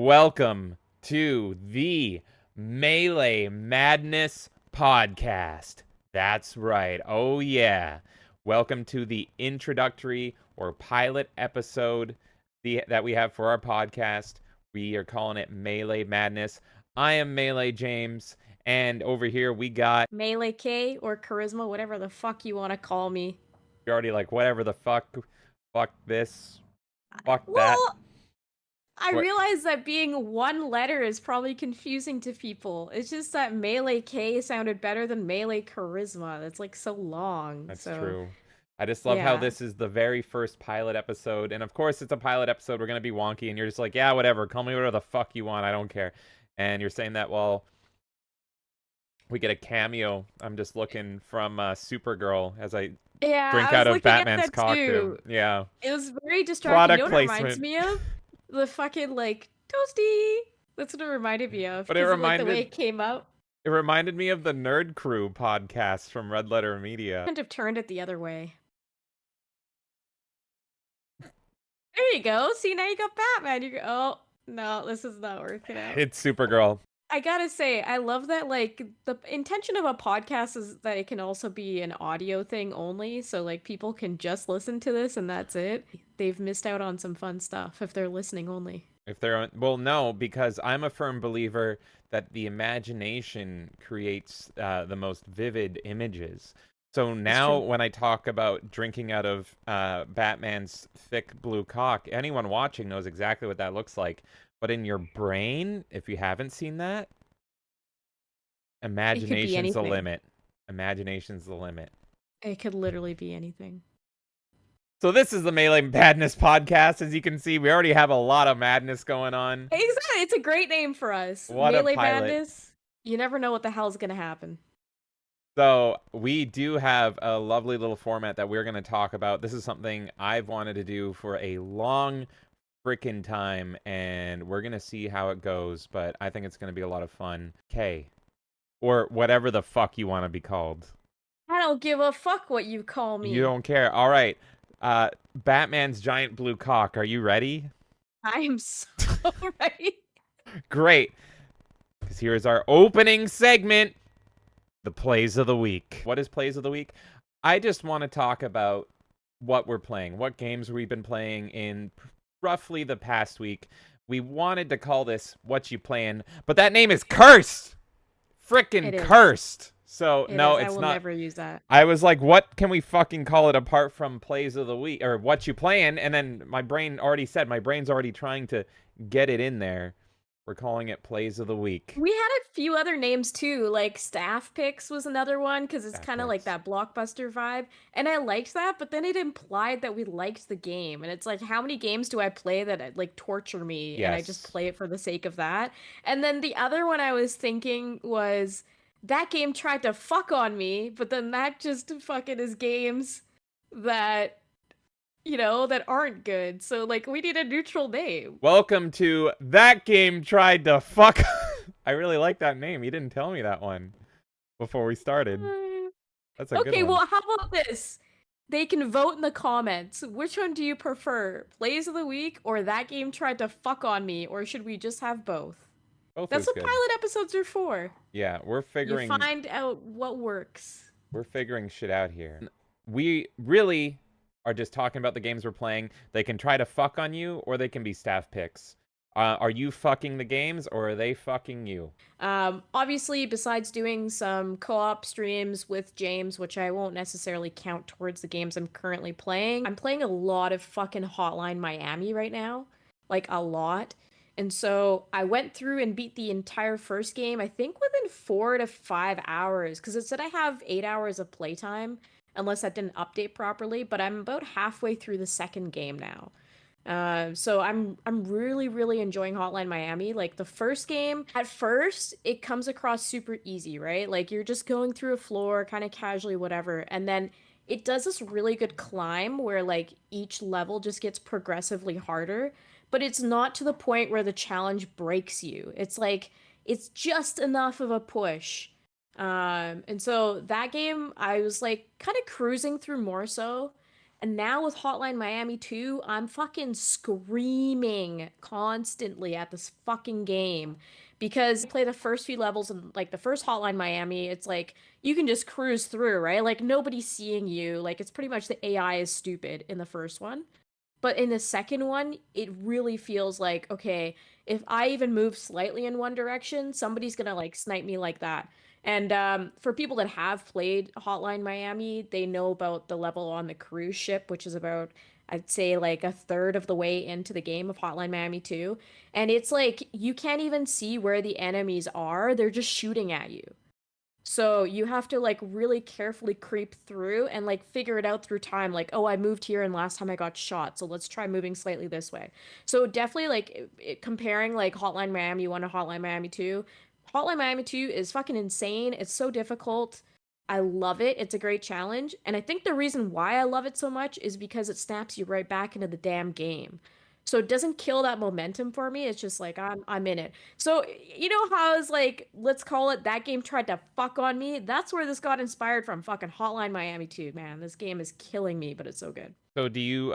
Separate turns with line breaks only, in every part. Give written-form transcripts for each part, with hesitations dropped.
welcome to the Melee Madness podcast. That's right. Oh, yeah. Welcome to the introductory or pilot episode that we have for our podcast. We are calling it Melee Madness. I am Melee James, and over here we got...
Melee K or Charisma, whatever the fuck you want to call me.
You're already like, whatever the fuck this, fuck that.
Well, I
What?
realize that being one letter is probably confusing to people. It's just that Melee K sounded better than Melee Charisma. That's like so long.
That's
So,
true. I just love how
yeah.
this is the very first pilot episode. And of course, it's a pilot episode. We're going to be wonky. And you're just like, yeah, whatever. Call me whatever the fuck you want. I don't care. And you're saying that while we get a cameo. I'm just looking from Supergirl as I
Yeah,
drink
I was
out of
looking at
Batman's
that
cocktail.
too.
Yeah.
It was very distracting.
Product
You know what it reminds
placement.
me of? The fucking, like, toasty. That's what it reminded me of.
But it
Because of, like, the way
reminded
it came out.
it reminded me of the Nerd Crew podcast from Red Letter Media.
Couldn't have turned it the other way. There you go. See, now you got Batman. You go, oh, no, this is not working out.
It's Supergirl.
I gotta say, I love that, like, the intention of a podcast is that it can also be an audio thing only, so, like, people can just listen to this and that's it. They've missed out on some fun stuff if they're listening only.
If they're well, no, because I'm a firm believer that the imagination creates the most vivid images. So now,
true.
when I talk about drinking out of Batman's thick blue cock, anyone watching knows exactly what that looks like. But in your brain, if you haven't seen that, imagination's the
anything.
limit. Imagination's the limit.
It could literally be anything.
So this is the Melee Madness podcast. As you can see, we already have a lot of madness going on.
Exactly, it's a great name for us.
What a
Melee
pilot.
Madness. You never know what the hell's gonna happen.
So we do have a lovely little format that we're going to talk about. This is something I've wanted to do for a long freaking time, and we're going to see how it goes, but I think it's going to be a lot of fun. K, or whatever the fuck you want to be called.
I don't give a fuck what you call me.
You don't care. All right. Batman's giant blue cock. Are you ready?
I am so ready.
Great. Because here's our opening segment. The plays of the week. What is plays of the week? I just want to talk about what we're playing, what games we've been playing in roughly the past week. We wanted to call this What You Playing, but that name is cursed. Frickin' cursed. So no, it's
I will
not.
never use that.
I was like, what can we fucking call it apart from plays of the week or what you playing? And then my brain's already trying to get it in there. We're calling it plays of the week.
We had a few other names too, like Staff Picks was another one because it's
Staff
kind of like
Picks.
that blockbuster vibe, and I liked that. But then it implied that we liked the game, and it's like, how many games do I play that like torture me, and I just
Yes.
play it for the sake of that? And then the other one I was thinking was that game tried to fuck on me, but then that just fucking is games that that aren't good. So like we need a neutral name.
Welcome to That Game Tried to Fuck. I really like that name. You didn't tell me that one before we started. That's a good
Okay,
one.
well, how about this? They can vote in the comments. Which one do you prefer? Plays of the week or that game tried to fuck on me? Or should we just have both?
Both
That's
is
what
good.
pilot episodes are for.
Yeah,
You find out what works.
we're figuring shit out here. We really are just talking about the games we're playing. They can try to fuck on you, or they can be staff picks. Are you fucking the games, or are they fucking you?
Obviously, besides doing some co-op streams with James, which I won't necessarily count towards the games I'm currently playing, I'm playing a lot of fucking Hotline Miami right now. Like, a lot. And so I went through and beat the entire first game, I think within 4 to 5 hours, because it said I have 8 hours of playtime, unless that didn't update properly, but I'm about halfway through the second game now. So I'm really enjoying Hotline Miami. Like the first game, at first it comes across super easy, right? Like you're just going through a floor, kind of casually, whatever, and then it does this really good climb where like each level just gets progressively harder, but it's not to the point where the challenge breaks you. It's like it's just enough of a push. And so that game I was like kind of cruising through more so. And now with Hotline Miami 2, I'm fucking screaming constantly at this fucking game because you play the first few levels and like the first Hotline Miami, it's like you can just cruise through, right? Like nobody's seeing you. Like it's pretty much the AI is stupid in the first one. But in the second one, it really feels like, okay, if I even move slightly in one direction, somebody's gonna like snipe me like that. And for people that have played Hotline Miami, they know about the level on the cruise ship, which is about, I'd say, like a third of the way into the game of Hotline Miami 2. And it's like you can't even see where the enemies are, they're just shooting at you. So you have to like really carefully creep through and like figure it out through time. Like, oh, I moved here and last time I got shot, so let's try moving slightly this way. So definitely like comparing like Hotline Miami 1 to Hotline Miami 2. Hotline Miami 2 is fucking insane. It's so difficult. I love it. It's a great challenge. And I think the reason why I love it so much is because it snaps you right back into the damn game. So it doesn't kill that momentum for me. It's just like I'm in it. So, you know how I was like, let's call it that game tried to fuck on me? That's where this got inspired from. Fucking Hotline Miami 2, man. This game is killing me, but it's so good.
So do you,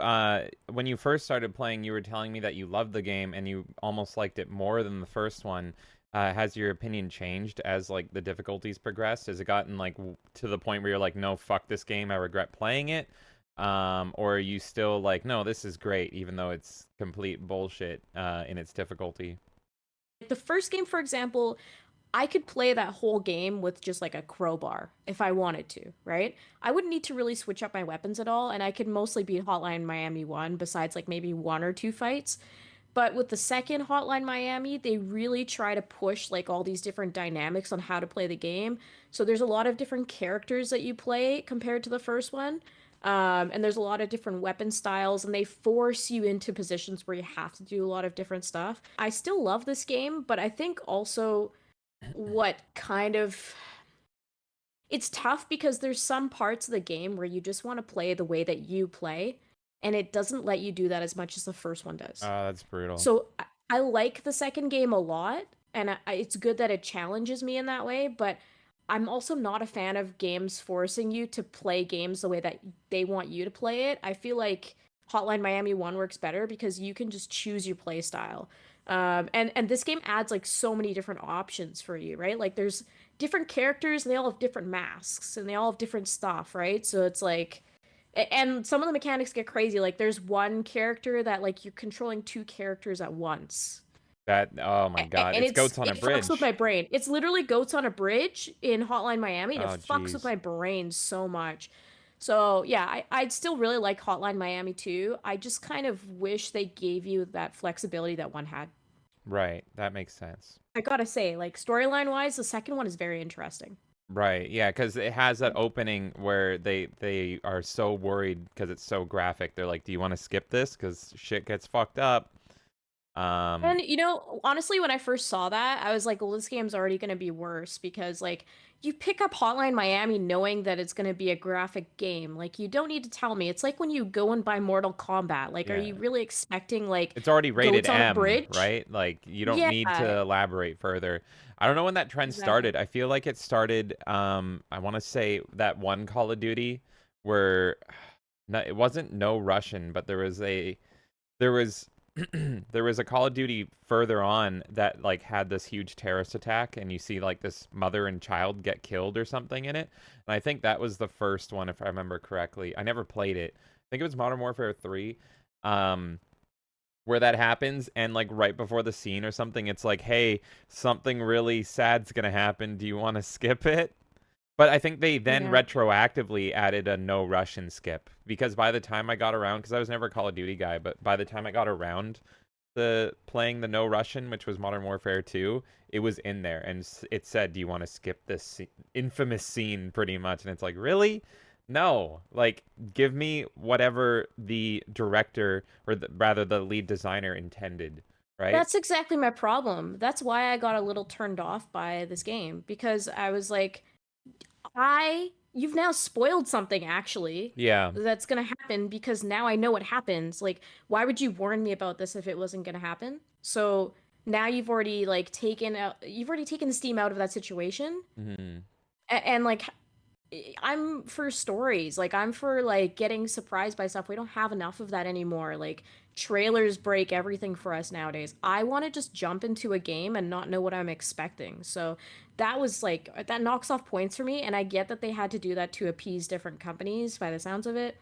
when you first started playing, you were telling me that you loved the game and you almost liked it more than the first one. Has your opinion changed as like the difficulties progressed? Has it gotten like to the point where you're like, no, fuck this game, I regret playing it? Or are you still like, no, this is great, even though it's complete bullshit in its difficulty?
The first game, for example, I could play that whole game with just like a crowbar if I wanted to, right? I wouldn't need to really switch up my weapons at all, and I could mostly beat Hotline Miami 1 besides like maybe one or two fights. But with the second Hotline Miami, they really try to push like all these different dynamics on how to play the game. So there's a lot of different characters that you play compared to the first one. And there's a lot of different weapon styles, and they force you into positions where you have to do a lot of different stuff. I still love this game, but I think also what kind of it's tough because there's some parts of the game where you just want to play the way that you play, and it doesn't let you do that as much as the first one does.
That's brutal.
So I like the second game a lot, and it's good that it challenges me in that way, but I'm also not a fan of games forcing you to play games the way that they want you to play it. I feel like Hotline Miami 1 works better because you can just choose your play style. And this game adds like so many different options for you, right? Like there's different characters and they all have different masks and they all have different stuff, right? So it's like and some of the mechanics get crazy. Like there's one character that like you're controlling two characters at once.
That, oh my God,
And
it's goats on a
it fucks with
bridge.
my brain. It's literally goats on a bridge in Hotline Miami, and it
Oh,
fucks with
jeez.
my brain so much. So yeah, I'd still really like Hotline Miami too. I just kind of wish they gave you that flexibility that one had.
Right, that makes sense.
I gotta say, like storyline wise, the second one is very interesting.
Right, yeah, because it has that opening where they are so worried because it's so graphic. They're like, "Do you want to skip this? Because shit gets fucked up." Um,
And you know, honestly, when I first saw that, I was like, well, this game's already gonna be worse because like you pick up Hotline Miami knowing that it's gonna be a graphic game. Like you don't need to tell me. It's like when you go and buy Mortal Kombat. Like, are
yeah,
you really expecting like
it's already rated
goats on a
M,
bridge?
right? Like you don't
Yeah,
need to elaborate further. I don't know when that trend
exactly.
started. I feel like it started. I want to say that one Call of Duty where no, it wasn't no Russian, but there was there was a Call of Duty further on that like had this huge terrorist attack and you see like this mother and child get killed or something in it. And I think that was the first one if I remember correctly. I never played it. I think it was Modern Warfare 3. Um where that happens and like right before the scene or something it's like, "Hey, something really sad's going to happen. Do you want to skip it?" But I think they then
Yeah.
retroactively added a no Russian skip because by the time I got around, because I was never a Call of Duty guy, but by the time I got around to playing the no Russian, which was Modern Warfare 2, it was in there and it said, "Do you want to skip this infamous scene?" Pretty much, and it's like, really? No, like give me whatever the director or rather the lead designer intended, right?
That's exactly my problem. That's why I got a little turned off by this game because I was like, you've now spoiled something actually
Yeah,
that's gonna happen because now I know what happens. Like, why would you warn me about this if it wasn't gonna happen? So now you've already taken the steam out of that situation.
hmm
And like I'm for stories. Like I'm for like getting surprised by stuff. We don't have enough of that anymore. Like trailers break everything for us nowadays. I want to just jump into a game and not know what I'm expecting. So that was like that knocks off points for me, and I get that they had to do that to appease different companies by the sounds of it.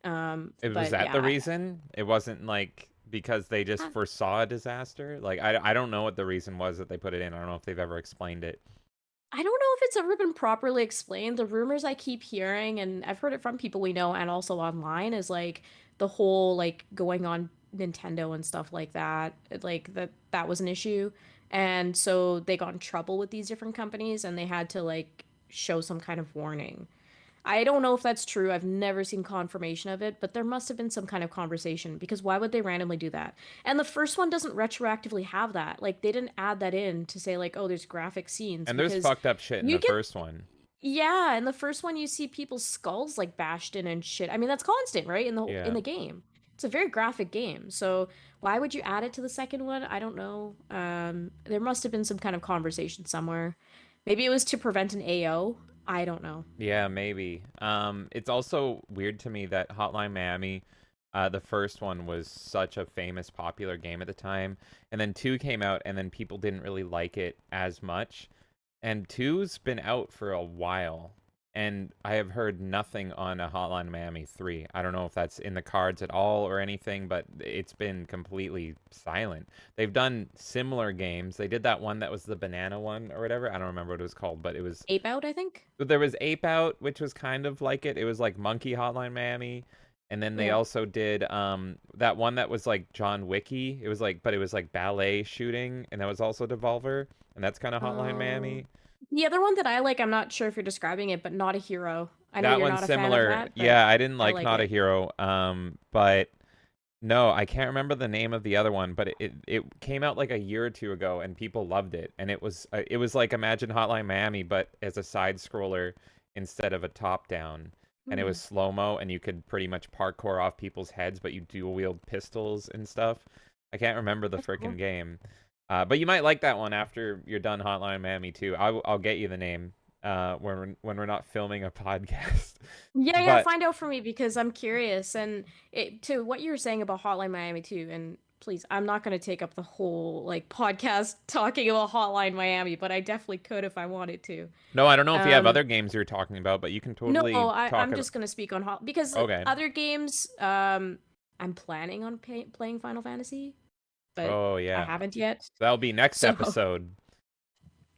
Was
But
that the
yeah,
reason? It wasn't like because they just
I,
foresaw a disaster? Like I don't know what the reason was that they put it in. I don't know if they've ever explained it.
I don't know if it's ever been properly explained. The rumors I keep hearing, and I've heard it from people we know and also online, is like the whole like going on Nintendo and stuff like that. Like that was an issue. And so they got in trouble with these different companies and they had to like show some kind of warning. I don't know if that's true. I've never seen confirmation of it, but there must have been some kind of conversation because why would they randomly do that? And the first one doesn't retroactively have that. Like they didn't add that in to say like, oh, there's graphic scenes
And there's
because
fucked up shit in
you
the
get
first one.
yeah, in the first one you see people's skulls like bashed in and shit. I mean, that's constant, right? In
Yeah.
the game. It's a very graphic game. So why would you add it to the second one? I don't know. There must have been some kind of conversation somewhere. Maybe it was to prevent an AO. I don't know.
Yeah, maybe. It's also weird to me that Hotline Miami, the first one was such a famous, popular game at the time, and then 2 came out, and then people didn't really like it as much. And two's been out for a while, and I have heard nothing on a Hotline Miami 3. I don't know if that's in the cards at all or anything, but it's been completely silent. They've done similar games. They did that one that was the banana one or whatever. I don't remember what it was called, but it was
Ape Out, I think.
there was Ape Out, which was kind of like it. It was like Monkey Hotline Miami. And then they
Yeah.
also did that one that was like John Wicky. It was like but it was like ballet shooting, and that was also Devolver, and that's kind of Hotline
Oh.
Miami.
The other one that I like, I'm not sure if you're describing it, but Not a Hero. I know
That
you're
one's
not a fan of
similar.
that, but
Yeah, I didn't
I
like
like
Not a
it.
Hero. But no, I can't remember the name of the other one, but it came out like a year or two ago, and people loved it. And it was like imagine Hotline Miami, but as a side scroller instead of a top down. And it
Hmm.
was slow mo, and you could pretty much parkour off people's heads, but you dual wield pistols and stuff. I can't remember the
That's
freaking
cool.
game, but you might like that one after you're done Hotline Miami too. I'll get you the name when we're not filming a podcast.
Yeah, yeah,
But
find out for me because I'm curious. And to what you were saying about Hotline Miami too, and please, I'm not going to take up the whole like podcast talking about Hotline Miami, but I definitely could if I wanted to.
no, I don't know if you have
Um,
other games you're talking about, but you can
no,
totally talk
I'm
about.
just going to speak on Hot because
Okay.
other games, I'm planning on playing Final Fantasy, but
Oh
I
yeah,
haven't yet.
that'll be next
So
episode.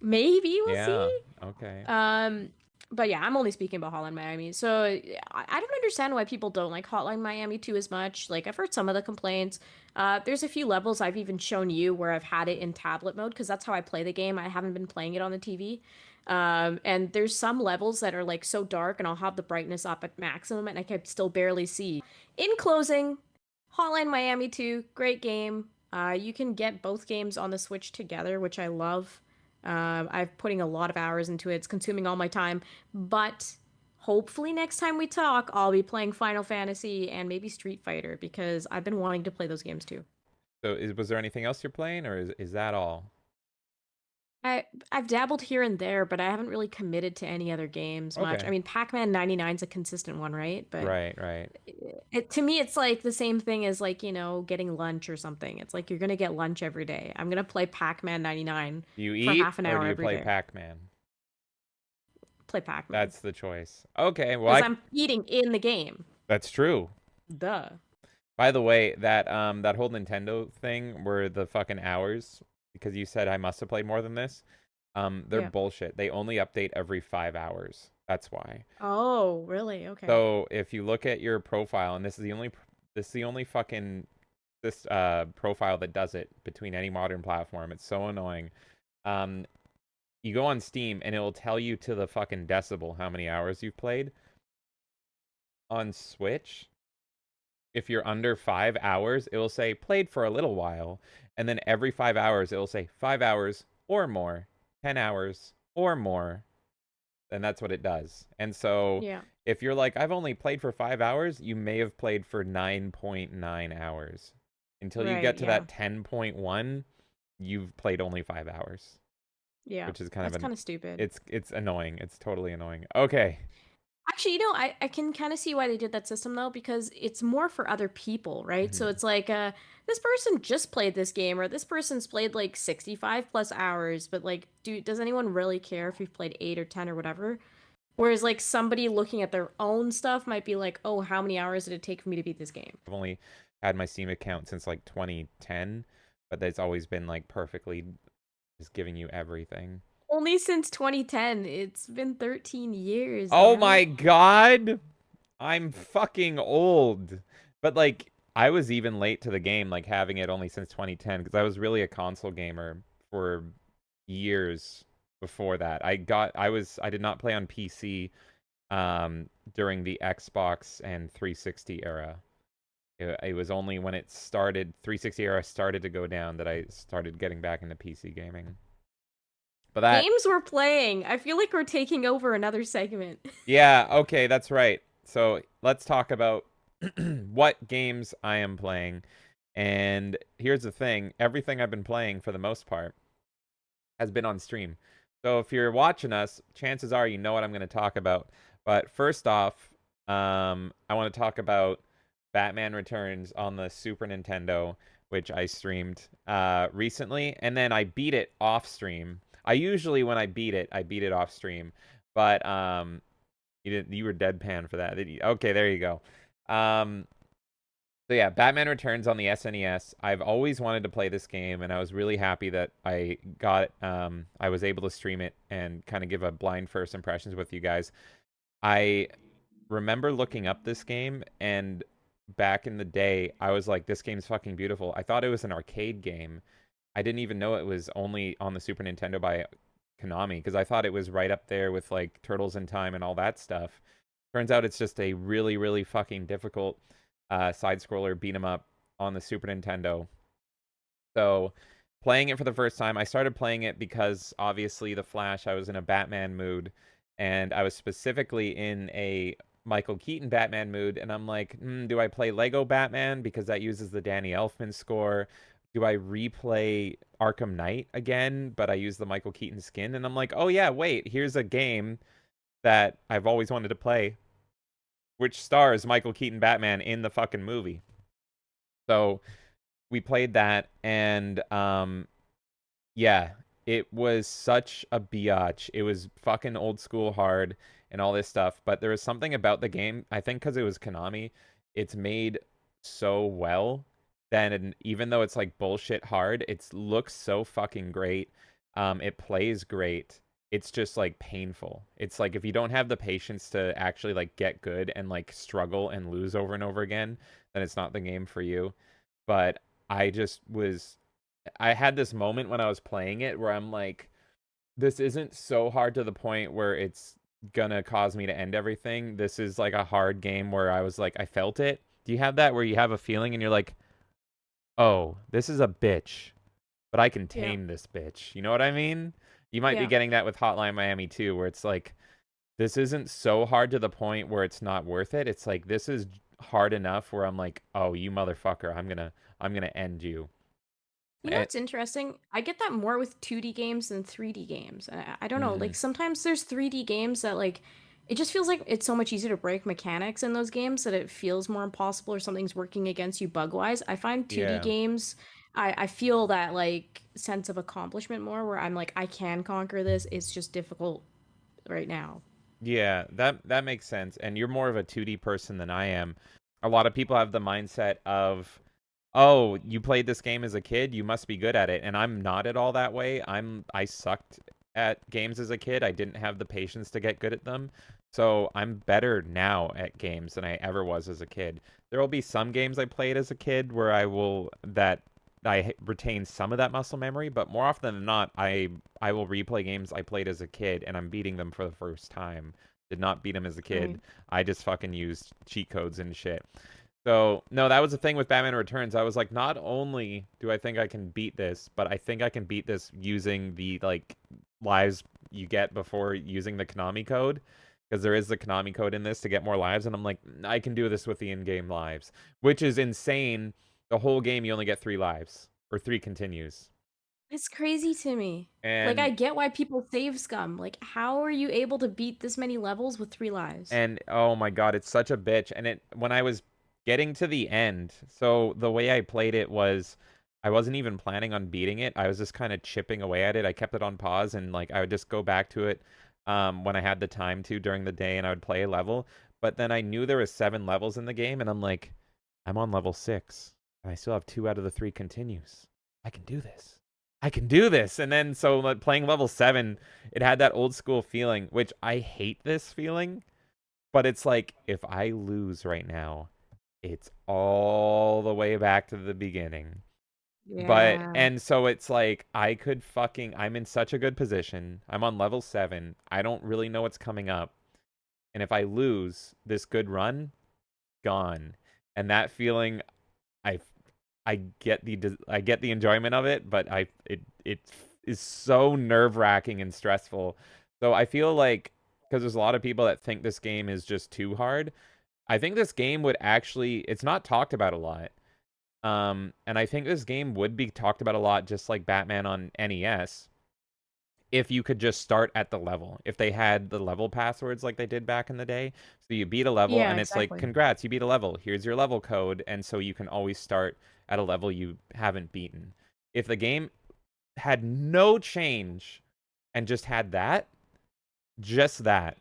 maybe we'll
Yeah.
see.
Okay.
Um, but yeah, I'm only speaking about Hotline Miami. So I don't understand why people don't like Hotline Miami 2 as much. Like I've heard some of the complaints. There's a few levels I've even shown you where I've had it in tablet mode because that's how I play the game. I haven't been playing it on the TV. And there's some levels that are like so dark and I'll have the brightness up at maximum and I can still barely see. In closing, Hotline Miami 2, great game. You can get both games on the Switch together, which I love. I'm putting a lot of hours into it. It's consuming all my time. But hopefully next time we talk, I'll be playing Final Fantasy and maybe Street Fighter because I've been wanting to play those games too.
So was there anything else you're playing, or is that all?
I I've dabbled here and there, but I haven't really committed to any other games much. I
Okay.
mean, Pac-Man 99 is a consistent one, right? But
Right. Right.
to me it's like the same thing as like, getting lunch or something. It's like you're going to get lunch every day. I'm going to play Pac-Man 99
Do you
for
eat
half an
or do
hour
you
every
play
day.
Pac-Man?
Play Pac-Man
That's the choice. Okay. Well,
because I'm eating in the game.
that's true.
Duh.
By the way, that whole Nintendo thing were the fucking hours because you said I must have played more than this. They're
Yeah.
bullshit. They only update every 5 hours. That's why.
Oh, really? Okay.
So if you look at your profile, and this is the only fucking this profile that does it between any modern platform. It's so annoying. Um, you go on Steam and it will tell you to the fucking decibel how many hours you've played. On Switch, if you're under 5 hours, it will say played for a little while, and then every 5 hours it will say 5 hours or more, 10 hours or more, and that's what it does. And so
Yeah.
if you're like, I've only played for 5 hours, you may have played for 9.9 hours. Until you
Right.
get to
Yeah.
that 10.1, you've played only 5 hours,
Yeah.
which is kind of
That's
an
kind of stupid.
it's annoying. It's totally annoying. Okay.
Actually, I can kind of see why they did that system though, because it's more for other people, right? So
Mhm.
it's like, this person just played this game, or this person's played like 65 plus hours, but like, does anyone really care if you've played 8 or 10 or whatever? Whereas like somebody looking at their own stuff might be like, oh, how many hours did it take for me to beat this game?
I've only had my Steam account since like 2010, but that's always been like perfectly just giving you everything.
Only since 2010. It's been 13 years,
Oh
damn
my
it.
god! I'm fucking old. But like I was even late to the game, like having it only since 2010, because I was really a console gamer for years before that. I did not play on PC during the Xbox and 360 era. It was only when it started 360 era started to go down that I started getting back into PC gaming. But that
Games we're playing. I feel like we're taking over another segment.
yeah, okay, that's right. So let's talk about what games I am playing. And here's the thing, everything I've been playing for the most part has been on stream. So if you're watching us, chances are you know what I'm going to talk about. But first off, I want to talk about Batman Returns on the Super Nintendo, which I streamed recently, and then I beat it off stream. I usually, when I beat it off stream. But you were deadpan for that, did you? Okay, there you go. So yeah, Batman Returns on the SNES. I've always wanted to play this game, and I was really happy that I was able to stream it and kind of give a blind first impressions with you guys. I remember looking up this game, and back in the day, I was like, this game's fucking beautiful. I thought it was an arcade game. I didn't even know it was only on the Super Nintendo by Konami, because I thought it was right up there with like Turtles in Time and all that stuff. Turns out it's just a really, really fucking difficult side scroller beat 'em up on the Super Nintendo. So playing it for the first time, I started playing it because obviously the Flash, I was in a Batman mood, and I was specifically in a Michael Keaton Batman mood, and I'm like, do I play Lego Batman because that uses the Danny Elfman score? Do I replay Arkham Knight again, but I use the Michael Keaton skin? And I'm like, oh yeah, wait, here's a game that I've always wanted to play, which stars Michael Keaton Batman in the fucking movie. So we played that, and yeah, it was such a biatch. It was fucking old school hard and all this stuff, but there was something about the game, I think because it was Konami, it's made so well that even though it's like bullshit hard, it looks so fucking great. It plays great. It's just like painful. It's like if you don't have the patience to actually like get good and like struggle and lose over and over again, then it's not the game for you. But I just was I had this moment when I was playing it where I'm like, this isn't so hard to the point where it's gonna cause me to end everything. This is like a hard game where I was like, I felt it. Do you have that where you have a feeling and you're like, oh, this is a bitch, but I can
Yeah.
tame this bitch? You know what I mean? You might be
Yeah.
getting that with Hotline Miami too, where it's like, this isn't so hard to the point where it's not worth it. It's like, this is hard enough where I'm like, oh, you motherfucker, I'm gonna end you.
You know
And,
what's interesting? I get that more with 2D games than 3D games. And I don't know,
mm,
like sometimes there's 3D games that like it just feels like it's so much easier to break mechanics in those games that it feels more impossible or something's working against you bug-wise. I find 2D
yeah.
games, I feel that like sense of accomplishment more where I'm like, I can conquer this. It's just difficult right now.
Yeah, that makes sense. And you're more of a 2D person than I am. A lot of people have the mindset of, "Oh, you played this game as a kid, you must be good at it." And I'm not at all that way. I sucked at games as a kid. I didn't have the patience to get good at them. So, I'm better now at games than I ever was as a kid. There will be some games I played as a kid where I retain some of that muscle memory, but more often than not, I will replay games I played as a kid and I'm beating them for the first time. Did not beat them as a
Right.
kid. I just fucking used cheat codes and shit. So, no, that was the thing with Batman Returns. I was like, not only do I think I can beat this, but I think I can beat this using the like lives you get before using the Konami code. Because there is the Konami code in this to get more lives, and I'm like, I can do this with the in-game lives, which is insane. The whole game you only get 3 lives or 3 continues.
It's crazy to me. Like, I
And
get why people save scum. Like, how are you able to beat this many levels with 3 lives?
and oh my God, it's such a bitch. And it when I was getting to the end, so the way I played it was I wasn't even planning on beating it. I was just kind of chipping away at it. I kept it on pause and like I would just go back to it when I had the time to during the day and I would play a level. But then I knew there was 7 levels in the game and I'm like, I'm on level 6 and I still have 2 out of the 3 continues. I can do this. I can do this. And then so like, playing level 7, it had that old school feeling, which I hate this feeling, but it's like if I lose right now, it's all the way back to the beginning. But
Yeah.
and so it's like I'm in such a good position. I'm on level 7. I don't really know what's coming up. And if I lose this good run, gone. And that feeling I I get the enjoyment of it, but it is so nerve-wracking and stressful. So I feel like because there's a lot of people that think this game is just too hard. I think this game would actually it's not talked about a lot. And I think this game would be talked about a lot just like Batman on NES if you could just start at the level. If they had the level passwords like they did back in the day. So you beat a level
Yeah,
and it's like,
exactly.
congrats, you beat a level. Here's your level code. And so you can always start at a level you haven't beaten. If the game had no change and just had that, just that,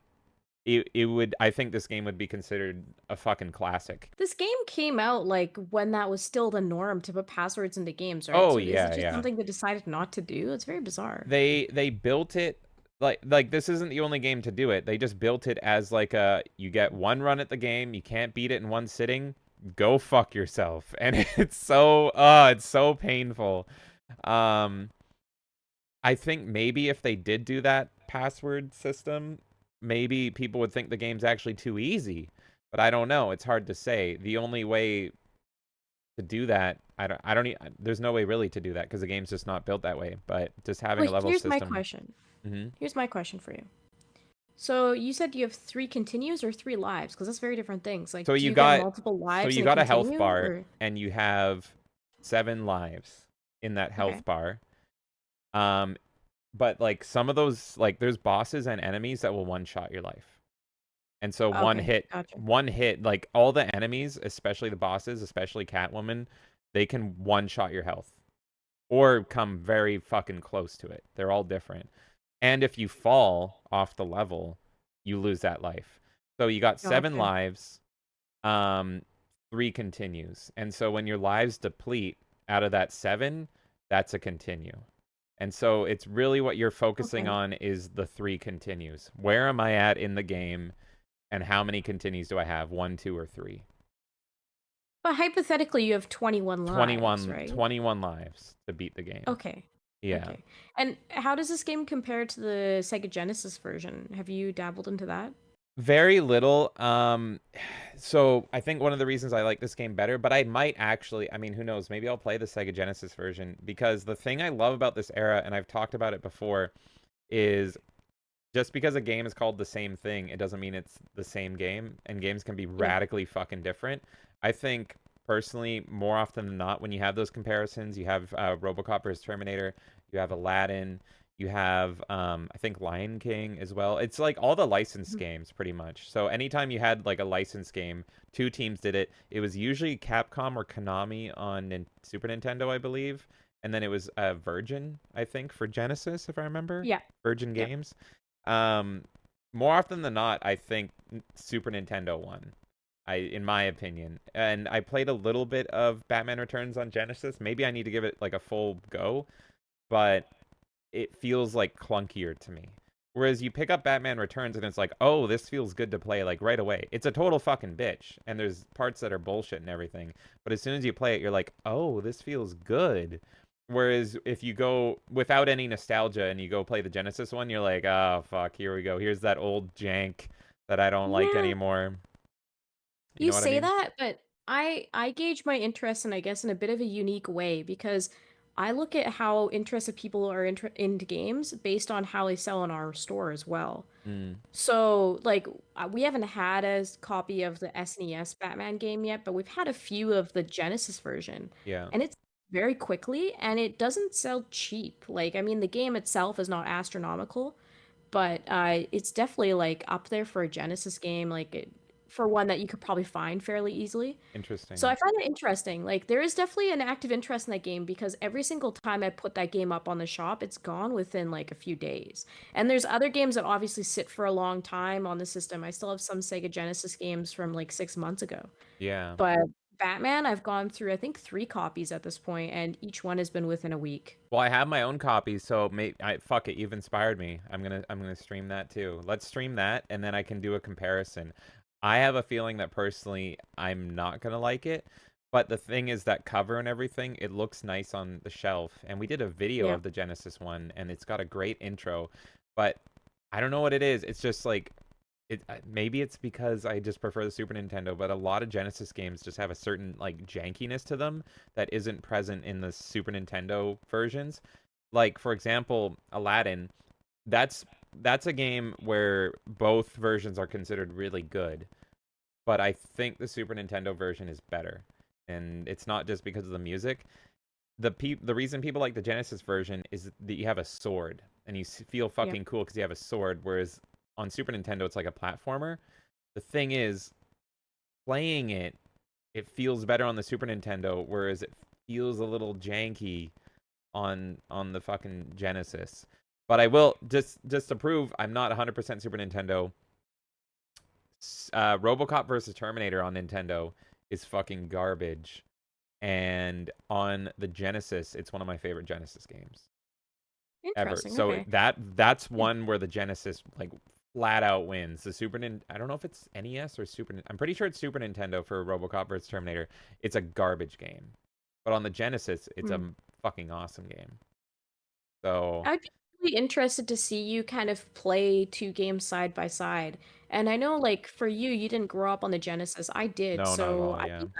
it would I think this game would be considered a fucking classic.
This game came out, like, when that was still the norm to put passwords into games, right?
Oh
So is it
yeah,
just
yeah.
something they decided not to do? It's very bizarre.
They built it like this isn't the only game to do it. They just built it as like a you get one run at the game, you can't beat it in one sitting, go fuck yourself. And it's so painful. Um I think maybe if they did do that password system, maybe people would think the game's actually too easy. But I don't know. It's hard to say. The only way to do that, there's no way really to do that because the game's just not built that way. But just having
Well,
a level
here's my
system.
question.
Hmm.
Here's my question for you. So you said you have 3 continues or 3 lives? Because that's very different things.
So
Like, do
you
you get
got
multiple
so
lives
you
in a
got a health
continue,
bar
or
and you have 7 lives in that
okay,
health bar. Um, but like some of those like there's bosses and enemies that will one shot your life. And so
okay, gotcha.
one hit, like all the enemies, especially the bosses, especially Catwoman, they can one shot your health or come very fucking close to it. They're all different. And if you fall off the level, you lose that life. So you got 7 lives, um, 3 continues. And so when your lives deplete out of that 7, that's a continue. And so it's really what you're focusing
Okay.
on is the 3 continues. Where am I at in the game? And how many continues do I have? 1, 2, or 3?
But hypothetically, you have 21 lives,
21,
right?
21 lives to beat the game.
Okay.
Yeah.
Okay. And how does this game compare to the Sega Genesis version? Have you dabbled into that?
Very little. So I think one of the reasons I like this game better, but I might actually, I mean, who knows? Maybe I'll play the Sega Genesis version because the thing I love about this era, and I've talked about it before, is just because a game is called the same thing, it doesn't mean it's the same game, and games can be
Yeah.
radically fucking different. I think personally, more often than not, when you have those comparisons, you have RoboCop versus Terminator, you have Aladdin, you have I think Lion King as well. It's like all the licensed
Mhm.
games pretty much. So anytime you had like a licensed game, 2 teams did it. It was usually Capcom or Konami on Super Nintendo, I believe, and then it was Virgin, I think, for Genesis, if I remember.
Yeah.
Virgin
Yep.
Games. Um, More often than not, I think Super Nintendo won. In my opinion, and I played a little bit of Batman Returns on Genesis. Maybe I need to give it like a full go, but it feels like clunkier to me. Whereas you pick up Batman Returns and it's like, oh, this feels good to play like right away. It's a total fucking bitch, and there's parts that are bullshit and everything. But as soon as you play it, you're like, oh, this feels good. Whereas if you go without any nostalgia and you go play the Genesis one, you're like, oh fuck, here we go. Here's that old jank that I don't like
Yeah.
anymore. You
You
know what I
say
mean?
that, but I gauge my interest in, I guess, in a bit of a unique way because I look at how interested people are into games based on how they sell in our store as well.
Mm,
So, like, we haven't had a copy of the SNES Batman game yet, but we've had a few of the Genesis version,
yeah.
and it's very quickly, and it doesn't sell cheap. Like, I mean, the game itself is not astronomical, but it's definitely like up there for a Genesis game, for one that you could probably find fairly easily. So
Interesting.
I find it interesting. Like, there is definitely an active interest in that game because every single time I put that game up on the shop, it's gone within like a few days. And there's other games that obviously sit for a long time on the system. I still have some Sega Genesis games from like 6 months ago.
Yeah.
But Batman, I've gone through, I think, 3 copies at this point, and each one has been within a week.
Well, I have my own copy, so fuck it, you've inspired me. I'm gonna stream that too. Let's stream that, and then I can do a comparison. I have a feeling that personally I'm not gonna like it, but the thing is that cover and everything, it looks nice on the shelf. And we did a video
Yeah.
of the Genesis one, and it's got a great intro, but I don't know what it is. It's just like maybe it's because I just prefer the Super Nintendo, but a lot of Genesis games just have a certain like jankiness to them that isn't present in the Super Nintendo versions. Like for example, Aladdin, that's that's a game where both versions are considered really good, but I think the Super Nintendo version is better. And it's not just because of the music. The reason people like the Genesis version is that you have a sword and you feel
Yeah.
fucking cool because you have a sword, whereas on Super Nintendo it's like a platformer. The thing is, playing it feels better on the Super Nintendo, whereas it feels a little janky on the fucking Genesis. But I will just to prove I'm not 100% Super Nintendo. RoboCop versus Terminator on Nintendo is fucking garbage, and on the Genesis, it's one of my favorite Genesis games ever.
Interesting.
So
Okay.
that's
Yeah.
one where the Genesis like flat out wins. The I don't know if it's NES or I'm pretty sure it's Super Nintendo for RoboCop vs Terminator. It's a garbage game, but on the Genesis, it's a
Mm.
fucking awesome game. So
I'd be really interested to see you kind of play 2 games side by side. And I know, like, for you, you didn't grow up on the Genesis. I did,
no, not at
so
all.
I
Yeah.
think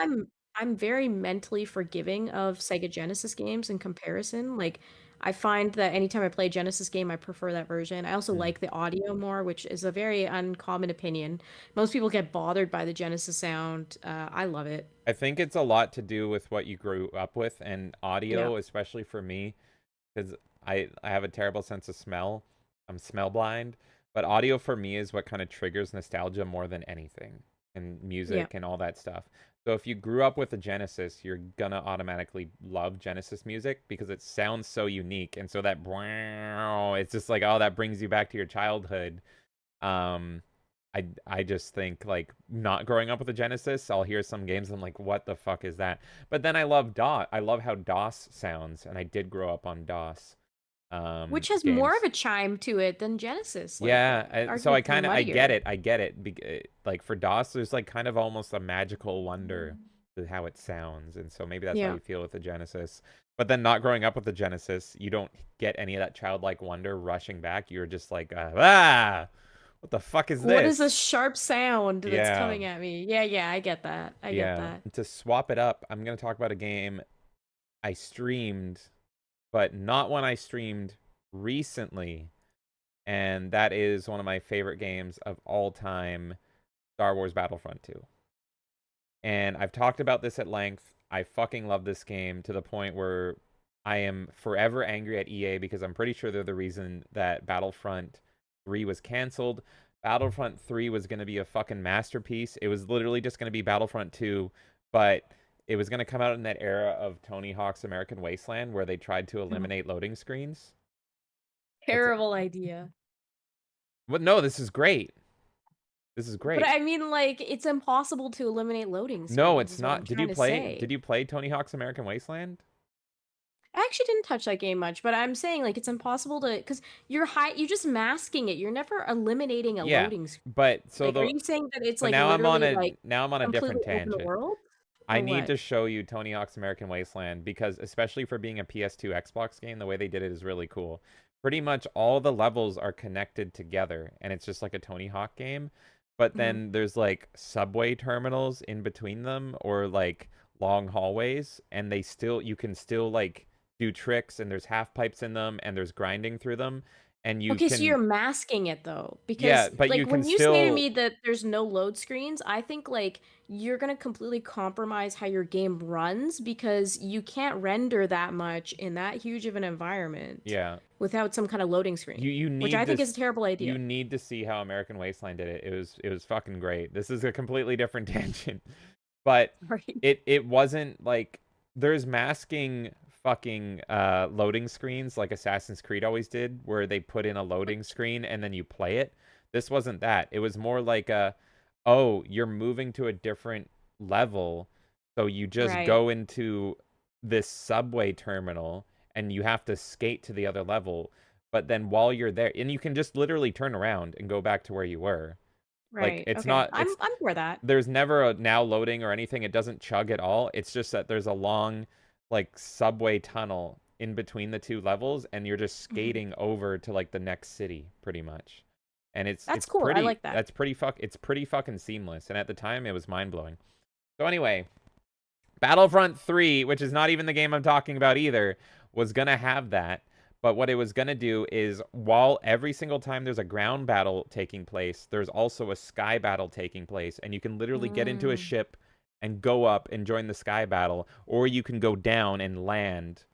I'm very mentally forgiving of Sega Genesis games in comparison. Like, I find that anytime I play a Genesis game, I prefer that version. I also
Mm.
like the audio more, which is a very uncommon opinion. Most people get bothered by the Genesis sound. I love it.
I think it's a lot to do with what you grew up with and
Yeah.
audio, especially for me, because I have a terrible sense of smell. I'm smell blind, but audio for me is what kind of triggers nostalgia more than anything, and
Yeah.
music and all that stuff. So if you grew up with a Genesis, you're gonna automatically love Genesis music because it sounds so unique, and so that it's just like, oh, that brings you back to your childhood. Um, I just think like not growing up with a Genesis, I'll hear some games and I'm like, what the fuck is that? But then I love DOS. I love how DOS sounds, and I did grow up on DOS
Which has more of
games.
a chime to it than Genesis. Like,
Yeah, so I
arguably
kind of I
muddier.
get it. I get it. Like for DOS, there's like kind of almost a magical wonder to how it sounds, and so maybe that's how
Yeah.
you feel with the Genesis. But then not growing up with the Genesis, you don't get any of that childlike wonder rushing back. You're just like, what the fuck is
What is this
this?
sharp sound that's
Yeah.
coming at me? Yeah, yeah, I get that. I get
Yeah.
that.
To swap it up, I'm going to talk about a game I streamed, but not one I streamed recently. And that is one of my favorite games of all time, Star Wars Battlefront 2. And I've talked about this at length. I fucking love this game to the point where I am forever angry at EA because I'm pretty sure they're the reason that Battlefront 3 was canceled. Battlefront 3 was going to be a fucking masterpiece. It was literally just going to be Battlefront 2, but it was going to come out in that era of Tony Hawk's American Wasteland where they tried to
Mhm.
eliminate loading screens. That's
Terrible idea.
what no, this is great. This is
But
great.
I mean, like, it's impossible to eliminate loading
No,
screens,
it's
is what I'm
not.
trying to
Did
say.
you play Tony Hawk's American Wasteland?
I actually didn't touch that game much, but I'm saying, like, it's impossible to, because you're just masking it. You're never eliminating a
Yeah,
loading screen.
but
Like, are you saying that it's
so
like literally like
now I'm on a
completely
different
open
tangent.
world,
I
or
need
what?
to show you Tony Hawk's American Wasteland because especially for being a PS2 Xbox game, the way they did it is really cool. Pretty much all the levels are connected together and it's just like a Tony Hawk game. But
Hmm.
then there's like subway terminals in between them or like long hallways and you can still like do tricks and there's half pipes in them and there's grinding through them and you
Okay, so
can,
you're masking it though,
yeah,
because
but you
like
can
when you say to
still,
me that there's no load screens, I think like you're gonna completely compromise how your game runs because you can't render that much in that huge of an environment
yeah,
without some kind of loading screen,
you
which
need
I think is
this,
a terrible
you
idea.
need to see how American Wasteland did it. It was fucking great. This is a completely different tangent, but
Right.
it wasn't like there's masking fucking loading screens like Assassin's Creed always did, where they put in a loading screen and then you play it. This wasn't that. It was more like a, oh, you're moving to a different level, so you just
Right.
go into this subway terminal and you have to skate to the other level. But then while you're there, and you can just literally turn around and go back to where you were. Like
Right.
it's
Okay.
not, it's
I'm for that.
there's never a now loading or anything. It doesn't chug at all. It's just that there's a long like subway tunnel in between the two levels and you're just
Mhm.
skating over to like the next city pretty much. And
That's cool. I like that.
it's pretty fucking seamless. And at the time it was mind-blowing. So anyway, Battlefront 3, which is not even the game I'm talking about either, was going to have that. But what it was going to do is, while every single time there's a ground battle taking place, there's also a sky battle taking place. And you can literally get into a
Mm.
ship and go up and join the sky battle. Or you can go down and land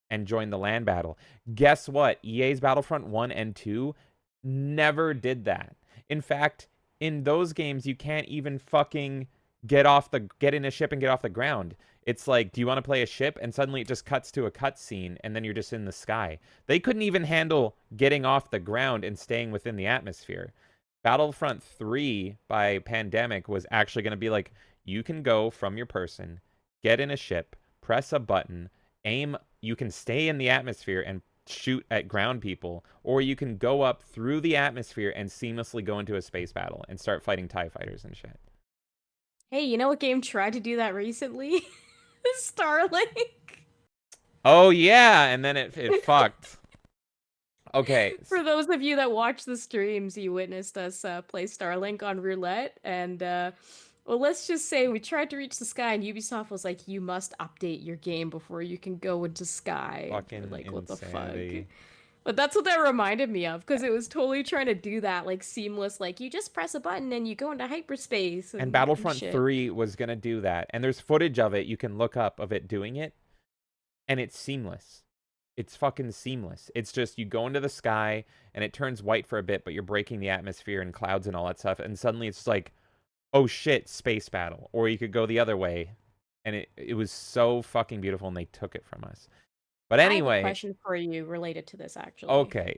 and join the land battle. Guess what? EA's Battlefront 1 and 2 never did that. In fact, in those games, you can't even fucking get in a ship and get off the ground. It's like, do you want to play a ship? And suddenly it just cuts to a cutscene and then you're just in the sky. They couldn't even handle getting off the ground and staying within the atmosphere. Battlefront 3 by Pandemic was actually going to be like, you can go from your person, get in a ship, press a button, aim, you can stay in the atmosphere and shoot at ground people, or you can go up through the atmosphere and seamlessly go into a space battle and start fighting TIE fighters and shit.
Hey, you know what game tried to do that recently? Starlink.
Oh yeah, and then it fucked. Okay.
For those of you that watch the streams, you witnessed us play Starlink on roulette, and well, let's just say we tried to reach the sky, and Ubisoft was like, "You must update your game before you can go into sky." We're
Fucking
like, what the fuck?
insanity.
But that's what that reminded me of, because it was totally trying to do that, like seamless, like you just press a button and you go into hyperspace
And
and
Battlefront
shit.
3 was going to do that. And there's footage of it you can look up of it doing it. And it's seamless. It's fucking seamless. It's just you go into the sky and it turns white for a bit, but you're breaking the atmosphere and clouds and all that stuff. And suddenly it's like, oh shit, space battle. Or you could go the other way. And it was so fucking beautiful and they took it from us. But
I have a
anyway,
question for you related to this, actually.
okay.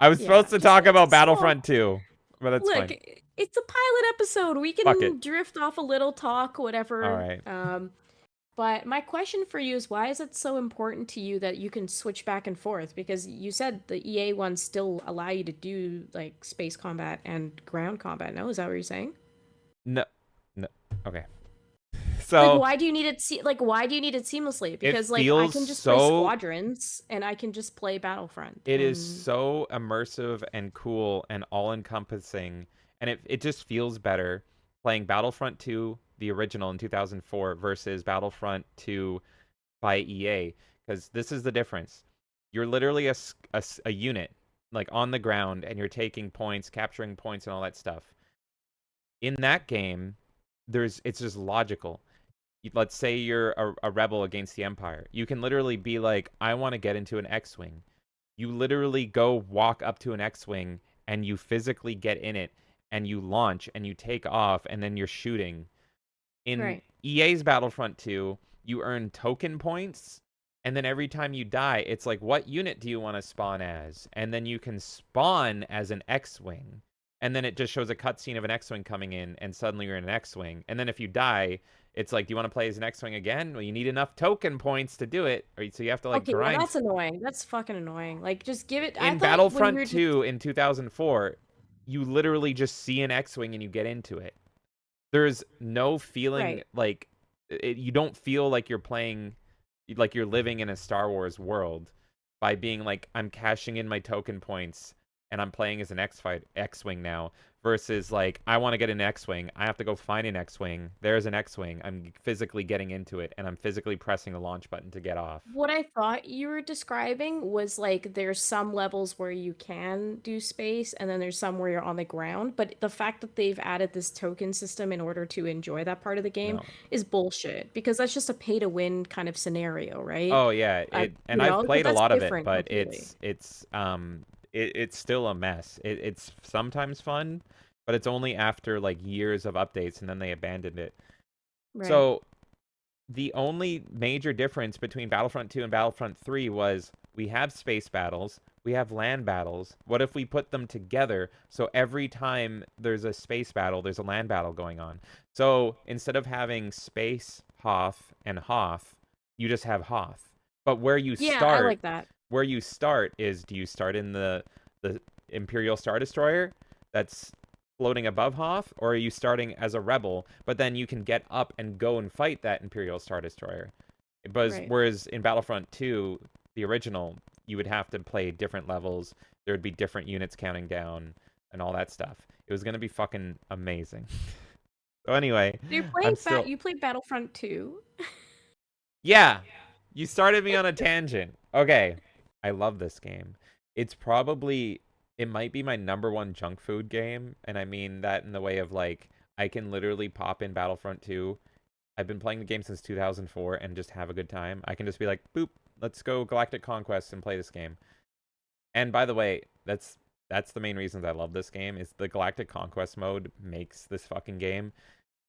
I was
Yeah,
supposed to
just
talk
it's
about
a small.
Battlefront 2, but that's
Look,
fine.
it's a pilot episode. We
Fuck it.
can drift off a little, talk,
All
whatever.
right.
But my question for you is, why is it so important to you that you can switch back and forth? Because you said the EA ones still allow you to do like space combat and ground combat. No, is that what you're saying?
No. No. Okay.
Like,
So,
why do you need it? Why do you need it seamlessly?
it
Because like I
feels
can just play
so
Squadrons and I can just play Battlefront
it is
and
so immersive and cool and all-encompassing, and it just feels better playing Battlefront 2, the original in 2004, versus Battlefront 2 by EA, because this is the difference. You're literally a unit, like on the ground, and you're taking points, capturing points, and all that stuff. In that game, it's just logical. Let's say you're a rebel against the Empire. You can literally be like, I want to get into an X-Wing. You literally go walk up to an X-Wing and you physically get in it and you launch and you take off and then you're shooting. In
right.
EA's Battlefront 2, you earn token points, and then every time you die, it's like, what unit do you want to spawn as? And then you can spawn as an X-Wing. And then it just shows a cutscene of an X-Wing coming in, and suddenly you're in an X-Wing. And then if you die, it's like, do you want to play as an X-Wing again? Well, you need enough token points to do it, or so you have to like
Okay, yeah,
grind.
that's annoying. That's fucking annoying. Like, just give it. I
In
thought when we
Battlefront
were just
2 in 2004, you literally just see an X-Wing and you get into it. There's no feeling
right.
like you don't feel like you're playing, like you're living in a Star Wars world by being like, I'm cashing in my token points and I'm playing as an X-Wing now, versus like I want to get an X-wing. I have to go find an X-wing. There's an X-wing. I'm physically getting into it, and I'm physically pressing the launch button to get off.
What I thought you were describing was like there's some levels where you can do space, and then there's some where you're on the ground. But the fact that they've added this token system in order to enjoy that part of the game
No.
is bullshit because that's just a pay to win kind of scenario, right?
Oh yeah, and I've
Because
played a
that's
lot of it,
different
but
completely.
it's still a mess. It's sometimes fun, but it's only after like years of updates, and then they abandoned it.
Right.
So the only major difference between Battlefront 2 and Battlefront 3 was we have space battles, we have land battles. What if we put them together so every time there's a space battle, there's a land battle going on? So instead of having space Hoth and Hoth, you just have Hoth. But
Yeah, I like that.
where you start is, do you start in the Imperial Star Destroyer that's floating above Hoth, or are you starting as a rebel, but then you can get up and go and fight that Imperial Star Destroyer?
Right.
Whereas in Battlefront 2, the original, you would have to play different levels. There would be different units counting down and all that stuff. It was going to be fucking amazing. So anyway, I'm still...
You played Battlefront 2?
Yeah, you started me on a tangent. Okay, I love this game. It's probably... It might be my #1 junk food game, and I mean that in the way of, like, I can literally pop in Battlefront 2. I've been playing the game since 2004 and just have a good time. I can just be like, boop, let's go Galactic Conquest and play this game. And by the way, that's the main reasons I love this game, is the Galactic Conquest mode makes this fucking game.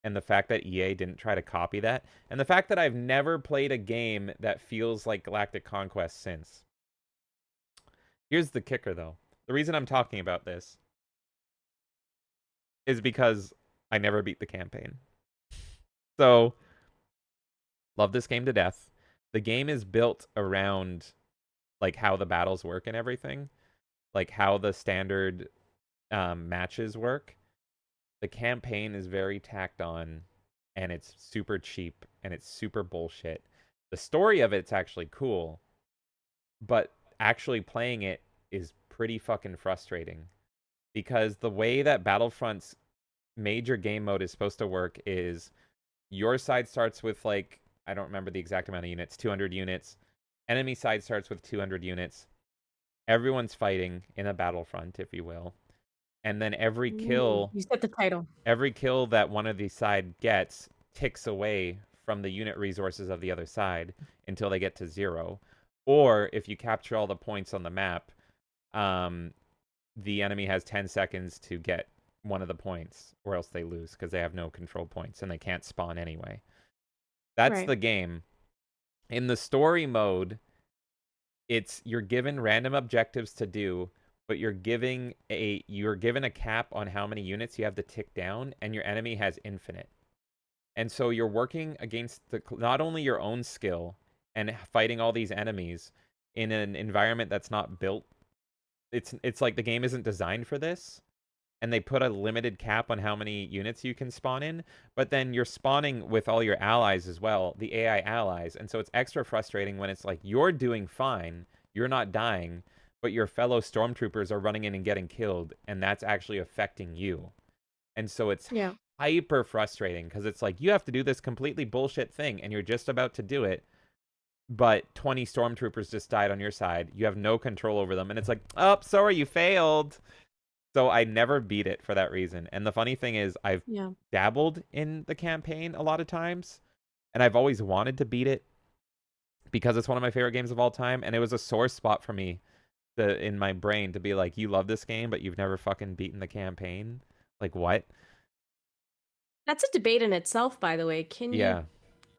And the fact that EA didn't try to copy that. And the fact that I've never played a game that feels like Galactic Conquest since. Here's the kicker, though. The reason I'm talking about this is because I never beat the campaign. So, love this game to death. The game is built around like how the battles work and everything, like how the standard matches work. The campaign is very tacked on, and it's super cheap, and it's super bullshit. The story of it's actually cool, but actually playing it is pretty fucking frustrating, because the way that Battlefront's major game mode is supposed to work is your side starts with, like, I don't remember the exact amount of units, 200 units. Enemy side starts with 200 units. Everyone's fighting in a battlefront, if you will. And then every
Ooh,
kill
you set the title.
that one of the side gets ticks away from the unit resources of the other side until they get to 0. Or if you capture all the points on the map, the enemy has 10 seconds to get one of the points, or else they lose because they have no control points and they can't spawn anyway. That's
Right.
the game. In the story mode, you're given random objectives to do, but you're given a cap on how many units you have to tick down, and your enemy has infinite. And so you're working against not only your own skill and fighting all these enemies in an environment that's not built. It's like the game isn't designed for this, and they put a limited cap on how many units you can spawn in, but then you're spawning with all your allies as well, the AI allies, and so it's extra frustrating when it's like you're doing fine, you're not dying, but your fellow stormtroopers are running in and getting killed, and that's actually affecting you. And so it's
Yeah.
hyper frustrating, because it's like you have to do this completely bullshit thing, and you're just about to do it, but 20 stormtroopers just died on your side. You have no control over them, and it's like, oh, sorry, you failed. So I never beat it for that reason. And the funny thing is, I've
Yeah.
dabbled in the campaign a lot of times, and I've always wanted to beat it because it's one of my favorite games of all time, and it was a sore spot for me in my brain to be like, you love this game, but you've never fucking beaten the campaign? Like, what?
That's a debate in itself, by the way. Can you
Yeah.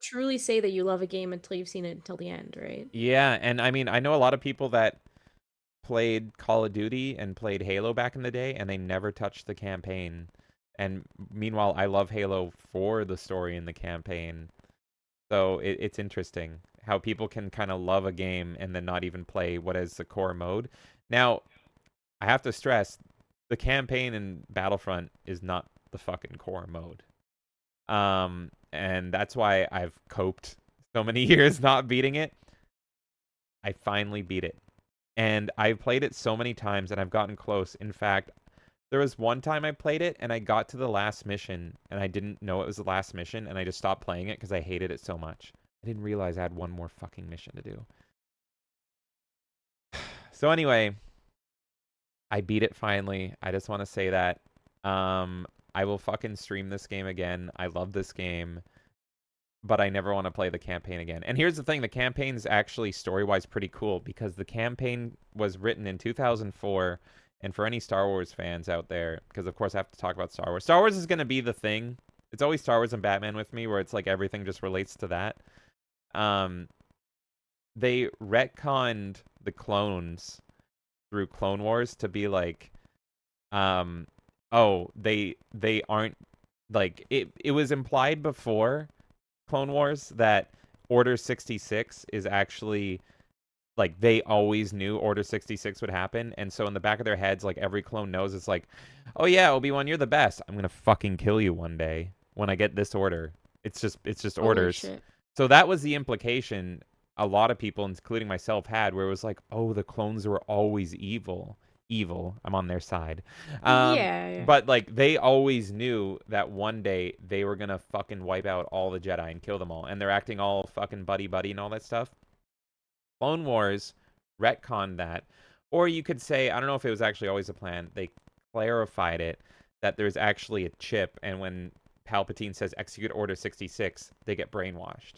truly say that you love a game until you've seen it until the end, right?
Yeah, and I mean, I know a lot of people that played Call of Duty and played Halo back in the day, and they never touched the campaign. And meanwhile, I love Halo for the story in the campaign. So it's interesting how people can kind of love a game and then not even play what is the core mode. Now, I have to stress, the campaign in Battlefront is not the fucking core mode. And that's why I've coped so many years not beating it. I finally beat it. And I've played it so many times and I've gotten close. In fact, There was one time I played it and I got to the last mission and I didn't know it was the last mission and I just stopped playing it because I hated it so much. I didn't realize I had one more fucking mission to do. So anyway, I beat it finally. I just want to say that. I will fucking stream this game again. I love this game, but I never want to play the campaign again. And here's the thing, the campaign's actually story-wise pretty cool because the campaign was written in 2004. And for any Star Wars fans out there, because of course I have to talk about Star Wars. Star Wars is going to be the thing. It's always Star Wars and Batman with me, where it's like everything just relates to that. They retconned the clones through Clone Wars to be like, oh, they aren't, like, it was implied before Clone Wars that Order 66 is actually, like, they always knew Order 66 would happen, and so in the back of their heads, like, every clone knows it's like, oh yeah, Obi-Wan, you're the best. I'm gonna fucking kill you one day when I get this order. It's just
Holy
orders.
shit.
So that was the implication a lot of people, including myself, had, where it was like, oh, the clones were always evil. Evil. I'm on their side.
Yeah.
But, like, they always knew that one day they were gonna fucking wipe out all the Jedi and kill them all, and they're acting all fucking buddy-buddy and all that stuff. Clone Wars retconned that. Or you could say, I don't know if it was actually always a plan, they clarified it, that there's actually a chip, and when Palpatine says execute Order 66, they get brainwashed.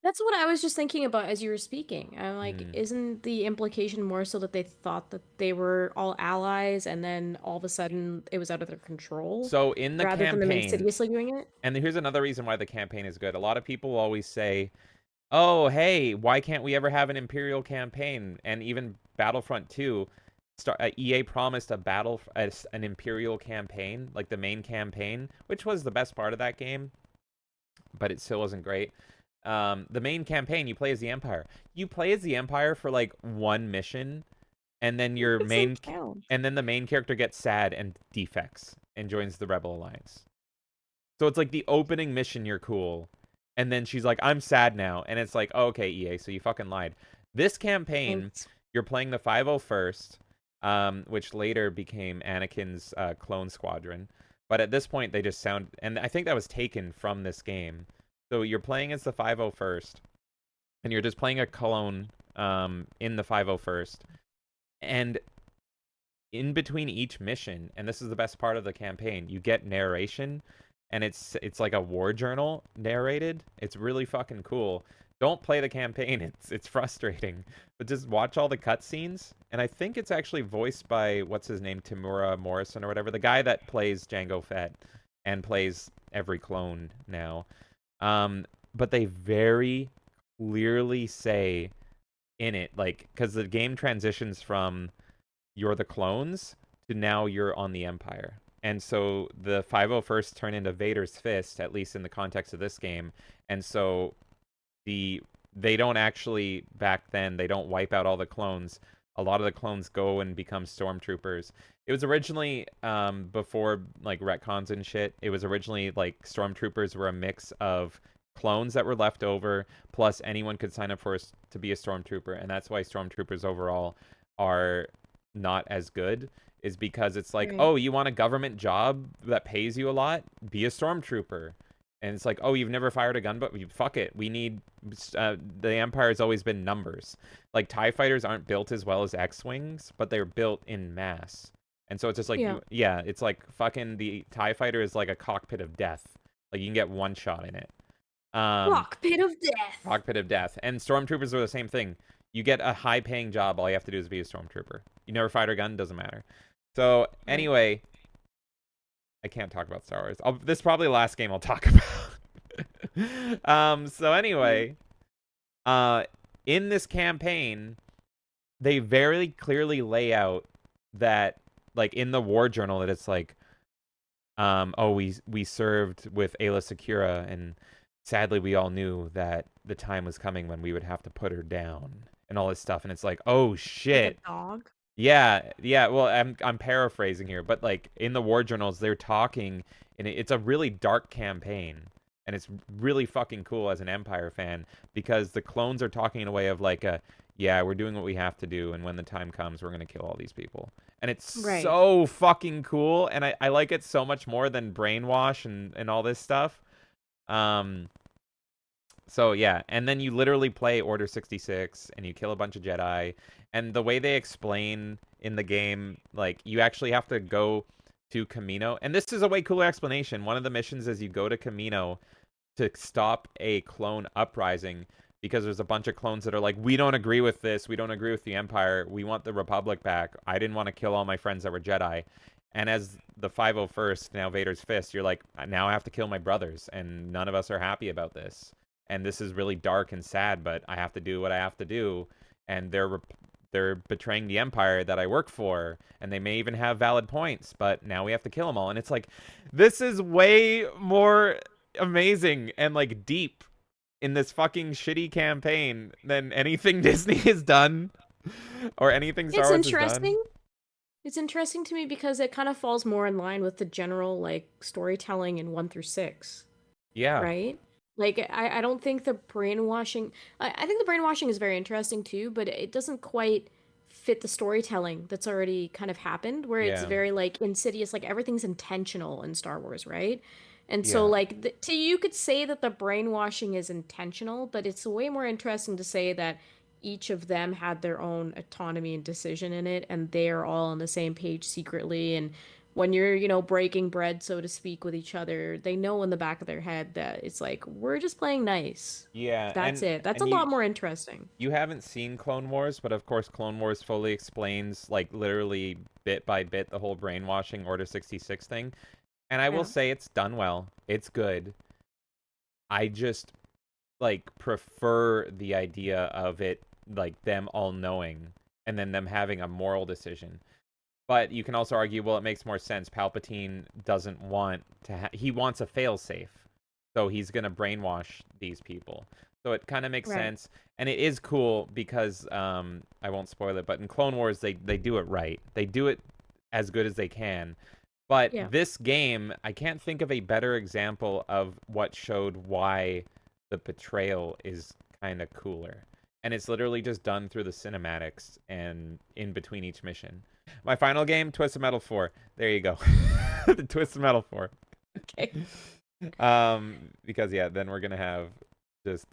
That's what I was just thinking about as you were speaking. I'm like,
Mhm.
isn't the implication more so that they thought that they were all allies and then all of a sudden it was out of their control
So in the
rather than them
campaign,
insidiously doing it?
and here's another reason why the campaign is good. A lot of people always say, oh, hey, why can't we ever have an Imperial campaign? And even Battlefront 2, EA promised an Imperial campaign, like the main campaign, which was the best part of that game, but it still wasn't great. The main campaign, you play as the Empire. You play as the Empire for like one mission, and then your
Doesn't
main
count.
and then the main character gets sad and defects and joins the Rebel Alliance. So it's like the opening mission, you're cool, and then she's like, I'm sad now, and it's like, oh, okay, EA, so you fucking lied. This campaign,
Thanks.
you're playing the 501st, which later became Anakin's clone squadron. But at this point, they just sound, and I think that was taken from this game. So you're playing as the 501st, and you're just playing a clone in the 501st. And in between each mission, and this is the best part of the campaign, you get narration, and it's like a war journal narrated. It's really fucking cool. Don't play the campaign. It's frustrating. But just watch all the cutscenes. And I think it's actually voiced by, what's his name, Tamura Morrison or whatever, the guy that plays Jango Fett and plays every clone now. But they very clearly say in it, like, because the game transitions from you're the clones to now you're on the Empire. And so the 501st turn into Vader's fist, at least in the context of this game. And so they don't actually, back then, they don't wipe out all the clones. A lot of the clones go and become stormtroopers. It was originally, before, like, retcons and shit, it was originally, like, stormtroopers were a mix of clones that were left over, plus anyone could sign up to be a stormtrooper. And that's why stormtroopers overall are not as good, is because it's like,
Right.
oh, you want a government job that pays you a lot? Be a stormtrooper. And it's like, oh, you've never fired a gun, but fuck it. We need, the Empire has always been numbers. Like, TIE fighters aren't built as well as X-Wings, but they're built in mass. And so it's just like,
Yeah.
it's like fucking the TIE fighter is like a cockpit of death. Like, you can get one shot in it.
Cockpit of death.
Cockpit of death. And stormtroopers are the same thing. You get a high-paying job, all you have to do is be a stormtrooper. You never fired a gun, doesn't matter. So, anyway, I can't talk about Star Wars. This is probably the last game I'll talk about. So anyway, in this campaign, they very clearly lay out that, like, in the war journal, that it's like, oh, we served with Aayla Secura, and sadly we all knew that the time was coming when we would have to put her down and all this stuff. And it's like, oh shit.
Like a dog.
Yeah. Well, I'm paraphrasing here, but like in the war journals, they're talking, and it's a really dark campaign, and it's really fucking cool as an Empire fan, because the clones are talking in a way of like, yeah, we're doing what we have to do, and when the time comes, we're going to kill all these people. And it's
Right.
so fucking cool, and I like it so much more than Brainwash and all this stuff. Um, so yeah, and then you literally play Order 66 and you kill a bunch of Jedi. And the way they explain in the game, like you actually have to go to Kamino. And this is a way cooler explanation. One of the missions is you go to Kamino to stop a clone uprising because there's a bunch of clones that are like, we don't agree with this. We don't agree with the Empire. We want the Republic back. I didn't want to kill all my friends that were Jedi. And as the 501st, now Vader's Fist, you're like, now I have to kill my brothers, and none of us are happy about this. And this is really dark and sad, but I have to do what I have to do. And they're betraying the Empire that I work for, and they may even have valid points, but now we have to kill them all. And it's like, this is way more amazing and like deep in this fucking shitty campaign than anything Disney has done or anything Star
It's
Wars has done.
interesting. It's interesting to me because it kind of falls more in line with the general like storytelling in 1 through 6,
Yeah.
right? Like I don't think the brainwashing I think the brainwashing is very interesting too, but it doesn't quite fit the storytelling that's already kind of happened, where it's
Yeah.
very like insidious, like everything's intentional in Star Wars, right? And so
Yeah.
like you could say that the brainwashing is intentional, but it's way more interesting to say that each of them had their own autonomy and decision in it, and they are all on the same page secretly. And when you're, breaking bread, so to speak, with each other, they know in the back of their head that it's like, we're just playing nice.
Yeah.
That's it. That's a
And
lot more interesting.
you haven't seen Clone Wars, but of course Clone Wars fully explains like literally bit by bit the whole brainwashing Order 66 thing. And I will
Yeah.
say it's done well. It's good. I just like prefer the idea of it like them all knowing and then them having a moral decision. But you can also argue, well, it makes more sense. Palpatine doesn't want to he wants a failsafe. So he's going to brainwash these people. So it kind of makes
Right.
sense. And it is cool because I won't spoil it, but in Clone Wars they do it right. They do it as good as they can. But
Yeah.
this game, I can't think of a better example of what showed why the betrayal is kind of cooler. And it's literally just done through the cinematics and in between each mission. My final game, Twisted Metal 4. There you go. The Twisted Metal 4.
Okay.
Because yeah, then we're gonna have just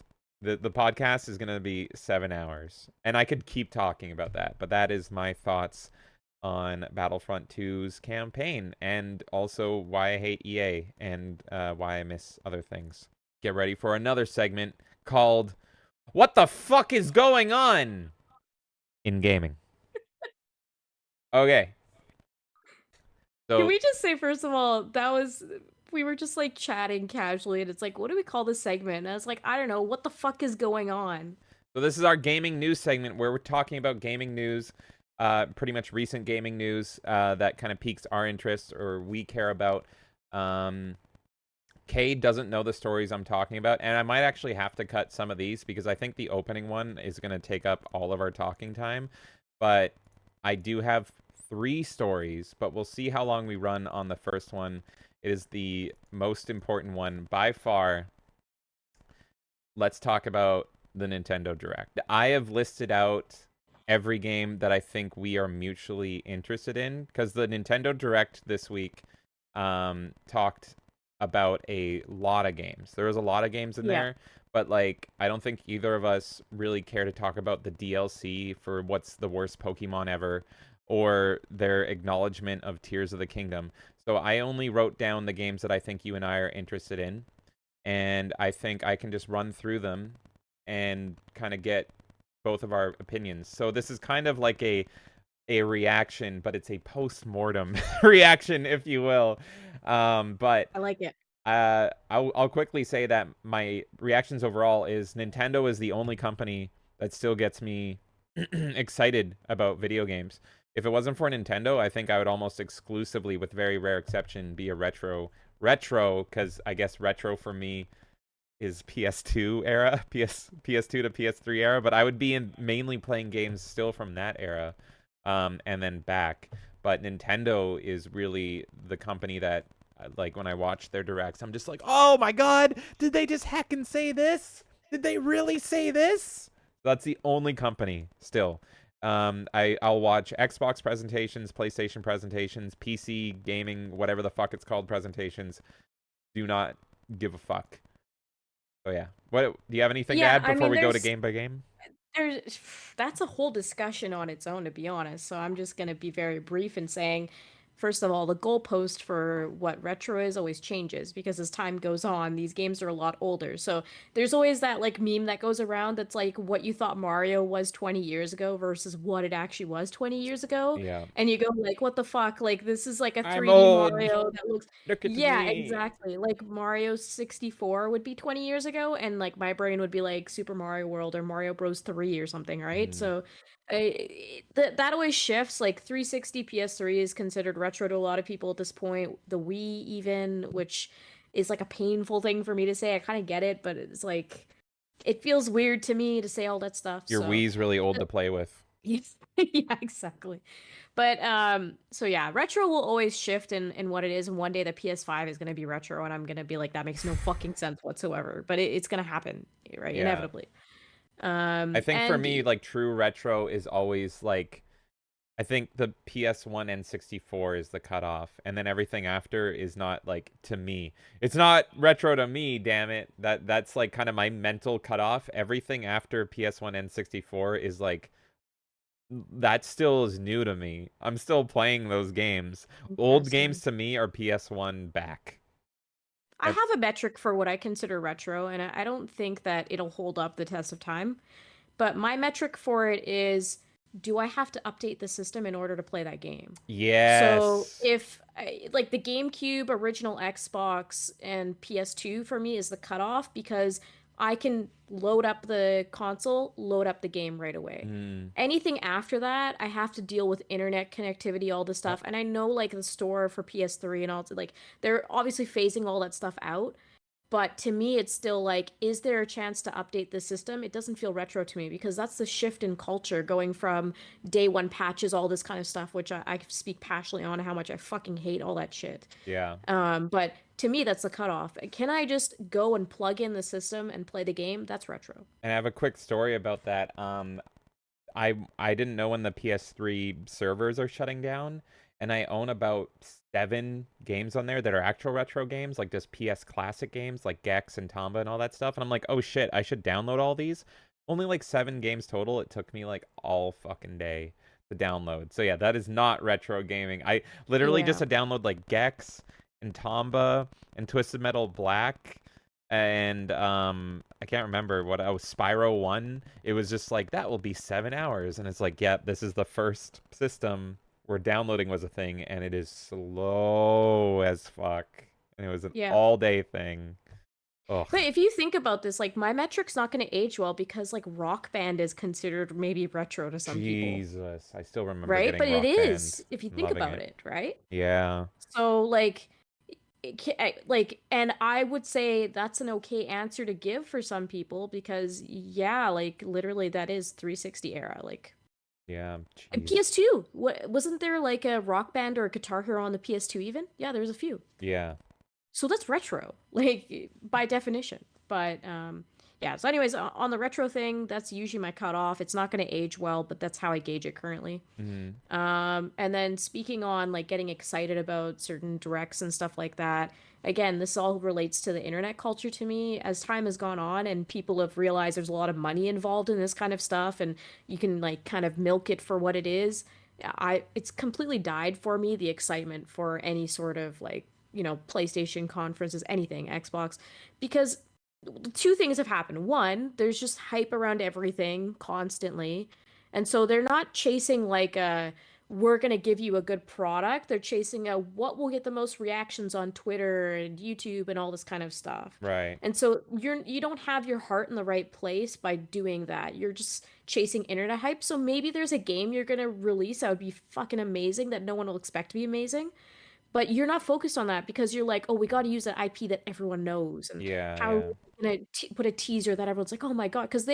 the podcast is gonna be 7 hours. And I could keep talking about that, but that is my thoughts on Battlefront 2's campaign, and also why I hate EA and why I miss other things. Get ready for another segment called What the Fuck is Going On in Gaming? Okay.
Can
So
we just say, first of all, we were just like chatting casually, and it's like, what do we call this segment? And I was like, I don't know, what the fuck is going on?
So this is our gaming news segment where we're talking about gaming news, pretty much recent gaming news that kind of piques our interest or we care about. Kay doesn't know the stories I'm talking about, and I might actually have to cut some of these because I think the opening one is going to take up all of our talking time. But I do have 3 stories, but we'll see how long we run on the first one. It is the most important one by far. Let's talk about the Nintendo Direct. I have listed out every game that I think we are mutually interested in because the Nintendo Direct this week talked about a lot of games. There was a lot of games in there, but like I don't think either of us really care to talk about the DLC for what's the worst Pokemon ever or their acknowledgement of Tears of the Kingdom. So I only wrote down the games that I think you and I are interested in, and I think I can just run through them and kind of get both of our opinions. So this is kind of like a reaction, but it's a post-mortem reaction, if you will. But
I like it.
I'll quickly say that my reactions overall is Nintendo is the only company that still gets me excited about video games. If it wasn't for Nintendo, I think I would almost exclusively, with very rare exception, be a retro, because I guess retro for me is PS2 era, PS2 to PS3 era, but I would be mainly playing games still from that era, and then back. But Nintendo is really the company that, like, when I watch their directs, I'm just like, oh my god, did they just heckin' say this? Did they really say this? That's the only company still. I'll watch Xbox presentations, PlayStation presentations, PC gaming, whatever the fuck it's called presentations. Do not give a fuck. Oh yeah. What do you have anything to
Yeah,
add
I
before
mean,
we go to game by game?
there's that's a whole discussion on its own, to be honest. So I'm just gonna be very brief in saying, first of all, the goalpost for what retro is always changes because as time goes on, these games are a lot older. So there's always that like meme that goes around that's like what you thought Mario was 20 years ago versus what it actually was 20 years ago.
Yeah.
And you go like, what the fuck? Like this is like a
I'm
3D
old.
Mario that looks
Look at
yeah,
me.
exactly. Like Mario 64 would be 20 years ago, and like my brain would be like Super Mario World or Mario Bros. 3 or something, right?
Mhm.
So that always shifts. Like 360 PS3 is considered retro to a lot of people at this point. The Wii, even, which is like a painful thing for me to say. I kind of get it, but it's like, it feels weird to me to say all that stuff.
Your
So.
Wii's really old to play with.
Yes. Yeah, exactly. But so yeah, retro will always shift in what it is, and one day the PS5 is gonna be retro, and I'm gonna be like, that makes no fucking sense whatsoever. But it's gonna happen, right?
Yeah.
Inevitably.
I think for
And
me, like true retro is always like I think the PS1 and 64 is the cutoff, and then everything after is not like to me. It's not retro to me, damn it. That's like kind of my mental cutoff. Everything after PS1 and 64 is like that still is new to me. I'm still playing those games. Old games
interesting.
to me are PS1 back.
I have a metric for what I consider retro, and I don't think that it'll hold up the test of time. But my metric for it is, do I have to update the system in order to play that game? So
Yes.
if like the GameCube, original Xbox, and PS2 for me is the cutoff because I can load up the console, load up the game right away.
Mm.
Anything after that, I have to deal with internet connectivity, all this
Yep.
stuff. And I know like the store for PS3 and all, like they're obviously phasing all that stuff out. But to me, it's still like, is there a chance to update the system? It doesn't feel retro to me because that's the shift in culture going from day one patches, all this kind of stuff, which I speak passionately on how much I fucking hate all that shit.
Yeah.
But to me, that's the cutoff. Can I just go and plug in the system and play the game? That's retro.
And I have a quick story about that. I didn't know when the PS3 servers are shutting down, and I own about 7 games on there that are actual retro games, like just PS Classic games, like Gex and Tomba and all that stuff. And I'm like, oh shit, I should download all these. Only like 7 games total. It took me like all fucking day to download. So yeah, that is not retro gaming. I literally just
Yeah.
had download like Gex and Tomba and Twisted Metal Black and I can't remember what Spyro 1. It was just like that will be 7 hours and it's like, yeah, this is the first system where downloading was a thing and it is slow as fuck. And it was an
Yeah.
all day thing. Ugh.
But if you think about this, like my metric's not going to age well because like Rock Band is considered maybe retro to some people,
Jesus. I still remember
right?
getting
But it
Rock Band
is if you
and
think
loving
about
it.
it, right?
Yeah.
So like like and I would say that's an okay answer to give for some people because yeah, like literally that is 360 era. Like
Yeah.
and
Jeez.
PS2, wasn't there like a Rock Band or a Guitar Hero on the PS2 even? Yeah, there was a few.
Yeah.
So that's retro, like by definition. But yeah. So, anyways, on the retro thing, that's usually my cutoff. It's not going to age well, but that's how I gauge it currently.
Mm-hmm.
And then speaking on like getting excited about certain directs and stuff like that. Again, this all relates to the internet culture to me. As time has gone on and people have realized there's a lot of money involved in this kind of stuff, and you can like kind of milk it for what it is. It's completely died for me the excitement for any sort of like PlayStation conferences, anything, Xbox, because two things have happened. One, there's just hype around everything constantly. And so they're not chasing like a we're going to give you a good product. They're chasing a what will get the most reactions on Twitter and YouTube and all this kind of stuff.
Right.
And so you don't have your heart in the right place by doing that. You're just chasing internet hype. So maybe there's a game you're going to release that would be fucking amazing that no one will expect to be amazing, but you're not focused on that because you're like, oh, we got to use that IP that everyone knows, and
Yeah.
how
Yeah.
we're gonna put a teaser that everyone's like, oh my god, because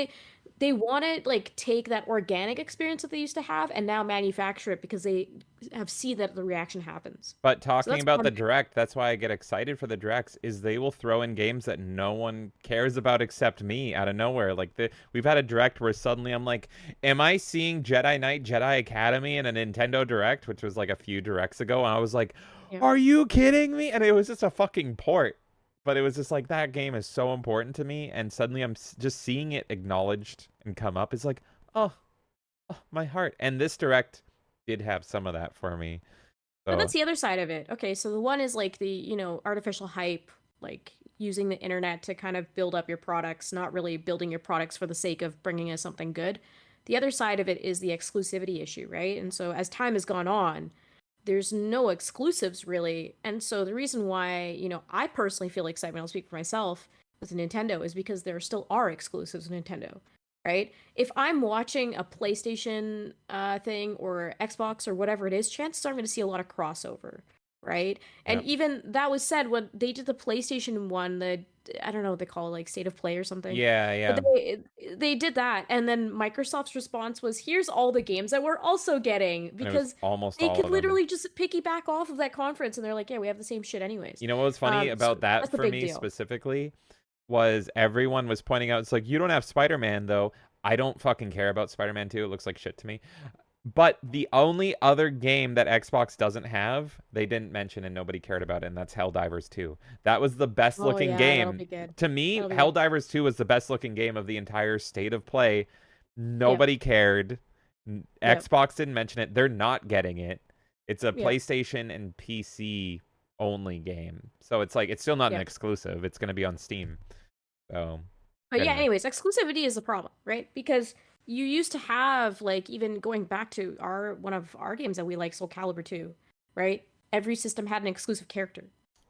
they want to like take that organic experience that they used to have and now manufacture it because they have seen that the reaction happens.
But
So
talking
that's
about
one
the
thing.
direct, that's why I get excited for the directs, is they will throw in games that no one cares about except me out of nowhere. Like we've had a direct where suddenly I'm like, am I seeing Jedi Knight Jedi Academy in a Nintendo Direct, which was like a few directs ago, and I was like,
Yeah.
are you kidding me? And it was just a fucking port. But it was just like that game is so important to me, and suddenly I'm just seeing it acknowledged and come up is like, oh, oh, my heart. And this direct did have some of that for me.
But
So
that's the other side of it. Okay, so the one is like the, artificial hype, like using the internet to kind of build up your products, not really building your products for the sake of bringing us something good. The other side of it is the exclusivity issue, right? And so as time has gone on, there's no exclusives really. And so the reason why, I personally feel excitement, I'll speak for myself, with Nintendo is because there still are exclusives with Nintendo, right? If I'm watching a PlayStation thing or Xbox or whatever it is, chances are I'm going to see a lot of crossover, right? And
yep.
even that was said when they did the PlayStation one, I don't know what they call it, like State of Play or something.
Yeah,
But
yeah.
they did that, and then Microsoft's response was, "Here's all the games that we're also getting,"
And it was
because
almost
they
all
could
of them.
literally just piggyback off of that conference, and they're like, "Yeah, we have the same shit anyways."
You know what was funny
So
about that
that's the
for
big
me
deal.
specifically was everyone was pointing out, it's like, you don't have Spider-Man though. I don't fucking care about Spider-Man 2. It looks like shit to me. But the only other game that Xbox doesn't have, they didn't mention and nobody cared about it, and that's Helldivers 2. That was the best
Oh
looking
yeah, that'll
game.
be good.
To me,
That'll be good.
Helldivers 2 was the best looking game of the entire State of Play.
Yep.
Nobody cared.
Yep.
Xbox didn't mention it. They're not getting it. It's a
Yep.
PlayStation and PC only game. So it's like it's still not an
Yep.
exclusive. It's going to be on Steam. So
But yeah,
anyway.
anyways, exclusivity is a problem, right? Because you used to have, like, even going back to our one of our games that we like, Soul Calibur 2, right? Every system had an exclusive character.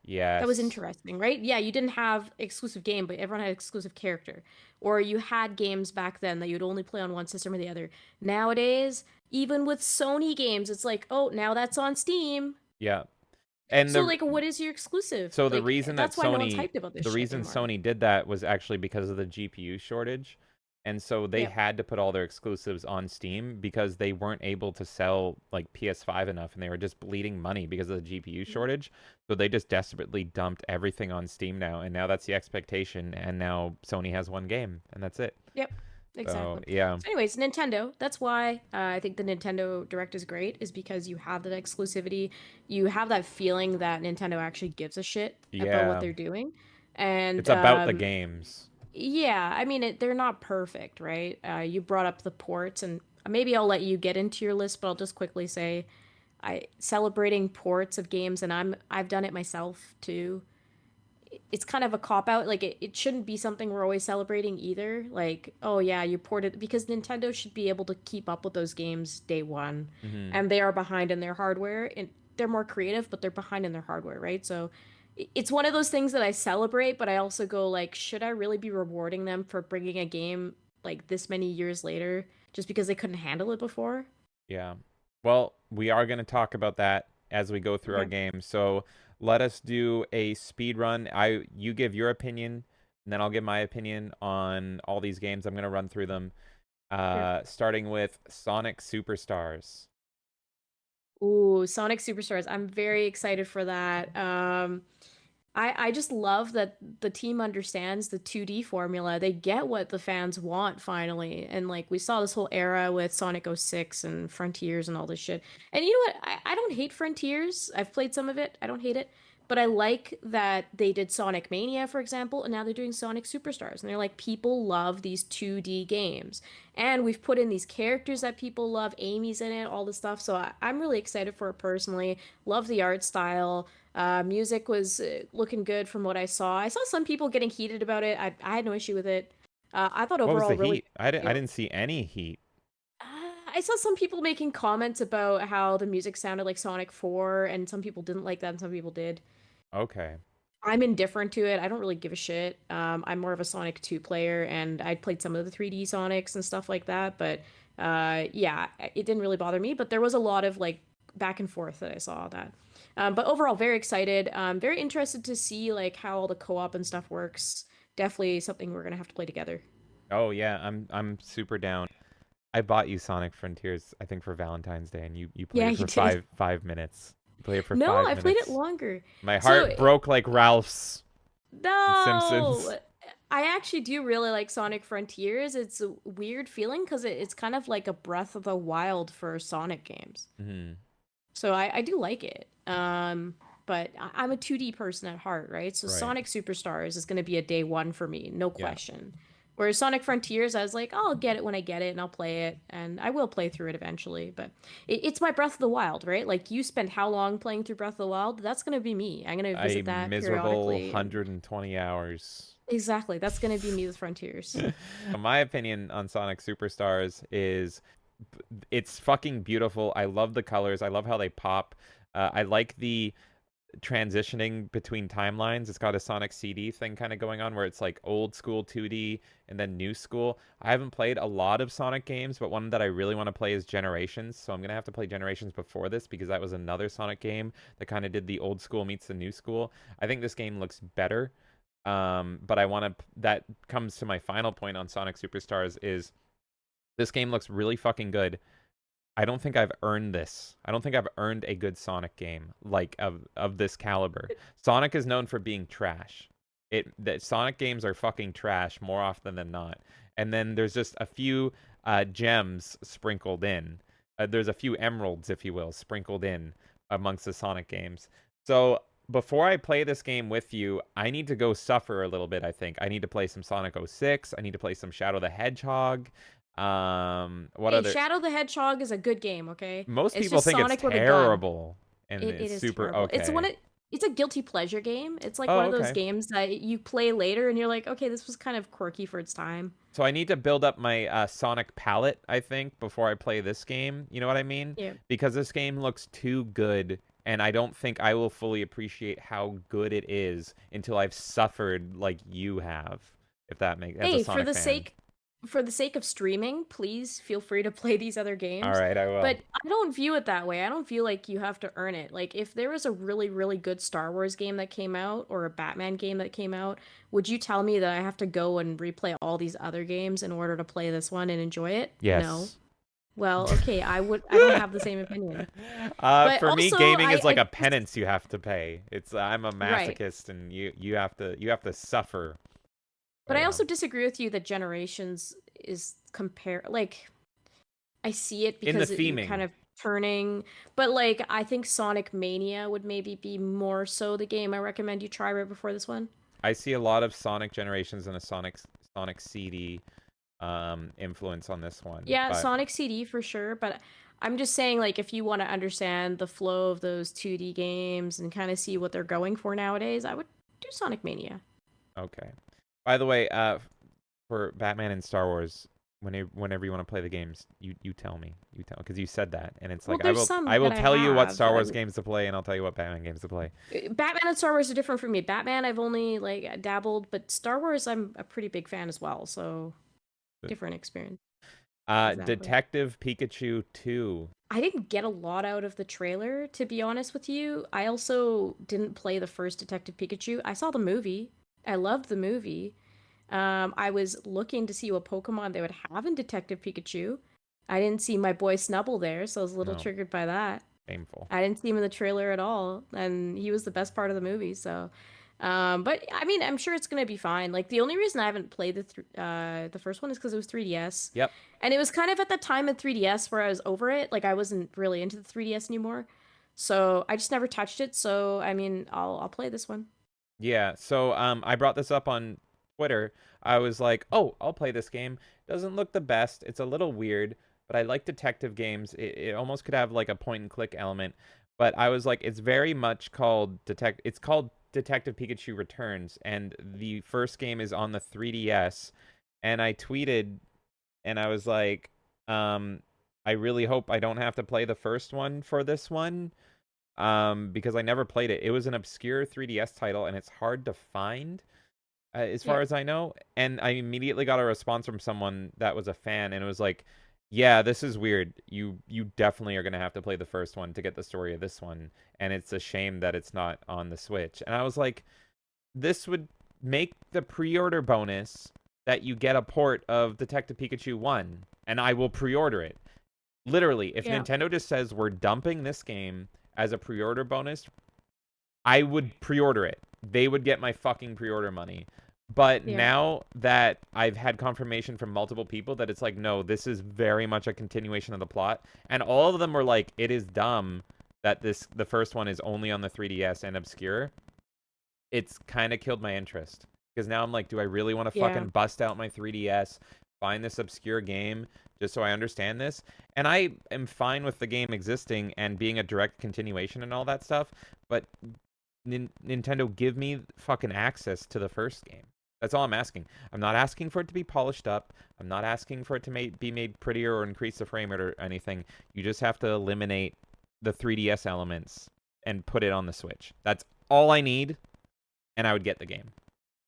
That was
Yes.
interesting, right? Yeah, you didn't have exclusive game, but everyone had exclusive character. Or you had games back then that you'd only play on one system or the other. Nowadays, even with Sony games, it's like, oh, now that's on Steam.
Yeah. And
So like, what is your exclusive?
so the
Like,
reason that
that's why no one's hyped about this
the
shit
reason
anymore.
Sony did that was actually because of the GPU shortage. And so they
Yep.
had to put all their exclusives on Steam because they weren't able to sell like PS5 enough and they were just bleeding money because of the GPU
Mhm.
shortage. So they just desperately dumped everything on Steam now, and now that's the expectation, and now Sony has one game and that's it.
Yep.
So,
Exactly.
yeah.
So, anyways, Nintendo. That's why I think the Nintendo Direct is great, is because you have that exclusivity. You have that feeling that Nintendo actually gives a shit about what
Yeah.
they're doing. And
It's about the games.
yeah, I mean, they're not perfect, right? You brought up the ports, and maybe I'll let you get into your list, but I'll just quickly say, I celebrating ports of games, and I've done it myself too. It's kind of a cop out. Like it shouldn't be something we're always celebrating either. Like, oh yeah, you ported, because Nintendo should be able to keep up with those games day one.
Hmm.
And they are behind in their hardware, and they're more creative, but they're behind in their hardware, right? So it's one of those things that I celebrate, but I also go like, should I really be rewarding them for bringing a game like this many years later just because they couldn't handle it before?
Yeah. Well, we are going to talk about that as we go through our
Okay.
game. So let us do a speed run. You give your opinion, and then I'll give my opinion on all these games. I'm going to run through them.
Sure.
Starting with Sonic Superstars.
Ooh, Sonic Superstars. I'm very excited for that. I just love that the team understands the 2D formula. They get what the fans want finally. And like we saw this whole era with Sonic 06 and Frontiers and all this shit. And you know what? I don't hate Frontiers. I've played some of it. I don't hate it. But I like that they did Sonic Mania, for example, and now they're doing Sonic Superstars. And they're like, people love these 2D games. And we've put in these characters that people love. Amy's in it, all this stuff. So I'm really excited for it personally. Love the art style. Music was looking good from what I saw. I saw some people getting heated about it. I had no issue with it. I thought
What was the
overall really
heat? I didn't. I
good.
didn't see any heat.
I saw some people making comments about how the music sounded like Sonic 4, and some people didn't like that, and some people did.
Okay.
I'm indifferent to it. I don't really give a shit. I'm more of a Sonic 2 player, and I played some of the 3D Sonics and stuff like that. But yeah, it didn't really bother me. But there was a lot of like back and forth that I saw that. But overall, very excited. Very interested to see like how all the co-op and stuff works. Definitely something we're gonna have to play together.
Oh yeah, I'm super down. I bought you Sonic Frontiers, I think for Valentine's Day, and you played
Yeah,
it
you
for
did.
five minutes. You played it for
No,
five
I played it
minutes.
longer.
My
So
heart broke like Ralph's in Simpsons.
no, I actually do really like Sonic Frontiers. It's a weird feeling because it's kind of like a Breath of the Wild for Sonic games.
Hmm.
So I do like it. But I'm a 2D person at heart, right? So
Right.
Sonic Superstars is going to be a day one for me, no
Yeah.
question. Whereas Sonic Frontiers, I was like, oh, I'll get it when I get it and I'll play it. And I will play through it eventually. But it's my Breath of the Wild, right? Like you spend how long playing through Breath of the Wild? That's going to be me. I'm going to
A
visit that
miserable
periodically. And
120 hours.
exactly, that's going to be me with Frontiers.
My opinion on Sonic Superstars is it's fucking beautiful. I love the colors. I love how they pop. I like the transitioning between timelines. It's got a Sonic CD thing kind of going on where it's like old school 2D and then new school. I haven't played a lot of Sonic games, but one that I really want to play is Generations. So I'm going to have to play Generations before this because that was another Sonic game that kind of did the old school meets the new school. I think this game looks better. But I want to, that comes to my final point on Sonic Superstars is this game looks really fucking good. I don't think I've earned this. I don't think I've earned a good Sonic game like of this caliber. Sonic is known for being trash. That Sonic games are fucking trash more often than not. And then there's just a few gems sprinkled in. There's a few emeralds, if you will, sprinkled in amongst the Sonic games. So before I play this game with you, I need to go suffer a little bit, I think. I need to play some Sonic 06. I need to play some Shadow the Hedgehog. What
Hey,
other
Shadow the Hedgehog is a good game, okay?
Most
It's
people
just
think it's
Sonic with a gun.
terrible and
It
it's
is
super
terrible.
okay.
It's a guilty pleasure game. It's like one
Oh,
of those
okay.
games that you play later and you're like, okay, this was kind of quirky for its time.
So I need to build up my Sonic palette, I think, before I play this game. You know what I mean?
Yeah.
Because this game looks too good, and I don't think I will fully appreciate how good it is until I've suffered like you have, if that makes as a
Hey,
Sonic fan.
for the sake of streaming, please feel free to play these other
All
games.
right, I will.
But I don't view it that way. I don't feel like you have to earn it. Like if there was a really, really good Star Wars game that came out or a Batman game that came out, would you tell me that I have to go and replay all these other games in order to play this one and enjoy it? No.
Yes.
Well, okay, I don't have the same opinion. But
For me,
also,
gaming is like
I
a penance you have to pay. It's I'm a
right.
masochist, and you have to suffer.
But
Right
I
now.
also disagree with you that Generations is compare like I see it
In the
because you're kind
theming,
of turning, but like I think Sonic Mania would maybe be more so the game I recommend you try right before this one.
I see a lot of Sonic Generations and a Sonic CD influence on this one,
Yeah,
but
Sonic CD for sure, but I'm just saying like if you want to understand the flow of those 2D games and kind of see what they're going for nowadays, I would do Sonic Mania.
okay. By the way, for Batman and Star Wars, whenever you want to play the games, you tell me, because you said that, and it's
Well,
like I
there's
will
some
I will
that I
tell you what
have.
Star Wars games to play, and I'll tell you what Batman games to play.
Batman and Star Wars are different for me. Batman, I've only like dabbled, but Star Wars, I'm a pretty big fan as well. So different experience. Exactly.
Detective Pikachu 2.
I didn't get a lot out of the trailer, to be honest with you. I also didn't play the first Detective Pikachu. I saw the movie. I loved the movie. I was looking to see what Pokemon they would have in Detective Pikachu. I didn't see my boy Snubble there, so I was a little
No,
triggered by that.
shameful.
I didn't see him in the trailer at all, and he was the best part of the movie. So, but I mean, I'm sure it's gonna be fine. Like the only reason I haven't played the first one is because it was 3DS,
Yep.
and it was kind of at the time of 3DS where I was over it. Like I wasn't really into the 3DS anymore, so I just never touched it. So I mean, I'll play this one.
Yeah, so I brought this up on Twitter. I was like, "Oh, I'll play this game. Doesn't look the best. It's a little weird, but I like detective games. It almost could have like a point and click element." But I was like, "It's very much called It's called Detective Pikachu Returns, and the first game is on the 3DS." And I tweeted, and I was like, I really hope I don't have to play the first one for this one." Because I never played it. It was an obscure 3DS title, and it's hard to find, as
Yeah.
far as I know. And I immediately got a response from someone that was a fan, and it was like, "Yeah, this is weird. You definitely are gonna have to play the first one to get the story of this one, and it's a shame that it's not on the Switch." And I was like, "This would make the pre-order bonus that you get a port of Detective Pikachu 1, and I will pre-order it. Literally, if
Yeah.
Nintendo just says we're dumping this game as a pre-order bonus, I would pre-order it. They would get my fucking pre-order money. But
Yeah.
now that I've had confirmation from multiple people that it's like, no, this is very much a continuation of the plot, and all of them were like, it is dumb that the first one is only on the 3DS and obscure. It's kind of killed my interest because now I'm like, do I really want to
Yeah.
fucking bust out my 3DS, find this obscure game just so I understand this? And I am fine with the game existing and being a direct continuation and all that stuff, but Nintendo, give me fucking access to the first game. That's all I'm asking. I'm not asking for it to be polished up. I'm not asking for it to be made prettier or increase the frame rate or anything. You just have to eliminate the 3DS elements and put it on the Switch. That's all I need, and I would get the game.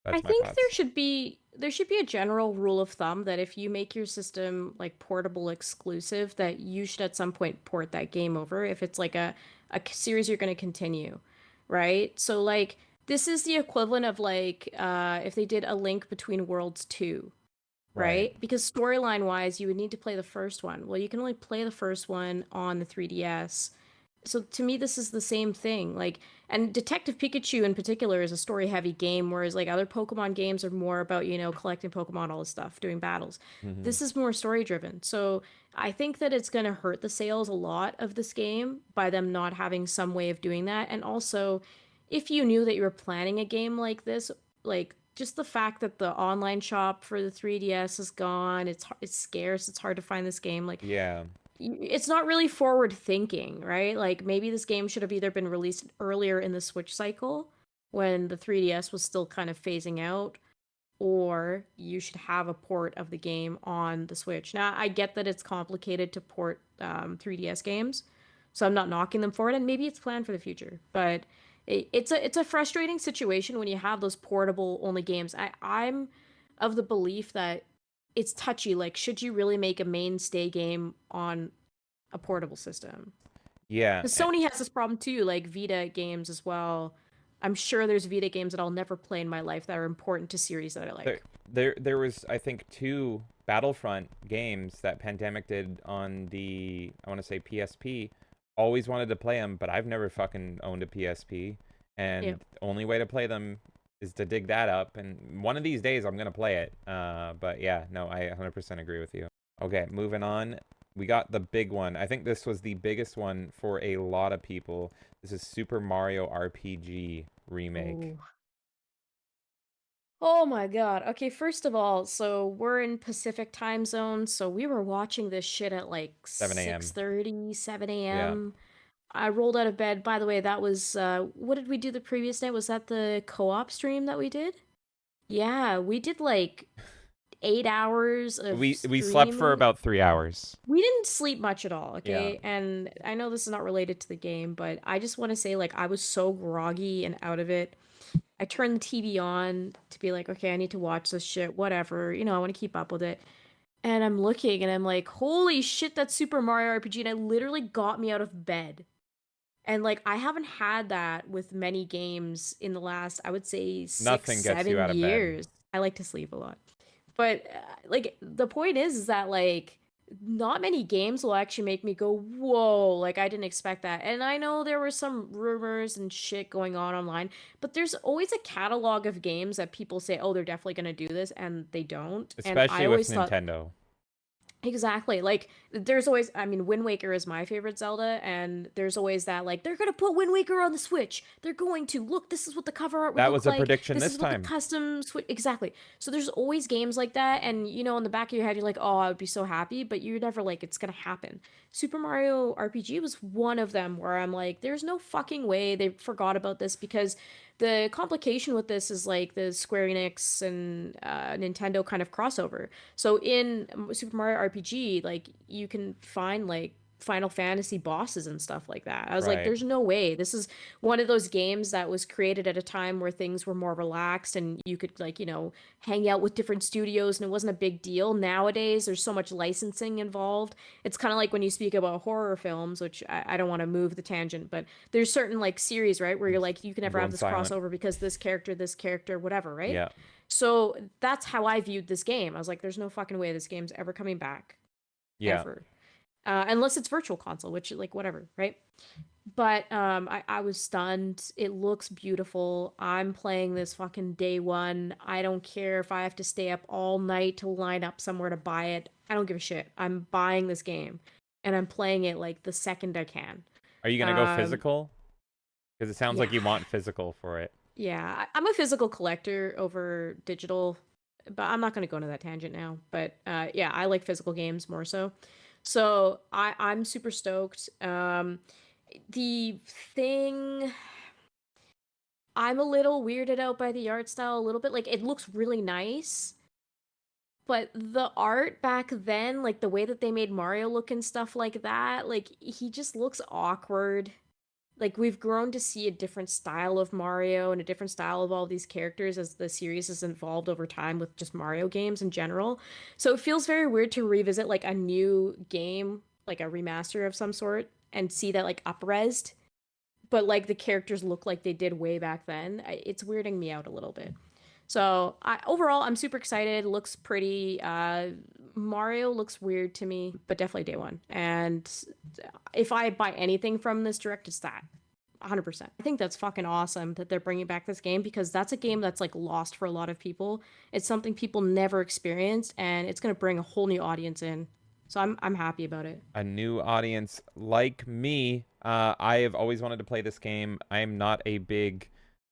That's
I
my
think
thoughts.
there should be a general rule of thumb that if you make your system like portable exclusive, that you should at some point port that game over if it's like a series you're going to continue, right? So like this is the equivalent of like if they did A Link Between Worlds 2,
Right.
right? Because storyline wise, you would need to play the first one. Well, you can only play the first one on the 3DS. So to me, this is the same thing. Like, and Detective Pikachu in particular is a story heavy game, whereas like other Pokemon games are more about, collecting Pokemon, all this stuff, doing battles.
Mm-hmm.
This is more story driven. So I think that it's going to hurt the sales a lot of this game by them not having some way of doing that. And also, if you knew that you were planning a game like this, like just the fact that the online shop for the 3DS is gone, it's scarce, it's hard to find this game. Like
Yeah.
it's not really forward thinking, right? Like maybe this game should have either been released earlier in the Switch cycle when the 3DS was still kind of phasing out, or you should have a port of the game on the Switch. Now, I get that it's complicated to port 3DS games, so I'm not knocking them for it, and maybe it's planned for the future, but it's a frustrating situation when you have those portable only games. I'm of the belief that it's touchy. Like, should you really make a mainstay game on a portable system?
Yeah.
Because Sony has this problem too, like Vita games as well. I'm sure there's Vita games that I'll never play in my life that are important to series that I
There,
like.
there was, I think, 2 Battlefront games that Pandemic did on the, I want to say PSP. Always wanted to play them, but I've never fucking owned a PSP, and
Yeah.
the only way to play them is to dig that up. And one of these days, I'm gonna play it. But yeah, no, I 100% agree with you. Okay, moving on. We got the big one. I think this was the biggest one for a lot of people. This is Super Mario RPG remake.
Ooh. Oh my God. Okay, first of all, so we're in Pacific time zone, so we were watching this shit at like
7 a.m.
6:30, 7
Yeah.
a.m. I rolled out of bed. By the way, that was what did we do the previous night? Was that the co-op stream that we did? Yeah, we did like 8 hours of
We slept for
streaming.
about 3 hours.
We didn't sleep much at all,
Yeah.
okay? And I know this is not related to the game, but I just want to say, like, I was so groggy and out of it. I turned the TV on to be like, okay, I need to watch this shit, whatever. I want to keep up with it. And I'm looking and I'm like, holy shit, that's Super Mario RPG. And it literally got me out of bed. And like, I haven't had that with many games in the last, I would say, six,
Nothing gets you
seven
out of bed.
years. I like to sleep a lot. But like, the point is that like, not many games will actually make me go, whoa, like I didn't expect that. And I know there were some rumors and shit going on online, but there's always a catalog of games that people say, oh, they're definitely going to do this, and they don't. And I
Especially with
always thought,
Nintendo.
exactly. Like there's always, I mean, Wind Waker is my favorite Zelda, and there's always that like they're gonna put Wind Waker on the Switch. They're going to look. This is what the cover art would
That
look
was a
like.
prediction
This
this
is what the
time.
custom Switch exactly. So there's always games like that, and in the back of your head, you're like, oh, I would be so happy, but you're never like, it's gonna happen. Super Mario RPG was one of them where I'm like, there's no fucking way they forgot about this because the complication with this is like the Square Enix and Nintendo kind of crossover. So in Super Mario RPG, like you can find like Final Fantasy bosses and stuff like that. I was like,
Right.
there's no way. This is one of those games that was created at a time where things were more relaxed and you could like, hang out with different studios and it wasn't a big deal. Nowadays, there's so much licensing involved. It's kind of like when you speak about horror films, which I don't want to move the tangent, but there's certain like series, right, where you're like, you can
I'm
never have
going
this
silent.
crossover because this character, whatever, right?
Yeah.
So that's how I viewed this game. I was like, there's no fucking way this game's ever coming back,
Yeah.
ever. Unless it's virtual console, which like whatever, right? But I was stunned. It looks beautiful. I'm playing this fucking day one. I don't care if I have to stay up all night to line up somewhere to buy it. I don't give a shit. I'm buying this game, and I'm playing it like the second I can.
Are you gonna go
Um,
physical? Because it sounds like
yeah,
you want physical for it.
yeah. I'm a physical collector over digital, but I'm not gonna go into that tangent now. But yeah, I like physical games more so. So I'm super stoked. The thing I'm a little weirded out by the art style a little bit. Like it looks really nice, but the art back then, like the way that they made Mario look and stuff like that, like he just looks awkward. Like we've grown to see a different style of Mario and a different style of all these characters as the series has evolved over time with just Mario games in general. So it feels very weird to revisit like a new game, like a remaster of some sort, and see that like up-resed, but like the characters look like they did way back then. It's weirding me out a little bit. So overall, I'm super excited. Looks pretty. Mario looks weird to me, but definitely day one. And if I buy anything from this direct, it's that. 100%. I think that's fucking awesome that they're bringing back this game because that's a game that's like lost for a lot of people. It's something people never experienced, and it's gonna bring a whole new audience in. So I'm happy about it.
A new audience like me. I have always wanted to play this game. I am not a big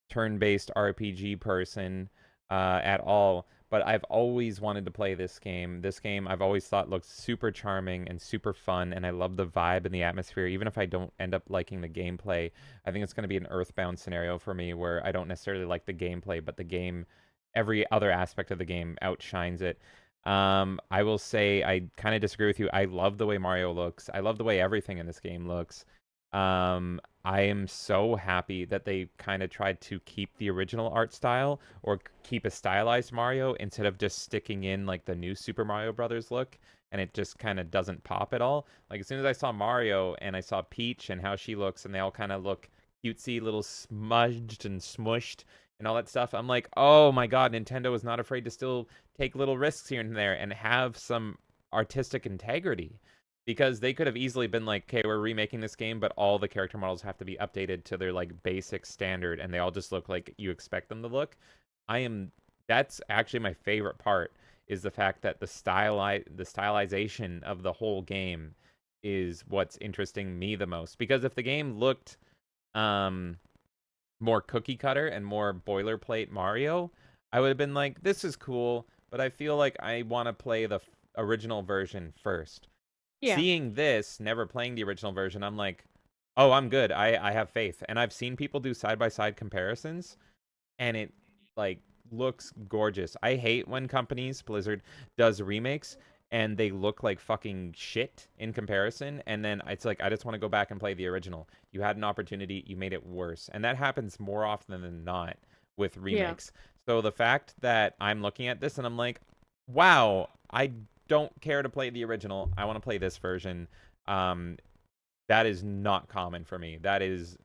turn-based RPG person at all, but I've always wanted to play this game. This game I've always thought looks super charming and super fun, and I love the vibe and the atmosphere. Even if I don't end up liking the gameplay, I think it's going to be an Earthbound scenario for me where I don't necessarily like the gameplay, but the game, every other aspect of the game outshines it. I will say I kind of disagree with you. I love the way Mario looks. I love the way everything in this game looks. I am so happy that they kind of tried to keep the original art style or keep a stylized Mario instead of just sticking in like the new Super Mario Brothers look, and it just kind of doesn't pop at all. Like as soon as I saw Mario and I saw Peach and how she looks and they all kind of look cutesy, little smudged and smushed and all that stuff, I'm like, "Oh my God, Nintendo is not afraid to still take little risks here and there and have some artistic integrity." Because they could have easily been like, okay, we're remaking this game, but all the character models have to be updated to their like basic standard and they all just look like you expect them to look. That's actually my favorite part, is the fact that the stylization of the whole game is what's interesting me the most. Because if the game looked um more cookie cutter and more boilerplate Mario, I would have been like, this is cool, but I feel like I want to play the original version first.
Yeah.
Seeing this, never playing the original version, I'm like, oh, I'm good. I have faith. And I've seen people do side by side comparisons, and it like looks gorgeous. I hate when companies, Blizzard, does remakes and they look like fucking shit in comparison, and then it's like I just want to go back and play the original. You had an opportunity, you made it worse. And that happens more often than not with
Yeah.
remakes. So the fact that I'm looking at this and I'm like, wow, I don't care to play the original. I want to play this version. Um, that is not common for me. That is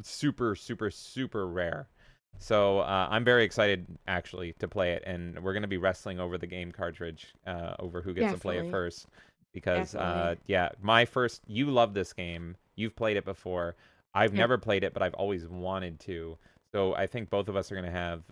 super, super, super rare. So I'm very excited actually to play it, and we're gonna be wrestling over the game cartridge, over who gets to play it
Definitely.
first. Because
Definitely.
yeah, my first. You love this game. You've played it before. I've
Yep.
never played it, but I've always wanted to. So I think both of us are gonna have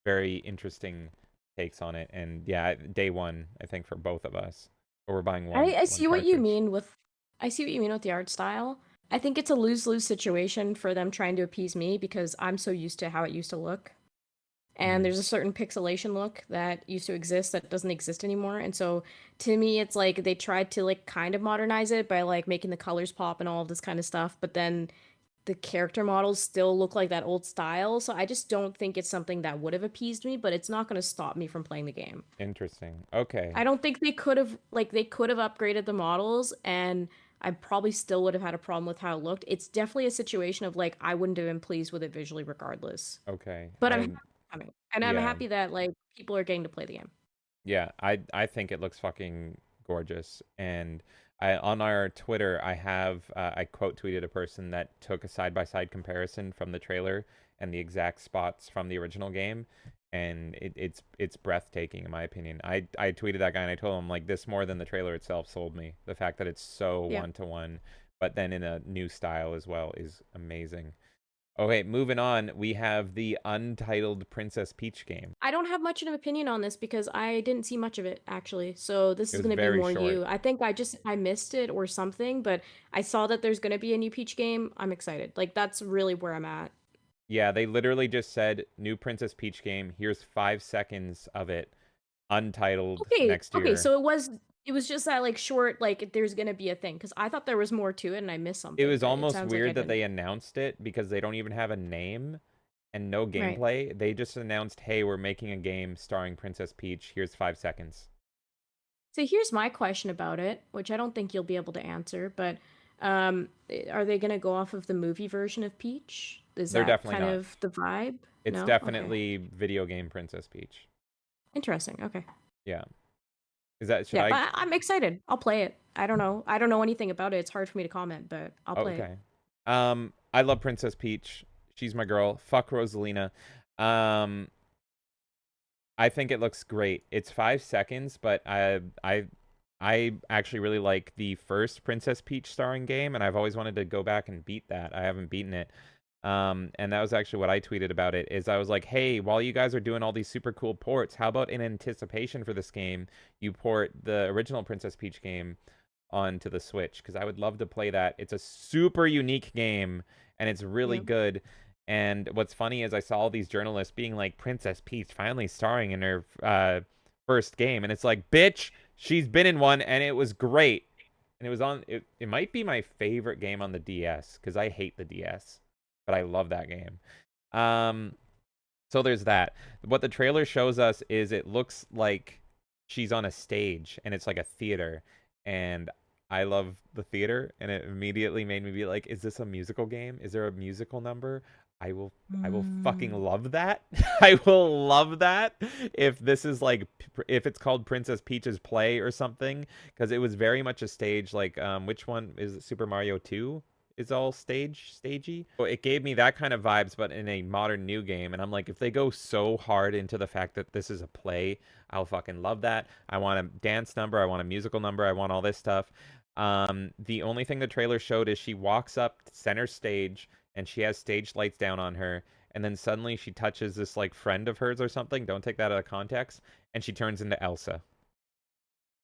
very interesting takes on it. And yeah, day one, I think for both of us, or we're buying
I
one
see what you
cartridge.
mean with I see what you mean with the art style. I think it's a lose-lose situation for them trying to appease me because I'm so used to how it used to look. And
Hmm.
there's a certain pixelation look that used to exist that doesn't exist anymore. And so to me it's like they tried to like kind of modernize it by like making the colors pop and all of this kind of stuff, but then the character models still look like that old style. So I just don't think it's something that would have appeased me, but it's not going to stop me from playing the game.
Interesting. Okay.
I don't think they could have upgraded the models, and I probably still would have had a problem with how it looked. It's definitely a situation of like I wouldn't have been pleased with it visually regardless.
Okay.
But I'm
And
happy, and I'm
yeah.
happy that like people are getting to play the game.
Yeah, I think it looks fucking gorgeous. And I on our Twitter, I have I quote tweeted a person that took a side by side comparison from the trailer and the exact spots from the original game, and it's breathtaking in my opinion. I tweeted that guy and I told him like this more than the trailer itself sold me. The fact that it's so
Yeah.
one to one, but then in a new style as well is amazing. Okay, moving on, we have the untitled Princess Peach game.
I don't have much of an opinion on this because I didn't see much of it actually. So this
It
is
was
going to be
very
more
short.
you. I think I missed it or something, but I saw that there's going to be a new Peach game. I'm excited. Like that's really where I'm at.
Yeah, they literally just said new Princess Peach game. Here's 5 seconds of it, untitled
Okay.
next
Okay,
year.
so it was just that like short like there's going to be a thing cuz I thought there was more to it and I missed
It
something,
was
but it
almost
sounds like I
weird that
didn't.
they announced it because they don't even have a name and no
Right.
gameplay. They just announced, "Hey, we're making a game starring Princess Peach. Here's 5 seconds."
So here's my question about it, which I don't think you'll be able to answer, but are they going to go off of the movie version of Peach? Is
They're
that
definitely
kind
not.
of the vibe?
It's
No? Okay.
definitely video game Princess Peach.
Interesting. Okay.
Yeah. Is that should
Yeah,
I?
but I'm excited. I'll play it. I don't know. I don't know anything about it. It's hard for me to comment, but I'll
Oh,
play it.
okay. I love Princess Peach. She's my girl. Fuck Rosalina. Um, I think it looks great. It's 5 seconds, but I actually really like the first Princess Peach starring game, and I've always wanted to go back and beat that. I haven't beaten it. And that was actually what I tweeted about it, is I was like, hey, while you guys are doing all these super cool ports, how about in anticipation for this game, you port the original Princess Peach game onto the Switch? Because I would love to play that. It's a super unique game, and it's really
Yeah.
good. And what's funny is I saw all these journalists being like, Princess Peach finally starring in her first game. And it's like, bitch, she's been in one, and it was great. And it was on, it might be my favorite game on the DS, because I hate the DS. But I love that game. Um, so there's that. What the trailer shows us is it looks like she's on a stage, and it's like a theater. And I love the theater, and it immediately made me be like, is this a musical game? Is there a musical number? I will I will fucking
Mm.
love that. I will love that if this is like if it's called Princess Peach's Play or something, because it was very much a stage like which one is it, Super Mario 2? Is all stagey. So it gave me that kind of vibes, but in a modern new game. And I'm like, if they go so hard into the fact that this is a play, I'll fucking love that. I want a dance number, I want a musical number, I want all this stuff. The only thing the trailer showed is she walks up center stage and she has stage lights down on her, and then suddenly she touches this like friend of hers or something. Don't take that out of context, and she turns into Elsa.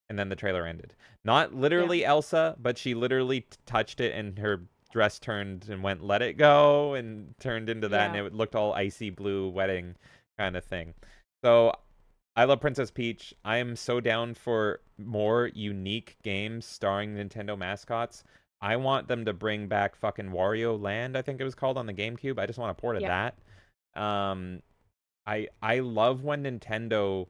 And then the trailer ended. Not
Yeah.
literally Elsa, but she literally touched it and her dress turned and went let it go and turned into that, and
Yeah.
it looked all icy blue wedding kind of thing. So I love Princess Peach. I am so down for more unique games starring Nintendo mascots. I want them to bring back fucking Wario Land, I think it was called on the GameCube. I just want a port of
Yeah.
that. Um, I love when Nintendo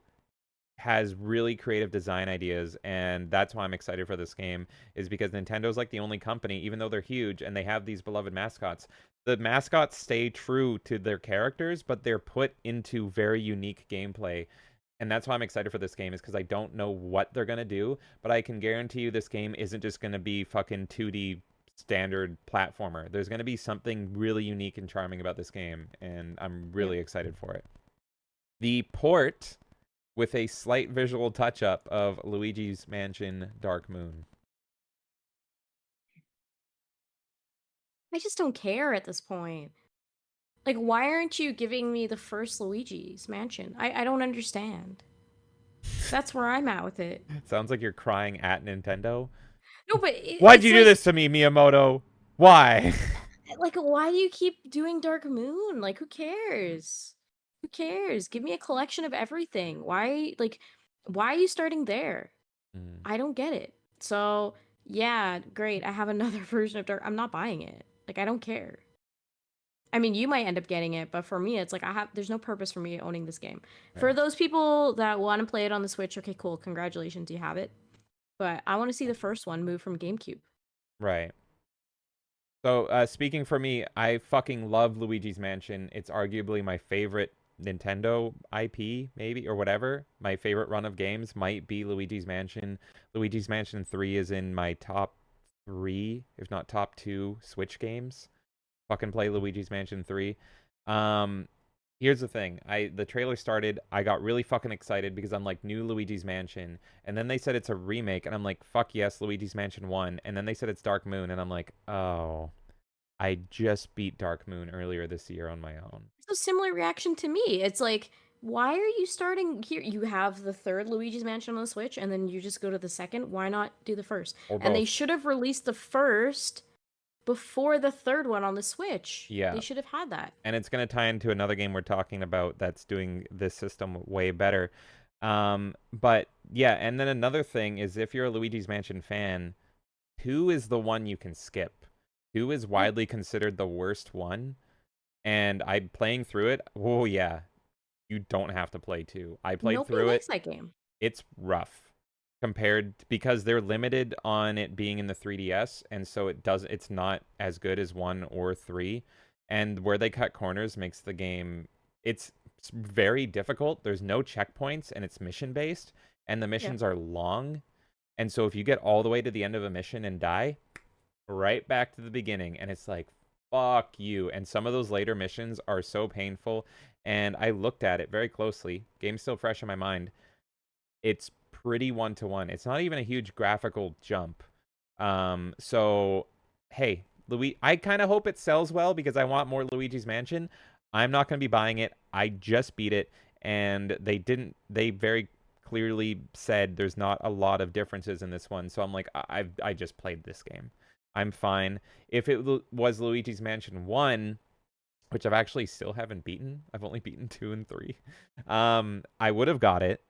has really creative design ideas, and that's why I'm excited for this game, is because Nintendo's like the only company, even though they're huge and they have these beloved mascots, the mascots stay true to their characters, but they're put into very unique gameplay. And that's why I'm excited for this game, is because I don't know what they're gonna do, but I can guarantee you this game isn't just gonna be fucking 2D standard platformer. There's gonna be something really unique and charming about this game, and I'm
Yeah.
really excited for it. The port with a slight visual touch up of Luigi's Mansion Dark Moon.
I just don't care at this point. Like, why aren't you giving me the first Luigi's Mansion? I don't understand. That's where I'm at with it.
Sounds like you're crying at Nintendo.
No, but
Why'd
it's
you do
like
this to me, Miyamoto? Why?
why do you keep doing Dark Moon? Like, who cares? Who cares? Give me a collection of everything. Why are you starting there?
Mm,
I don't get it. So, yeah, great. I have another version of Dark. I'm not buying it. Like, I don't care. I mean, you might end up getting it, but for me, it's like there's no purpose for me owning this game. For
right.
those people that want to play it on the Switch, okay, cool. Congratulations, you have it. But I want to see the first one move from GameCube.
Right. So, speaking for me, I fucking love Luigi's Mansion. It's arguably my favorite Nintendo IP, maybe, or whatever. My favorite run of games might be Luigi's Mansion. Luigi's Mansion 3 is in my top 3, if not top 2, Switch games. Fucking play Luigi's Mansion 3. Um, Here's the thing. The trailer started, I got really fucking excited because I'm like, new Luigi's Mansion, and then they said it's a remake, and I'm like, fuck yes, Luigi's Mansion 1, and then they said it's Dark Moon, and I'm like, oh, I just beat Dark Moon earlier this year on my own.
It's a similar reaction to me. It's like, why are you starting here? You have the third Luigi's Mansion on the Switch, and then you just go to the second. Why not do the first?
Or
And they
both.
should have released the first before the third one on the Switch.
Yeah.
They should have had that.
And it's going to tie into another game we're talking about that's doing this system way better. But yeah, and then another thing is if you're a Luigi's Mansion fan, 2 is the one you can skip. 2 is
Yeah.
widely considered the worst one, and I'm playing through it. Oh yeah, you don't have to play 2. I played
Nobody
through it.
likes that game.
It's rough compared because they're limited on it being in the 3DS, and so it's not as good as 1 or 3. And where they cut corners makes the game it's very difficult. There's no checkpoints and it's mission based, and the
Yeah.
missions are long. And so if you get all the way to the end of a mission and die, right back to the beginning, and it's like fuck you. And some of those later missions are so painful, and I looked at it very closely. Game's still fresh in my mind. It's pretty one-to-one. It's not even a huge graphical jump. So hey, I kind of hope it sells well because I want more Luigi's Mansion. I'm not going to be buying it. I just beat it, and they very clearly said there's not a lot of differences in this one. So I'm like, I just played this game. I'm fine. If it was Luigi's Mansion 1, which I've actually still haven't beaten. I've only beaten 2 and 3. I would have got it,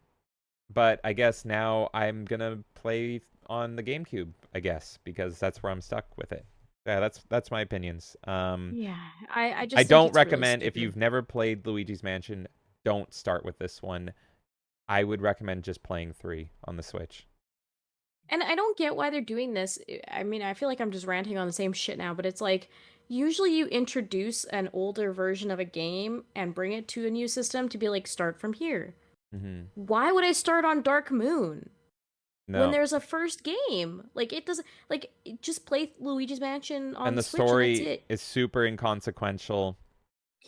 but I guess now I'm gonna play on the GameCube, I guess, because that's where I'm stuck with it. Yeah, that's my opinions.
Yeah. I
I
just think
don't
it's really
recommend if
stupid.
you've never played Luigi's Mansion, don't start with this one. I would recommend just playing 3 on the Switch.
And I don't get why they're doing this. I mean, I feel like I'm just ranting on the same shit now, but it's like usually you introduce an older version of a game and bring it to a new system to be like, start from here.
Hmm.
Why would I start on Dark Moon when
No,
there's a first game? Like, it doesn't, like, just play Luigi's Mansion on
and
the
the
Switch and that's
story
it.
is super inconsequential.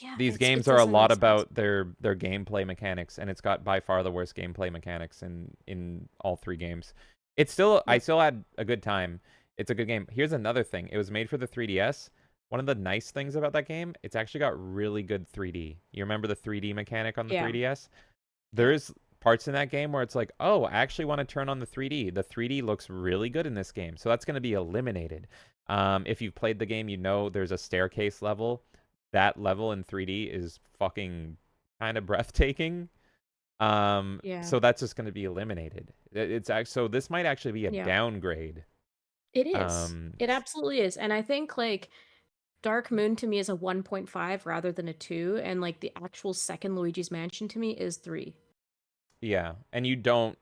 Yeah,
These
it
games are a
doesn't
lot
make sense.
about their gameplay mechanics, and it's got by far the worst gameplay mechanics in all 3 games. I
Yeah.
still had a good time. It's a good game. Here's another thing. It was made for the 3DS. One of the nice things about that game, it's actually got really good 3D. You remember the 3D mechanic on the
Yeah.
3DS?
Yeah.
There's parts in that game where it's like, oh, I actually want to turn on the 3D. The 3D looks really good in this game, so that's going to be eliminated. If you've played the game, you know there's a staircase level. That level in 3D is fucking kind of breathtaking.
Yeah.
So that's just going to be eliminated. It's actually so this might actually be a
Yeah.
downgrade.
It is.
Um,
It absolutely is. And I think like Dark Moon to me is a 1.5 rather than a 2, and like the actual second Luigi's Mansion to me is 3.
yeah, and you don't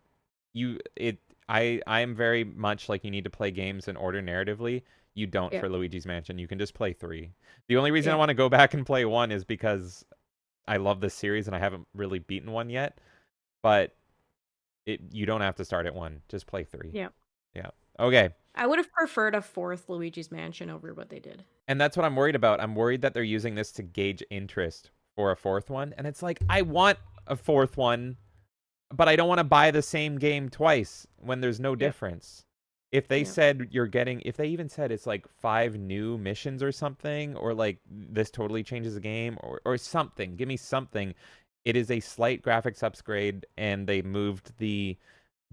you it I am very much like you need to play games in order narratively. You don't
Yeah.
for Luigi's Mansion. You can just play 3. The only reason I
Yeah.
want to go back and play 1 is because I love this series and I haven't really beaten 1 yet. But you don't have to start at 1. Just play 3.
Yeah.
Yeah. Okay.
I would have preferred a fourth Luigi's Mansion over what they did.
And that's what I'm worried about. I'm worried that they're using this to gauge interest for a 4th one. And it's like, I want a 4th one, but I don't want to buy the same game twice when there's no
Yep.
difference. If they
Yep.
said if they even said it's like 5 new missions or something, or like this totally changes the game, or something, give me something. It is a slight graphics upgrade, and they moved the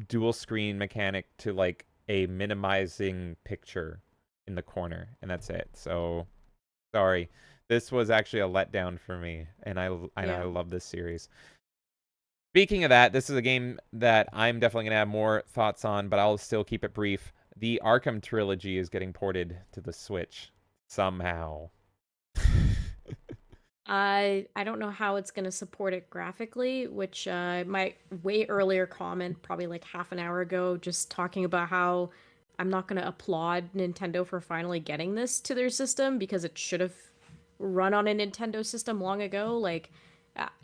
dual screen mechanic to like a minimizing picture in the corner, and that's it. So sorry, this was actually a letdown for me, and I
Yeah.
love this series. Speaking of that, this is a game that I'm definitely gonna have more thoughts on, but I'll still keep it brief. The Arkham trilogy is getting ported to the Switch somehow.
I don't know how it's going to support it graphically, which my way earlier comment, probably like half an hour ago, just talking about how I'm not going to applaud Nintendo for finally getting this to their system because it should have run on a Nintendo system long ago. Like,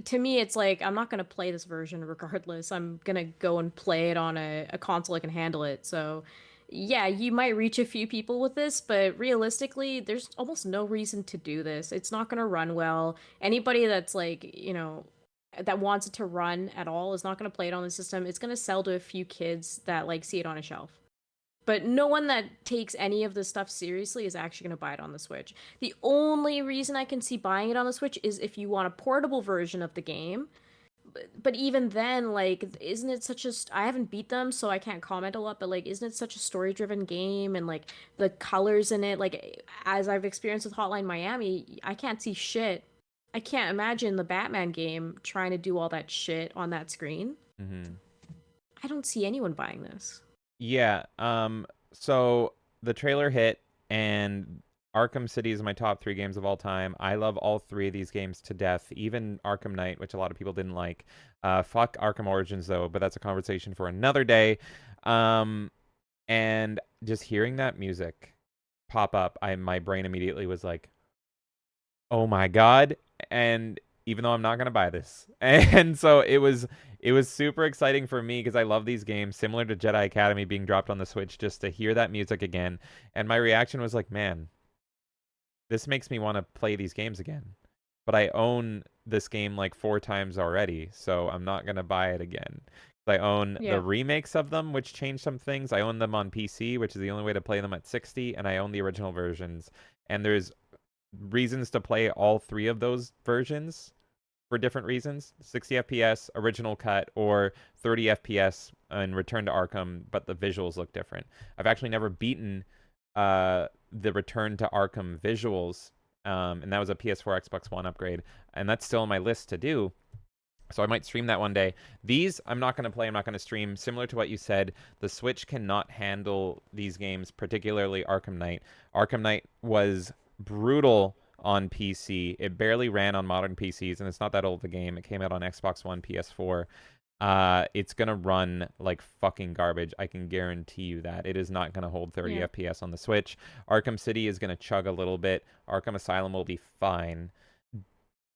to me, it's like I'm not going to play this version regardless. I'm going to go and play it on a console that can handle it. So yeah, you might reach a few people with this, but realistically, there's almost no reason to do this. It's not going to run well. Anybody that's like, that wants it to run at all is not going to play it on the system. It's going to sell to a few kids that like see it on a shelf. But no one that takes any of this stuff seriously is actually going to buy it on the Switch. The only reason I can see buying it on the Switch is if you want a portable version of the game. But even then, like, isn't it such a I haven't beat them, so I can't comment a lot, but like, isn't it such a story-driven game, and like the colors in it, like as I've experienced with Hotline Miami, I can't see shit. I can't imagine the Batman game trying to do all that shit on that screen.
Mm-hmm.
I don't see anyone buying this.
Yeah. So the trailer hit, and Arkham City is my top 3 games of all time. I love all 3 of these games to death, even Arkham Knight, which a lot of people didn't like. Fuck Arkham Origins though, but that's a conversation for another day. And just hearing that music pop up, my brain immediately was like, "Oh my God." And even though I'm not gonna buy this, and so it was super exciting for me because I love these games, similar to Jedi Academy being dropped on the Switch, just to hear that music again. And my reaction was like, man, this makes me want to play these games again. But I own this game like 4 times already, so I'm not gonna buy it again. I own the
Yeah.
remakes of them, which changed some things. I own them on PC, which is the only way to play them at 60, and I own the original versions. And there's reasons to play all 3 of those versions for different reasons: 60 FPS, original cut, or 30 FPS and Return to Arkham, but the visuals look different. I've actually never beaten the Return to Arkham visuals, and that was a PS4 Xbox One upgrade, and that's still on my list to do. So I might stream that one day. These I'm not going to play. I'm not going to stream. Similar to what you said, the Switch cannot handle these games, particularly Arkham Knight. Arkham Knight was brutal on PC. It barely ran on modern PCs, and it's not that old of a game. It came out on Xbox One, PS4. It's gonna run like fucking garbage. I can guarantee you that. It is not gonna hold 30
Yeah.
FPS on the Switch. Arkham City is gonna chug a little bit. Arkham Asylum will be fine.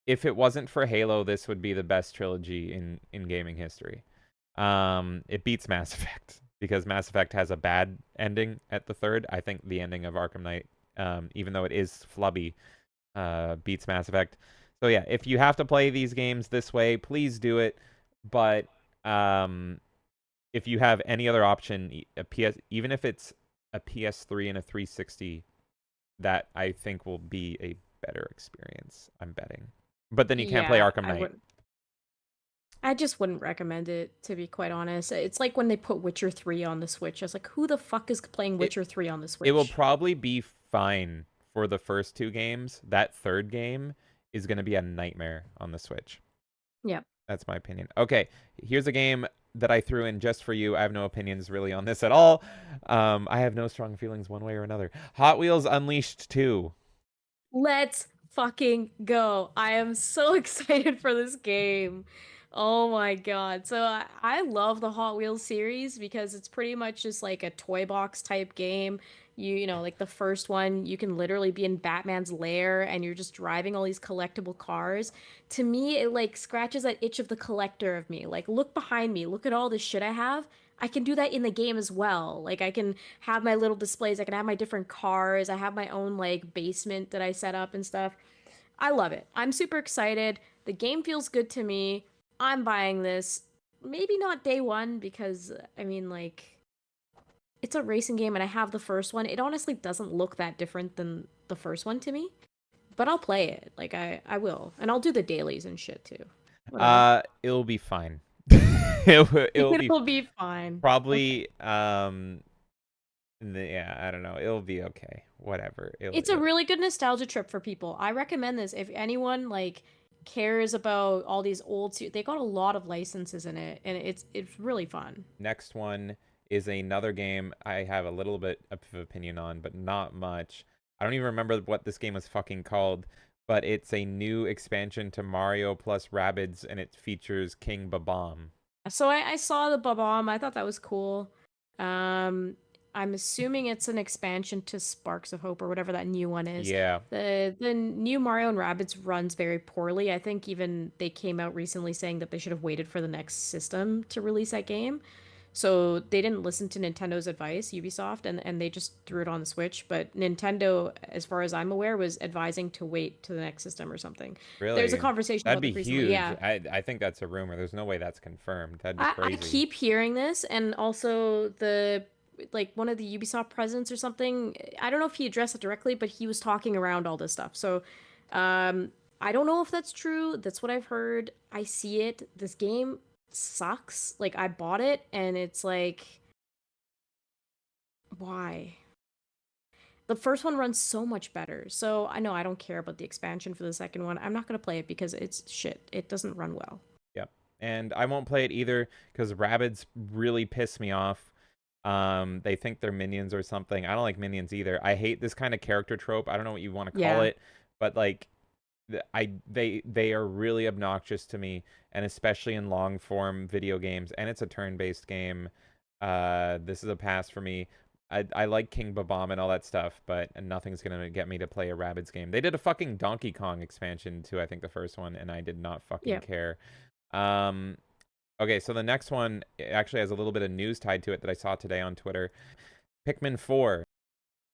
If it wasn't for Halo, this would be the best trilogy in gaming history. It beats Mass Effect because Mass Effect has a bad ending at the third. I think the ending of Arkham Knight, even though it is flubby, beats Mass Effect. So yeah, if you have to play these games this way, please do it. But if you have any other option, even if it's a PS3 and a 360, that I think will be a better experience. I'm betting. But then you can't play
Yeah,
Arkham
I
Knight.
would. I just wouldn't recommend it, to be quite honest. It's like when they put Witcher 3 on the Switch. I was like, who the fuck is playing
It
Witcher 3 on the
it will
Switch?
probably be fine for the first 2 games. That third game is going to be a nightmare on the Switch.
Yeah.
That's my opinion. Okay, here's a game that I threw in just for you. I have no opinions really on this at all. I have no strong feelings one way or another. Hot Wheels Unleashed 2.
Let's fucking go. I am so excited for this game. Oh my God. So I love the Hot Wheels series because it's pretty much just like a toy box type game. Like the first one, you can literally be in Batman's lair and you're just driving all these collectible cars. To me, it like scratches that itch of the collector of me. Like, look behind me, look at all this shit I have. I can do that in the game as well. Like, I can have my little displays, I can have my different cars, I have my own like basement that I set up and stuff. I love it. I'm super excited. The game feels good to me. I'm buying this. Maybe not day one because I mean like it's a racing game and I have the first one. It honestly doesn't look that different than the first one to me, but I'll play it. Like I will. And I'll do the dailies and shit too. Whatever.
It'll be fine. It'll be
It'll be fine. Okay.
probably yeah, I don't know. It'll be okay. Whatever.
It's a really good nostalgia trip for people. I recommend this if anyone like cares about all these they got a lot of licenses in it and it's really fun.
Next one is another game I have a little bit of opinion on, but not much. I don't even remember what this game was fucking called, but it's a new expansion to Mario plus Rabbids, and it features King Babam.
So I saw the Bob-omb. I thought that was cool. Um, I'm assuming it's an expansion to Sparks of Hope or whatever that new one is.
Yeah.
The new Mario and Rabbids runs very poorly. I think even they came out recently saying that they should have waited for the next system to release that game. So they didn't listen to Nintendo's advice, Ubisoft, and they just threw it on the Switch. But Nintendo, as far as I'm aware, was advising to wait to the next system or something. There's a
Really?
conversation
That'd
about
be
this recently.
huge.
Yeah.
I think that's a rumor. There's no way that's confirmed. That'd be
I
crazy.
keep hearing this, and also the like one of the Ubisoft presidents or something. I don't know if he addressed it directly, but he was talking around all this stuff. So, I don't know if that's true. That's what I've heard. I see it. This game sucks. Like I bought it, and it's like, why? The first one runs so much better. So I know I don't care about the expansion for the second one. I'm not gonna play it because it's shit. It doesn't run well.
Yep. And I won't play it either because Rabbids really piss me off. They think they're minions or something. I don't like minions either. I hate this kind of character trope. I don't know what you want to call
Yeah.
it, but like they are really obnoxious to me, and especially in long form video games, and it's a turn-based game. This is a pass for me. I like King Bob-omb and all that stuff, but nothing's gonna get me to play a Rabbids game. They did a fucking Donkey Kong expansion too, I think the first one, and I did not fucking
Yeah.
care. Um, okay, so the next one actually has a little bit of news tied to it that I saw today on Twitter. Pikmin 4.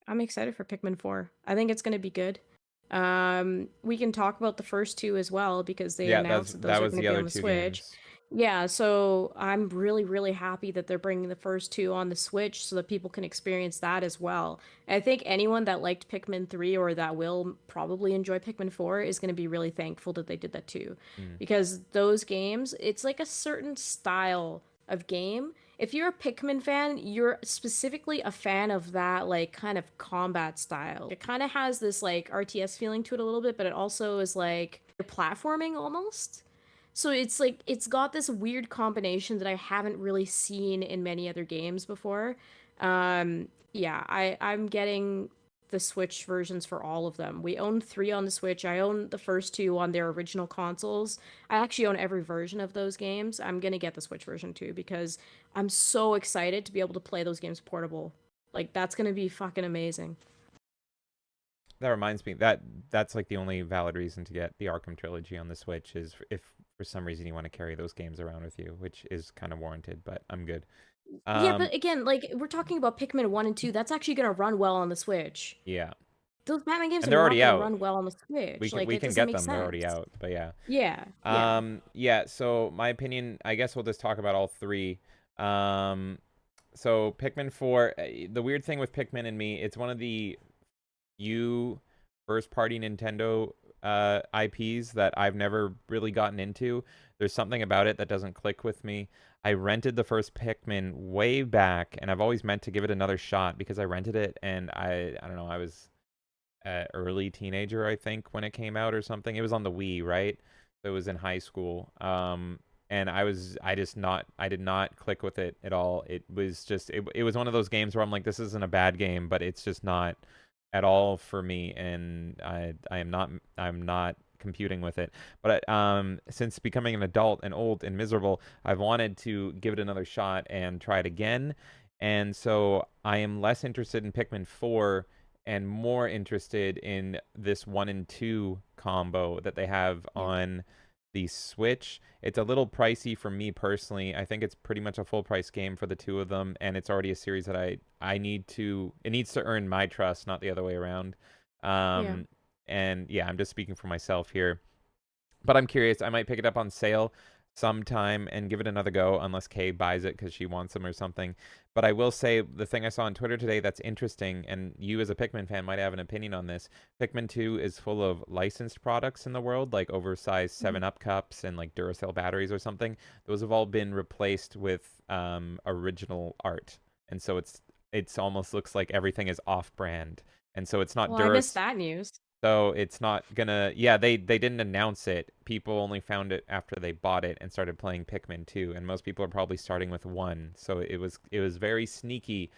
I'm excited for Pikmin 4. I think it's going to be good. We can talk about the first two as well because they
Yeah,
announced that those
that
are
was
going to
the
be
other
on the
two
Switch.
games.
Yeah, so I'm really, really happy that they're bringing the first two on the Switch so that people can experience that as well. I think anyone that liked Pikmin 3 or that will probably enjoy Pikmin 4 is going to be really thankful that they did that too.
Mm.
Because those games, it's like a certain style of game. If you're a Pikmin fan, you're specifically a fan of that like kind of combat style. It kind of has this like RTS feeling to it a little bit, but it also is like platforming almost. So it's like it's got this weird combination that I haven't really seen in many other games before. Yeah, I'm getting the Switch versions for all of them. We own 3 on the Switch. I own the first 2 on their original consoles. I actually own every version of those games. I'm gonna get the Switch version too because I'm so excited to be able to play those games portable. Like that's gonna be fucking amazing.
That reminds me that's like the only valid reason to get the Arkham trilogy on the Switch is if for some reason you want to carry those games around with you, which is kind of warranted, but I'm good.
Yeah, but again, like we're talking about Pikmin 1 and 2, that's actually gonna run well on the Switch.
Yeah.
Those Batman games
And
are
they're
not
already
gonna
out.
run well on the Switch. Like
We
it
can
doesn't
get
make
them. They're already
sense.
out. But yeah.
Yeah, yeah.
Yeah, so my opinion, I guess we'll just talk about all 3. So Pikmin 4, the weird thing with Pikmin and me, it's one of the few first party Nintendo IPs that I've never really gotten into. There's something about it that doesn't click with me. I rented the first Pikmin way back, and I've always meant to give it another shot because I rented it, and I don't know, I was early teenager, I think, when it came out or something. It was on the Wii, right? So it was in high school. And I did not click with it at all. It was just, it was one of those games where I'm like, this isn't a bad game, but it's just not at all for me. And I'm not computing with it. But since becoming an adult and old and miserable, I've wanted to give it another shot and try it again. And so I am less interested in Pikmin 4 and more interested in this 1 and 2 combo that they have
Yeah.
on the Switch. It's a little pricey for me personally. I think it's pretty much a full price game for the two of them, and it's already a series that I need to, it needs to earn my trust, not the other way around.
Yeah.
And yeah, I'm just speaking for myself here. But I'm curious, I might pick it up on sale sometime and give it another go unless Kay buys it because she wants them or something. But I will say the thing I saw on Twitter today that's interesting, and you as a Pikmin fan might have an opinion on this. Pikmin 2 is full of licensed products in the world, like oversized 7-Up cups and like Duracell batteries or something. Those have all been replaced with original art. And so it's almost looks like everything is off-brand. And so it's not
Well, I missed that news.
So it's not gonna, yeah, they didn't announce it. People only found it after they bought it and started playing Pikmin 2, and most people are probably starting with 1. So it was very sneaky.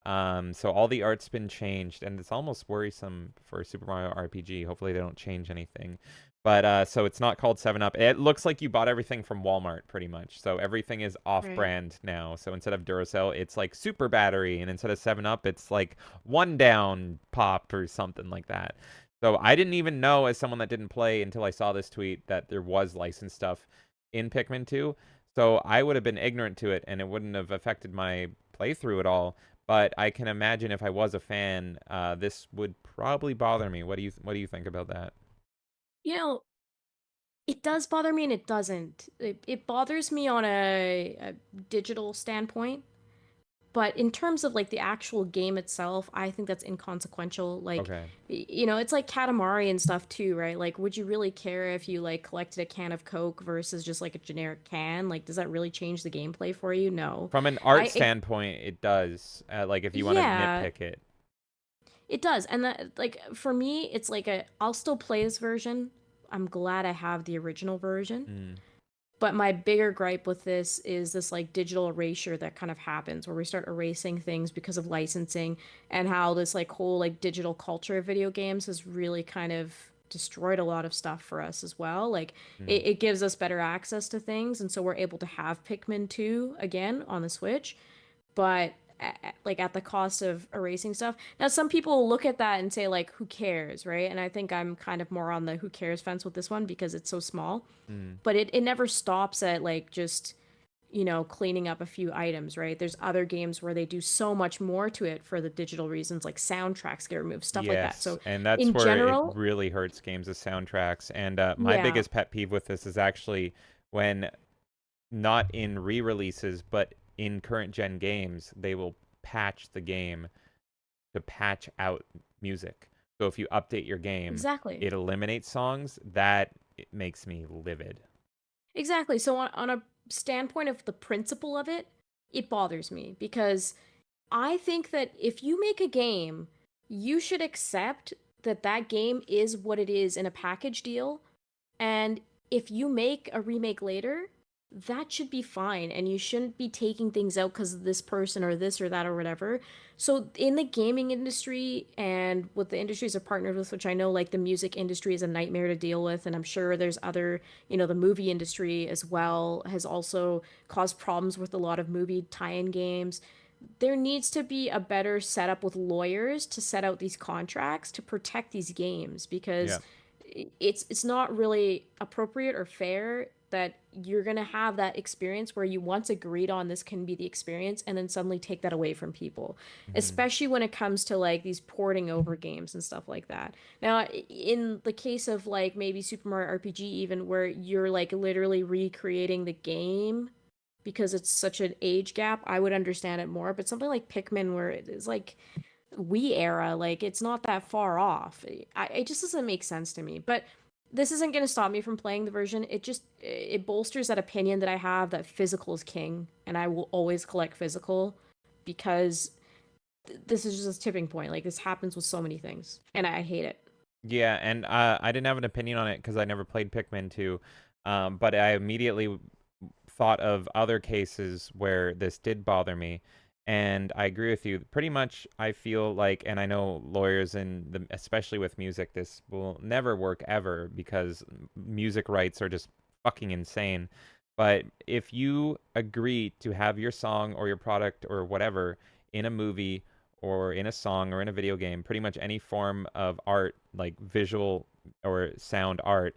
So all the art's been changed, and it's almost worrisome for Super Mario RPG. Hopefully they don't change anything. But so it's not called 7-Up. It looks like you bought everything from Walmart pretty much. So everything is off-brand now. So instead of Duracell, it's like Super Battery, and instead of 7-Up, it's like One Down Pop or something like that. So I didn't even know, as someone that didn't play until I saw this tweet, that there was licensed stuff in Pikmin 2. So I would have been ignorant to it, and it wouldn't have affected my playthrough at all. But I can imagine if I was a fan, this would probably bother me. What do you think about that?
You know, it does bother me and it doesn't. It bothers me on a digital standpoint. But in terms of like the actual game itself, I think that's inconsequential. Like,
Okay.
it's like Katamari and stuff too, right? Like, would you really care if you like collected a can of Coke versus just like a generic can? Like, does that really change the gameplay for you? No.
From an art
I
standpoint, it does. Like if you want to
Yeah,
nitpick it.
it does. And that like for me, it's like I'll still play this version. I'm glad I have the original version.
Mm.
But my bigger gripe with this is this like digital erasure that kind of happens where we start erasing things because of licensing, and how this like whole like digital culture of video games has really kind of destroyed a lot of stuff for us as well. Like
Mm.
it gives us better access to things, and so we're able to have Pikmin 2 again on the Switch, but like at the cost of erasing stuff. Now, some people look at that and say like, "Who cares?" Right? And I think I'm kind of more on the "who cares" fence with this one because it's so small.
Mm.
But it never stops at like just cleaning up a few items, right? There's other games where they do so much more to it for the digital reasons, like soundtracks get removed, stuff like that.
Yes,
So
and that's
in
where it
general,
really hurts games' as soundtracks. And my
yeah,
biggest pet peeve with this is actually when not in re-releases, but in current gen games, they will patch the game to patch out music. So if you update your game,
exactly.
it eliminates songs. That it makes me livid.
Exactly. So on a standpoint of the principle of it, it bothers me because I think that if you make a game, you should accept that that game is what it is in a package deal. And if you make a remake later, that should be fine. And you shouldn't be taking things out because of this person or this or that or whatever. So, in the gaming industry and what the industries are partnered with, which I know like the music industry is a nightmare to deal with. And I'm sure there's other, the movie industry as well has also caused problems with a lot of movie tie in games. There needs to be a better setup with lawyers to set out these contracts to protect these games,
Yeah.
because it's not really appropriate or fair that you're going to have that experience where you once agreed on this can be the experience and then suddenly take that away from people,
Hmm.
especially when it comes to like these porting over games and stuff like that. Now, in the case of like maybe Super Mario RPG, even where you're like literally recreating the game because it's such an age gap, I would understand it more. But something like Pikmin, where it is like Wii era, like it's not that far off. It just doesn't make sense to me. But this isn't going to stop me from playing the version. It bolsters that opinion that I have that physical is king, and I will always collect physical because this is just a tipping point. Like this happens with so many things, and I hate it.
Yeah, and I didn't have an opinion on it because I never played Pikmin 2. But I immediately thought of other cases where this did bother me. And I agree with you. Pretty much, I feel like, and I know lawyers and especially with music, this will never work ever because music rights are just fucking insane. But if you agree to have your song or your product or whatever in a movie or in a song or in a video game, pretty much any form of art, like visual or sound art,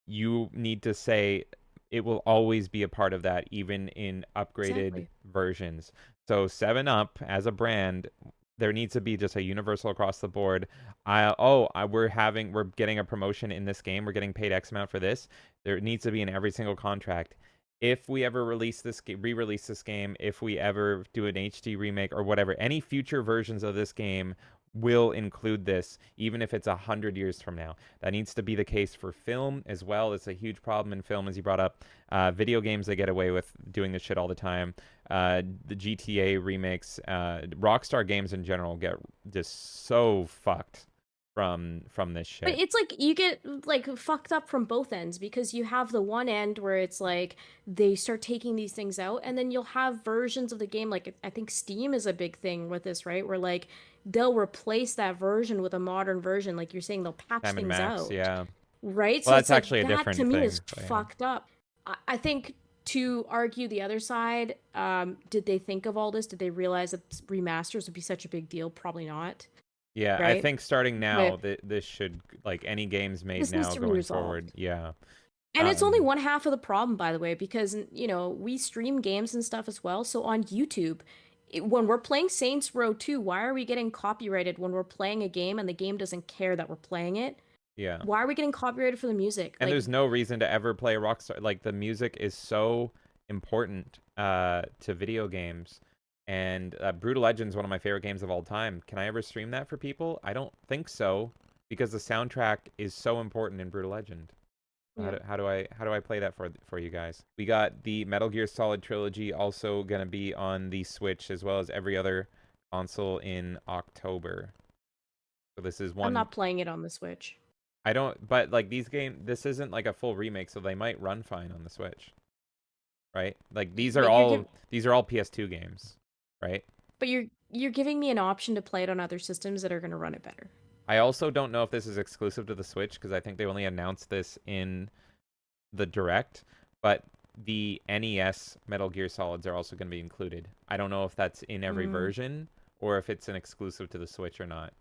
you need to say it will always be a part of that, even in upgraded
Exactly.
versions. So 7 Up as a brand, there needs to be just a universal across the board. We're getting a promotion in this game. We're getting paid X amount for this. There needs to be in every single contract. If we ever re-release this game, if we ever do an HD remake or whatever, any future versions of this game will include this, even if it's 100 years from now. That needs to be the case for film as well. It's a huge problem in film, as you brought up. Video games, they get away with doing this shit all the time. The GTA remakes, Rockstar games in general get just so fucked from this
But
shit.
it's like you get like fucked up from both ends because you have the one end where it's like they start taking these things out, and then you'll have versions of the game like I think Steam is a big thing with this, right? Where like they'll replace that version with a modern version, like you're saying they'll patch
Sam and
things
Max,
out,
yeah.
right?
Well,
So
that's
it's like
actually a
that to
different
me
thing.
is
But yeah.
fucked up. I think to argue the other side, did they think of all this? Did they realize that remasters would be such a big deal? Probably not,
Yeah, I
right?
think starting now,
But
this should, like any games made
this needs
now
to be
going
resolved.
forward. Yeah.
And it's only one half of the problem, by the way, because, we stream games and stuff as well. So on YouTube, when we're playing Saints Row 2, why are we getting copyrighted when we're playing a game and the game doesn't care that we're playing it?
Yeah.
Why are we getting copyrighted for the music?
And
Like,
there's no reason to ever play Rockstar. Like, the music is so important to video games. And Brutal Legends, one of my favorite games of all time. Can I ever stream that for people? I don't think so, because the soundtrack is so important in Brutal Legend.
yeah.
How do I play that for you guys? We got the Metal Gear Solid trilogy also gonna be on the Switch as well as every other console in October. So this is
I'm
one.
not playing it on the Switch.
I don't, but like this isn't like a full remake, so they might run fine on the Switch, right? Like these are
But
all PS2 games, right?
but you're giving me an option to play it on other systems that are going to run it better.
I also don't know if this is exclusive to the Switch because I think they only announced this in the Direct, but the NES Metal Gear Solids are also going to be included. I don't know if that's in every version or if it's an exclusive to the Switch or not.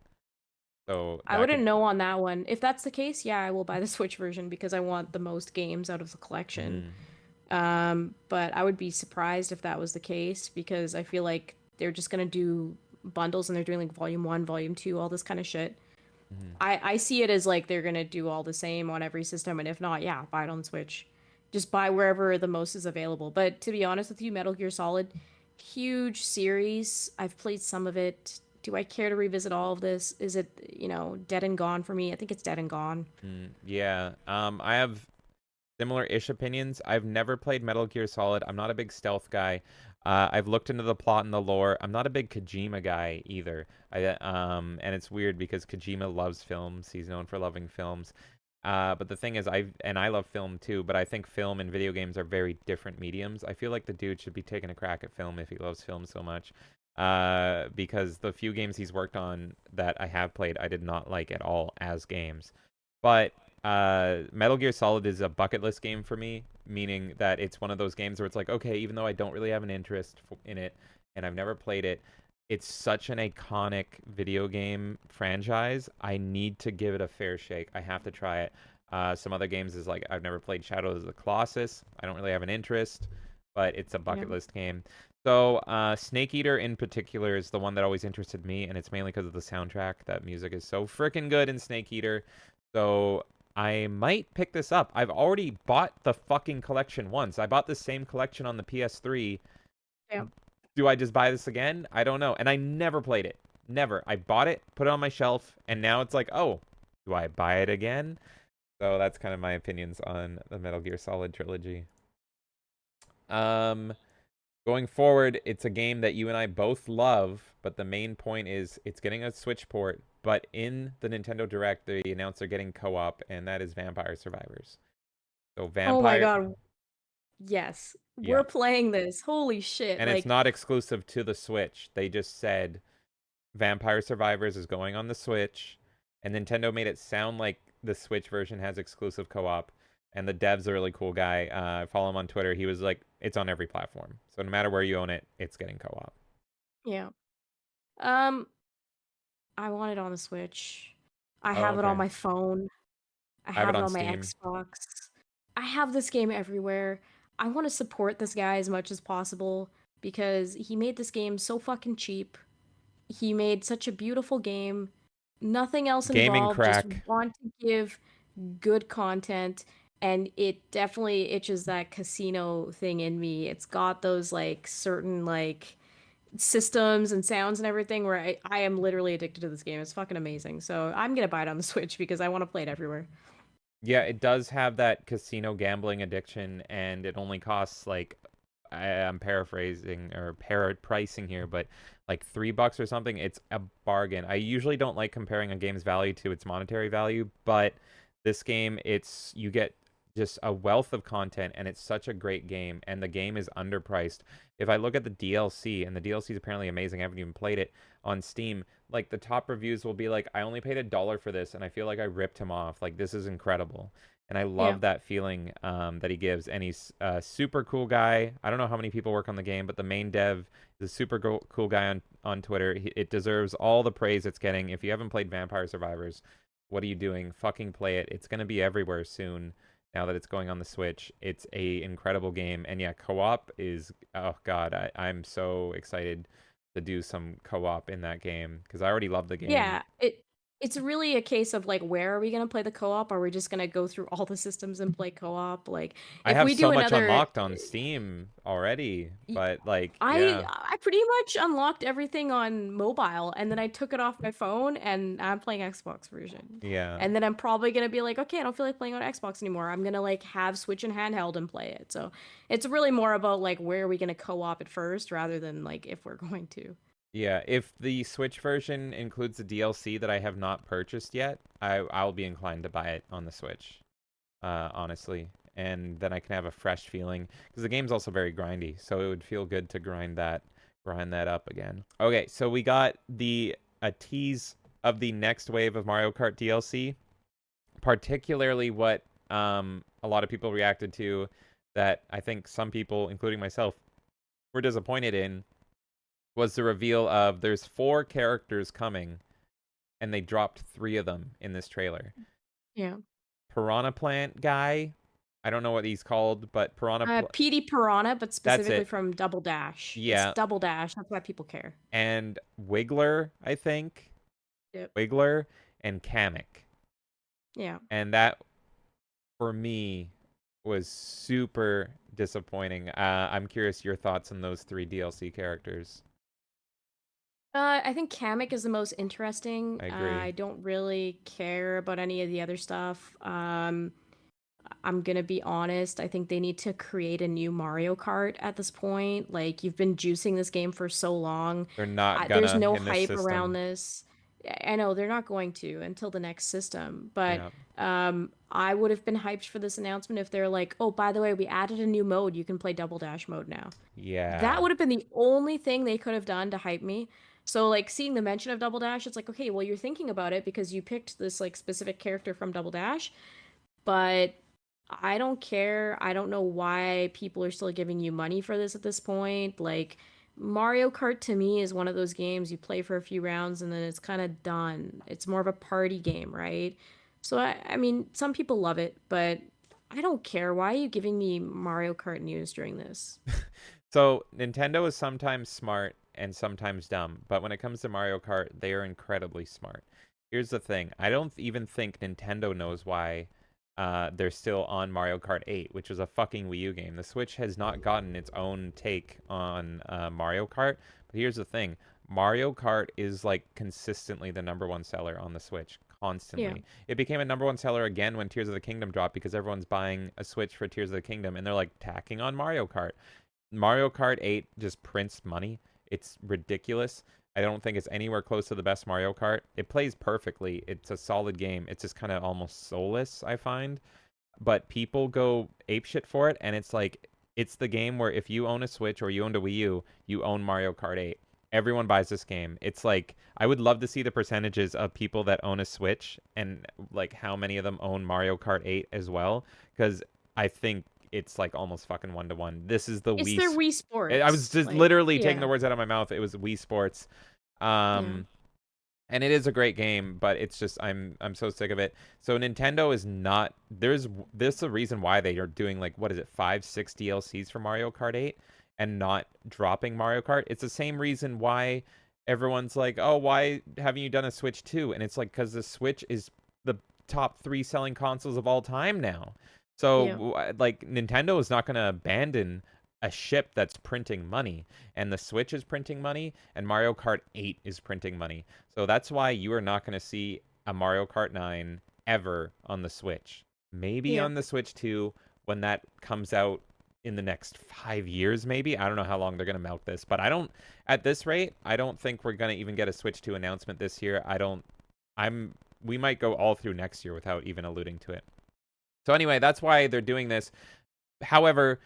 So
I wouldn't know on that one. If that's the case, yeah, I will buy the Switch version because I want the most games out of the collection. But I would be surprised if that was the case because I feel like they're just gonna do bundles and they're doing like volume 1, volume 2, all this kind of shit. I see it as like they're gonna do all the same on every system, and if not, yeah, buy it on Switch. Just buy wherever the most is available. But to be honest with you, Metal Gear Solid, huge series. I've played some of it. Do I care to revisit all of this? Is it, dead and gone for me? I think it's dead and gone.
Yeah. I have similar-ish opinions. I've never played Metal Gear Solid. I'm not a big stealth guy. I've looked into the plot and the lore. I'm not a big Kojima guy either. And it's weird because Kojima loves films. He's known for loving films. But the thing is, I love film too, but I think film and video games are very different mediums. I feel like the dude should be taking a crack at film if he loves film so much. Because the few games he's worked on that I have played, I did not like at all as games. But Metal Gear Solid is a bucket list game for me, meaning that it's one of those games where it's like, okay, even though I don't really have an interest in it and I've never played it, it's such an iconic video game franchise. I need to give it a fair shake. I have to try it. Some other games is like I've never played Shadows of the Colossus. I don't really have an interest, but it's a bucket list game. So Snake Eater in particular is the one that always interested me, and it's mainly because of the soundtrack. That music is so freaking good in Snake Eater. So I might pick this up. I've already bought the fucking collection once. I bought the same collection on the PS3.
Yeah.
Do I just buy this again? I don't know. And I never played it. Never. I bought it, put it on my shelf, and now it's like, oh, do I buy it again? So that's kind of my opinions on the Metal Gear Solid trilogy. Going forward, it's a game that you and I both love, but the main point is it's getting a Switch port, but in the Nintendo Direct, they announced they're getting co-op, and that is Vampire Survivors. So
Oh my god. Yes.
Yeah.
We're playing this. Holy shit.
And it's not exclusive to the Switch. They just said Vampire Survivors is going on the Switch, and Nintendo made it sound like the Switch version has exclusive co-op. And the dev's a really cool guy. I follow him on Twitter. He was like, it's on every platform. So no matter where you own it, it's getting co-op.
Yeah. I want it on the Switch. I have it on my phone. I have it on my Xbox. I have this game everywhere. I want to support this guy as much as possible because he made this game so fucking cheap. He made such a beautiful game. Nothing else involved.
Gaming crack.
Just want to give good content, and it definitely itches that casino thing in me. It's got those like certain like systems and sounds and everything where I am literally addicted to this game. It's fucking amazing. So I'm gonna buy it on the Switch because I want to play it everywhere.
Yeah, it does have that casino gambling addiction, and it only costs like, I'm paraphrasing or pricing here, but like $3 or something. It's a bargain. I usually don't like comparing a game's value to its monetary value, but this game, you get just a wealth of content, and it's such a great game, and the game is underpriced. If I look at the DLC, and the DLC is apparently amazing, I haven't even played it on Steam, like the top reviews will be like, I only paid $1 for this, and I feel like I ripped him off. Like, this is incredible. And I love that feeling that he gives. And he's a super cool guy. I don't know how many people work on the game, but the main dev is a super cool guy on Twitter. It deserves all the praise it's getting. If you haven't played Vampire Survivors, what are you doing? Fucking play it. It's going to be everywhere soon. now that it's going on the Switch. It's a incredible game. And yeah, co-op is, oh God, I'm so excited to do some co-op in that game because I already love the game.
Yeah, it's really a case of like where are we gonna play the co-op? Are we just gonna go through all the systems and play co-op? Like
I
if
have
we do
so much
another
unlocked on Steam already,
y-
but like,
I
yeah,
I pretty much unlocked everything on mobile and then I took it off my phone and I'm playing Xbox version.
yeah.
And then I'm probably gonna be like, okay, I don't feel like playing on Xbox anymore. I'm gonna like have Switch and handheld and play it. So it's really more about like where are we gonna co-op it first rather than like if we're going to.
Yeah, if the Switch version includes the DLC that I have not purchased yet, I'll be inclined to buy it on the Switch, honestly. And then I can have a fresh feeling because the game's also very grindy, so it would feel good to grind that up again. Okay, so we got a tease of the next wave of Mario Kart DLC, particularly what a lot of people reacted to that I think some people, including myself, were disappointed in was the reveal of there's 4 characters coming, and they dropped 3 of them in this trailer.
Yeah.
Piranha Plant guy, I don't know what he's called, but
PD Piranha, but
that's
specifically
it.
from Double Dash. It's
Yeah,
Double Dash. That's why people care.
and Wiggler, I think.
Yep.
Wiggler and Kamek.
Yeah.
And that, for me, was super disappointing. I'm curious your thoughts on those 3 DLC characters.
I think Kamek is the most interesting.
I agree.
I don't really care about any of the other stuff. I'm gonna be honest. I think they need to create a new Mario Kart at this point. Like you've been juicing this game for so long.
They're not
There's
gonna
no
in this
hype around
system.
this. I know they're not going to until the next system, but
Yeah.
I would have been hyped for this announcement if they're like, "Oh, by the way, we added a new mode. You can play Double Dash mode now." That
Yeah.
would have been the only thing they could have done to hype me. So like seeing the mention of Double Dash, it's like, okay, well you're thinking about it because you picked this like specific character from Double Dash, but I don't care. I don't know why people are still giving you money for this at this point. Like Mario Kart to me is one of those games you play for a few rounds and then it's kind of done. It's more of a party game, right? So I mean, some people love it, but I don't care. Why are you giving me Mario Kart news during this?
So Nintendo is sometimes smart and sometimes dumb, but when it comes to Mario Kart, they are incredibly smart. Here's the thing. I don't even think Nintendo knows why they're still on Mario Kart 8, which was a fucking Wii U game. The Switch has not gotten its own take on Mario Kart, but here's the thing. Mario Kart is like consistently the #1 seller on the Switch,
Yeah.
constantly. It became a #1 seller again when Tears of the Kingdom dropped because everyone's buying a Switch for Tears of the Kingdom, and they're like tacking on Mario Kart. Mario Kart 8 just prints money. It's ridiculous. I don't think it's anywhere close to the best Mario Kart. It plays perfectly. It's a solid game. It's just kind of almost soulless, I find. But people go apeshit for it, and it's like it's the game where if you own a Switch or you owned a Wii U, you own Mario Kart 8. Everyone buys this game. It's like I would love to see the percentages of people that own a Switch and like how many of them own Mario Kart 8 as well, because I think it's like almost fucking 1-to-1. This is the
It's their Wii
I was
Sports.
just
Like,
literally taking the
yeah.
words out of my mouth. It was Wii Sports.
Yeah.
Um, and it is a great game, but it's just I'm so sick of it. So Nintendo is not there's a reason why they are doing like what is it 5-6 DLCs for Mario Kart 8 and not dropping Mario Kart. It's the same reason why everyone's like, "Oh, why haven't you done a Switch 2?" And it's like cuz the Switch is the top 3 selling consoles of all time now. So
Yeah.
like Nintendo is not going to abandon a ship that's printing money, and the Switch is printing money, and Mario Kart 8 is printing money. So that's why you are not going to see a Mario Kart 9 ever on the Switch. Maybe
Yeah.
on the Switch 2 when that comes out in the next 5 years, maybe. I don't know how long they're going to milk this, but at this rate, I don't think we're going to even get a Switch 2 announcement this year. We might go all through next year without even alluding to it. So anyway, that's why they're doing this. However,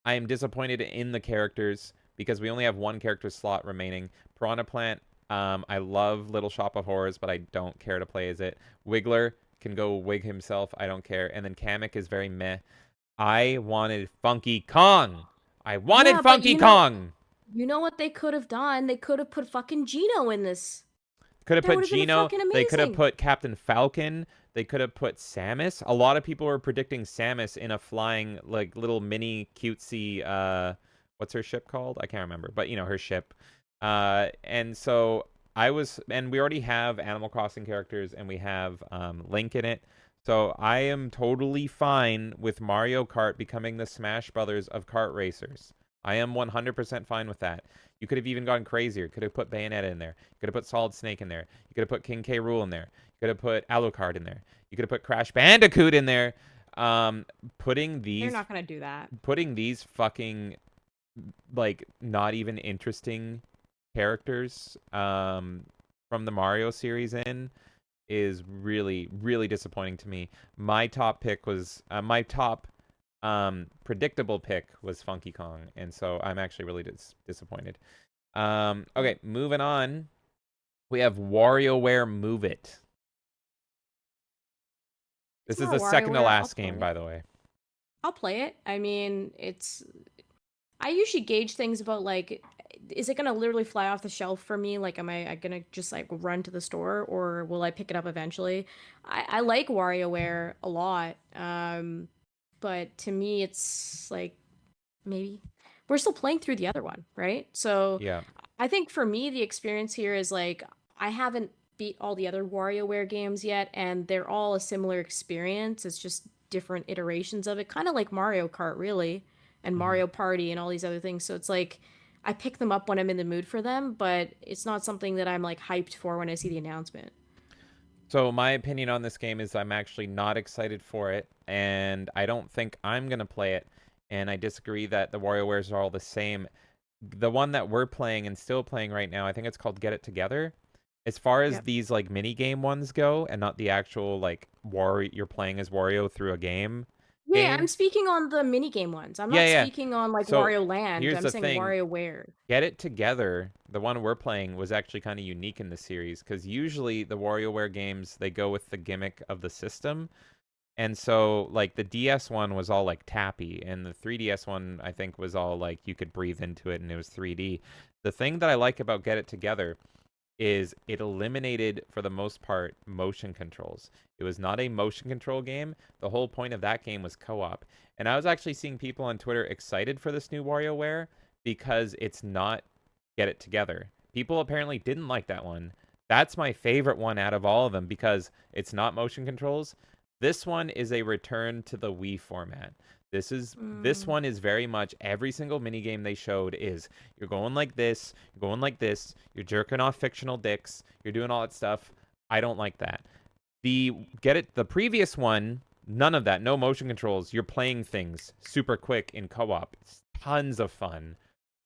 I am disappointed in the characters because we only have one character slot remaining. Piranha Plant, I love Little Shop of Horrors, but I don't care to play as it. Wiggler can go wig himself. I don't care. And then Kamek is very meh. I wanted Funky Kong. I wanted
Yeah, but
Funky Kong.
you know what they could have done? They could have put fucking Gino in this.
Could have
That
put
would have been
Gino.
fucking
They could have
amazing.
put Captain Falcon. They could have put Samus. A lot of people were predicting Samus in a flying, like, little mini cutesy, what's her ship called? I can't remember, but you know, her ship. And so and we already have Animal Crossing characters and we have Link in it. So I am totally fine with Mario Kart becoming the Smash Brothers of kart racers. I am 100% fine with that. You could have even gone crazier. Could have put Bayonetta in there. You could have put Solid Snake in there. You could have put King K. Rool in there. You could have put Alucard in there. You could have put Crash Bandicoot in there. Um, putting
They're
these
not gonna do that.
putting these fucking, like, not even interesting characters from the Mario series in is really, really disappointing to me. My top pick was my top predictable pick was Funky Kong, and so I'm actually really disappointed. Okay, moving on. We have WarioWare Move It. This is
More
the second to
WarioWare, I'll
last
play
game,
it.
by the way.
I'll play it. I mean, I usually gauge things about like, is it gonna literally fly off the shelf for me? Like, am I gonna just like run to the store, or will I pick it up eventually? I like WarioWare a lot, but to me, it's like maybe we're still playing through the other one, right? So
Yeah.
I think for me, the experience here is like I haven't beat all the other WarioWare games yet, and they're all a similar experience. It's just different iterations of it, kind of like Mario Kart, really, and
Mhm.
Mario Party and all these other things. So it's like I pick them up when I'm in the mood for them, but it's not something that I'm like hyped for when I see the announcement.
So my opinion on this game is I'm actually not excited for it, and I don't think I'm gonna play it. And I disagree that the WarioWares are all the same. The one that we're playing and still playing right now, I think it's called Get It Together. As far as
Yep.
these like mini game ones go, and not the actual like you're playing as Wario through a
Yeah, I'm
game.
speaking on the minigame ones. I'm
Yeah,
not
yeah.
speaking on like
So
Wario Land.
here's
I'm
the
saying
thing.
WarioWare.
Get It Together, the one we're playing, was actually kind of unique in the series because usually the WarioWare games they go with the gimmick of the system. And so, like, the DS one was all, like, tappy, and the 3DS one, I think, was all, like, you could breathe into it and it was 3D. The thing that I like about Get It Together is it eliminated, for the most part, motion controls. It was not a motion control game. The whole point of that game was co-op. And I was actually seeing people on Twitter excited for this new WarioWare because it's not Get It Together. People apparently didn't like that one. That's my favorite one out of all of them because it's not motion controls. This one is a return to the Wii format. This
Mm.
one is very much every single minigame they showed is you're going like this, you're going like this, you're jerking off fictional dicks, you're doing all that stuff. I don't like that. The previous one, none of that, no motion controls. You're playing things super quick in co-op. It's tons of fun.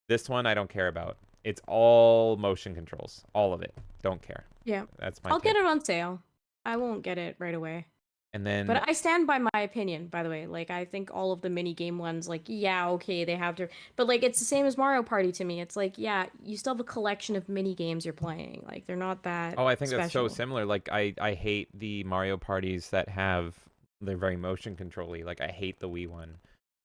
This one I don't care about. It's all motion controls, all of it. Don't care.
Yeah.
That's my
I'll get
take.
it on sale. I won't get it right away.
And then
But I stand by my opinion, by the way. Like, I think all of the mini game ones, like, yeah, okay, they have to. But, like, it's the same as Mario Party to me. It's like, yeah, you still have a collection of mini games you're playing. Like, they're not that
oh, I think that's so
special.
similar. Like I hate the Mario parties that have they're very motion controlly. Like I hate the Wii one.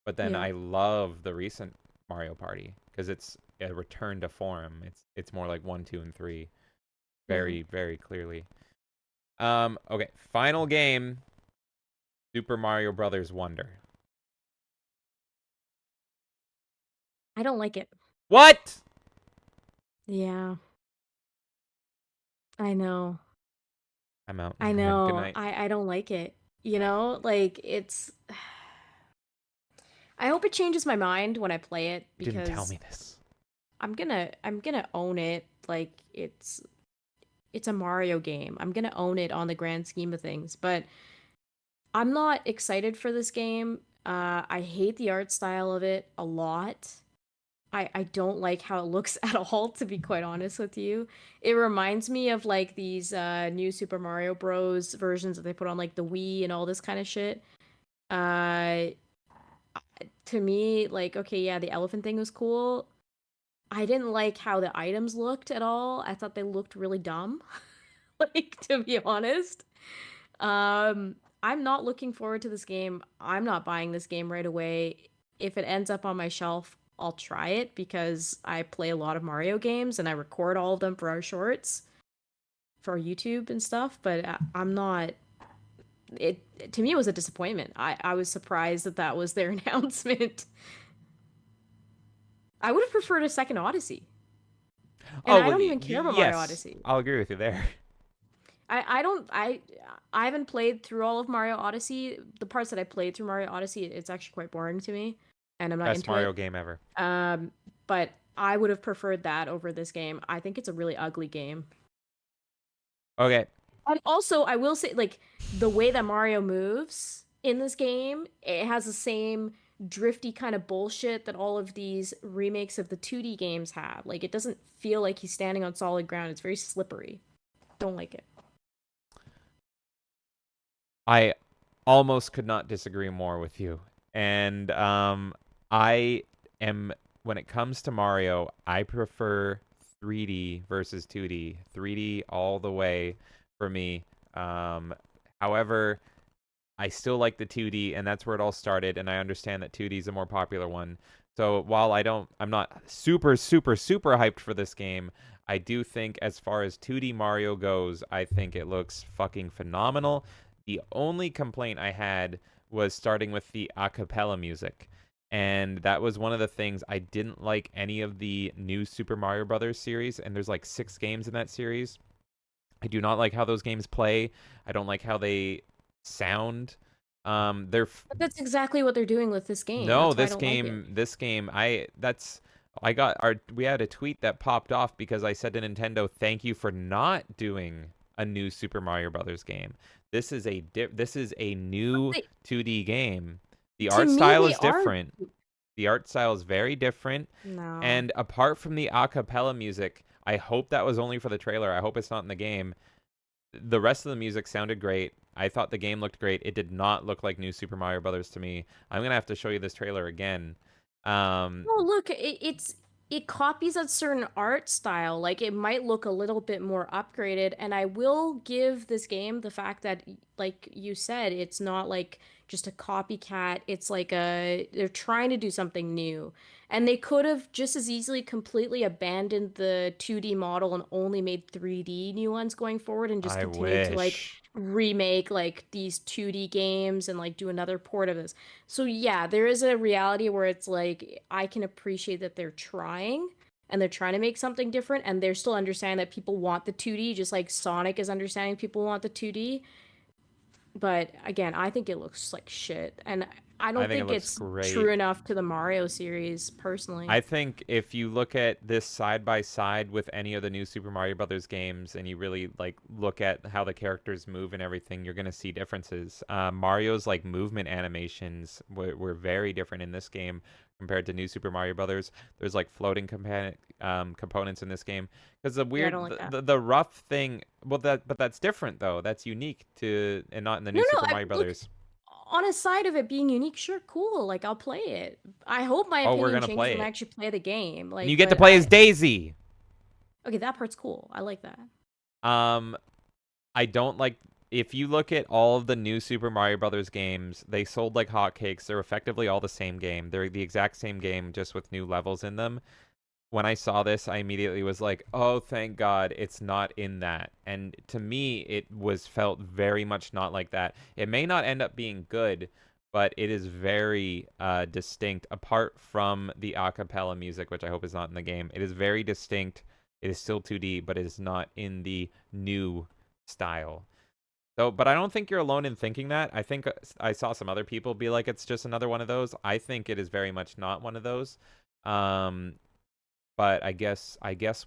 But then
Yeah.
I love the recent Mario Party because it's a return to form. It's more like 1, 2, and 3
Yeah.
very, very clearly. Okay, final game, Super Mario Brothers Wonder.
I don't like it.
What?
Yeah. I know.
I'm out.
I
Good
know.
night.
I don't like it. You know? Like, it's. I hope it changes my mind when I play it
You didn't tell
because
me this.
I'm gonna own it. Like, it's a Mario game. I'm gonna own it on the grand scheme of things, but I'm not excited for this game. I hate the art style of it a lot. I don't like how it looks at all, to be quite honest with you. It reminds me of like these new Super Mario Bros. Versions that they put on like the Wii and all this kind of shit. Uh, to me, like, okay, yeah, the elephant thing was cool. I didn't like how the items looked at all. I thought they looked really dumb, like, to be honest. I'm not looking forward to this game. I'm not buying this game right away. If it ends up on my shelf, I'll try it because I play a lot of Mario games and I record all of them for our shorts. for YouTube and stuff, but I'm not. It to me it was a disappointment. I was surprised that that was their announcement. I would have preferred a second Odyssey, and
Oh
I
well,
don't even care about Mario
yes,
Odyssey.
I'll agree with you there.
I don't I haven't played through all of Mario Odyssey. The parts that I played through Mario Odyssey, it's actually quite boring to me, and I'm not
Best
into
Mario
it.
game ever.
But I would have preferred that over this game. I think it's a really ugly game.
Okay,
And also, I will say, like, the way that Mario moves in this game, it has the same drifty kind of bullshit that all of these remakes of the 2D games have. Like, it doesn't feel like he's standing on solid ground. It's very slippery. Don't like it.
I almost could not disagree more with you. And I am when it comes to Mario, I prefer 3D versus 2D. 3D all the way for me. However, I still like the 2D, and that's where it all started. And I understand that 2D is a more popular one. So while I'm not super, super, super hyped for this game. I do think, as far as 2D Mario goes, I think it looks fucking phenomenal. The only complaint I had was starting with the a cappella music. And that was one of the things I didn't like any of the new Super Mario Brothers series. And there's like 6 games in that series. I do not like how those games play. I don't like how they sound. They're
But that's exactly what they're doing with this game.
no,
That's why I don't like it.
we had a tweet that popped off because I said to Nintendo, "Thank you for not doing a new Super Mario Brothers game. This is a new
They,
2D game. The
to
art
me,
style
they
is
are.
different. The art style is very different,
No.
and apart from the a cappella music, I hope that was only for the trailer. I hope it's not in the game. The rest of the music sounded great. I thought the game looked great. It did not look like new Super Mario Brothers to me. I'm gonna have to show you this trailer again.
Oh, look, it copies a certain art style. Like it might look a little bit more upgraded, and I will give this game the fact that, like you said, it's not like just a copycat. It's like they're trying to do something new. And they could have just as easily completely abandoned the 2D model and only made 3D new ones going forward and just
I
continued to like
wish.
remake like these 2D games and like do another port of this. So yeah, there is a reality where it's like I can appreciate that they're trying and they're trying to make something different and they're still understanding that people want the 2D just like Sonic is understanding people want the 2D. But again, I think it looks like shit and I
I
don't
think it
think
looks
it's true
great.
enough to the Mario series personally.
I think if you look at this side by side with any of the new Super Mario Brothers games and you really like look at how the characters move and everything, you're gonna see differences. Mario's like movement animations were very different in this game compared to new Super Mario Brothers. There's like floating components in this game because
Yeah, I don't like that.
the rough thing. Well, but that's different though. That's unique to and not in the
No,
new
no,
Super Mario
look,
Brothers.
on a side of it being unique, sure, cool. Like I'll play it. I hope my
Oh, we're
opinion
gonna
changes
play
when I
it,
actually play the game.
and you
Like,
get to
but
play as
I
Daisy.
okay, that part's cool. I like that.
Um, I don't like if you look at all of the new Super Mario Brothers games, they sold like hotcakes. They're effectively all the same game. They're the exact same game, just with new levels in them. When I saw this, I immediately was like, "Oh, thank God, it's not in that." And to me, it was felt very much not like that. It may not end up being good, but it is very distinct. Apart from the a cappella music, which I hope is not in the game, it is very distinct. It is still 2D, but it is not in the new style. So, but I don't think you're alone in thinking that. I think I saw some other people be like, it's just another one of those. I think it is very much not one of those. Um, but I guess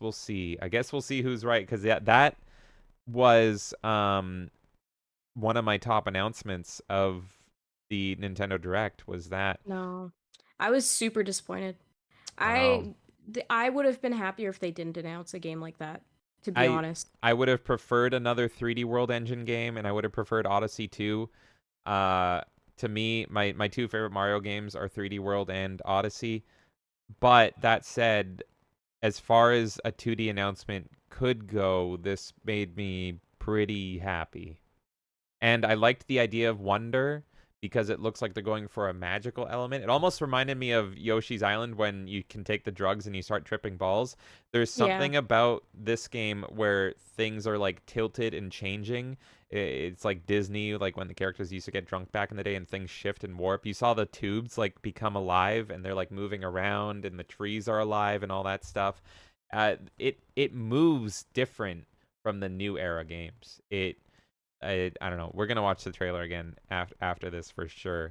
we'll see. I guess we'll see who's right because that was one of my top announcements of the Nintendo Direct was that.
No, I was super disappointed.
Wow.
I would have been happier if they didn't announce a game like that, to be
I
honest.
I would have preferred another 3D World Engine game, and I would have preferred Odyssey 2. Uh, to me, my two favorite Mario games are 3D World and Odyssey. But that said, as far as a 2D announcement could go, this made me pretty happy. And I liked the idea of Wonder because it looks like they're going for a magical element. It almost reminded me of Yoshi's Island when you can take the drugs and you start tripping balls. There's
Yeah.
something about this game where things are like tilted and changing. It's like Disney, like when the characters used to get drunk back in the day and things shift and warp. You saw the tubes like become alive and they're like moving around and the trees are alive and all that stuff. It moves different from the new era games. I don't know. We're gonna watch the trailer again after this for sure.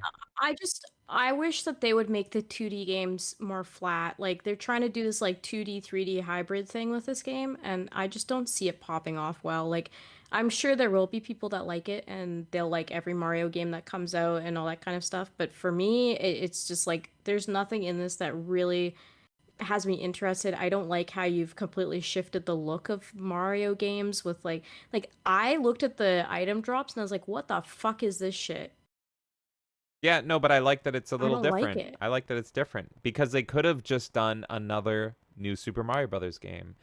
I wish that they would make the 2D games more flat. Like they're trying to do this like 2D 3D hybrid thing with this game and I just don't see it popping off well. Like I'm sure there will be people that like it and they'll like every Mario game that comes out and all that kind of stuff, but for me it's just like there's nothing in this that really has me interested. I don't like how you've completely shifted the look of Mario games with like I looked at the item drops and I was like, "What the fuck is this shit?"
Yeah, no, but I like that it's a
I
little
don't like
different.
it.
I like that it's different because they could have just done another new Super Mario Brothers game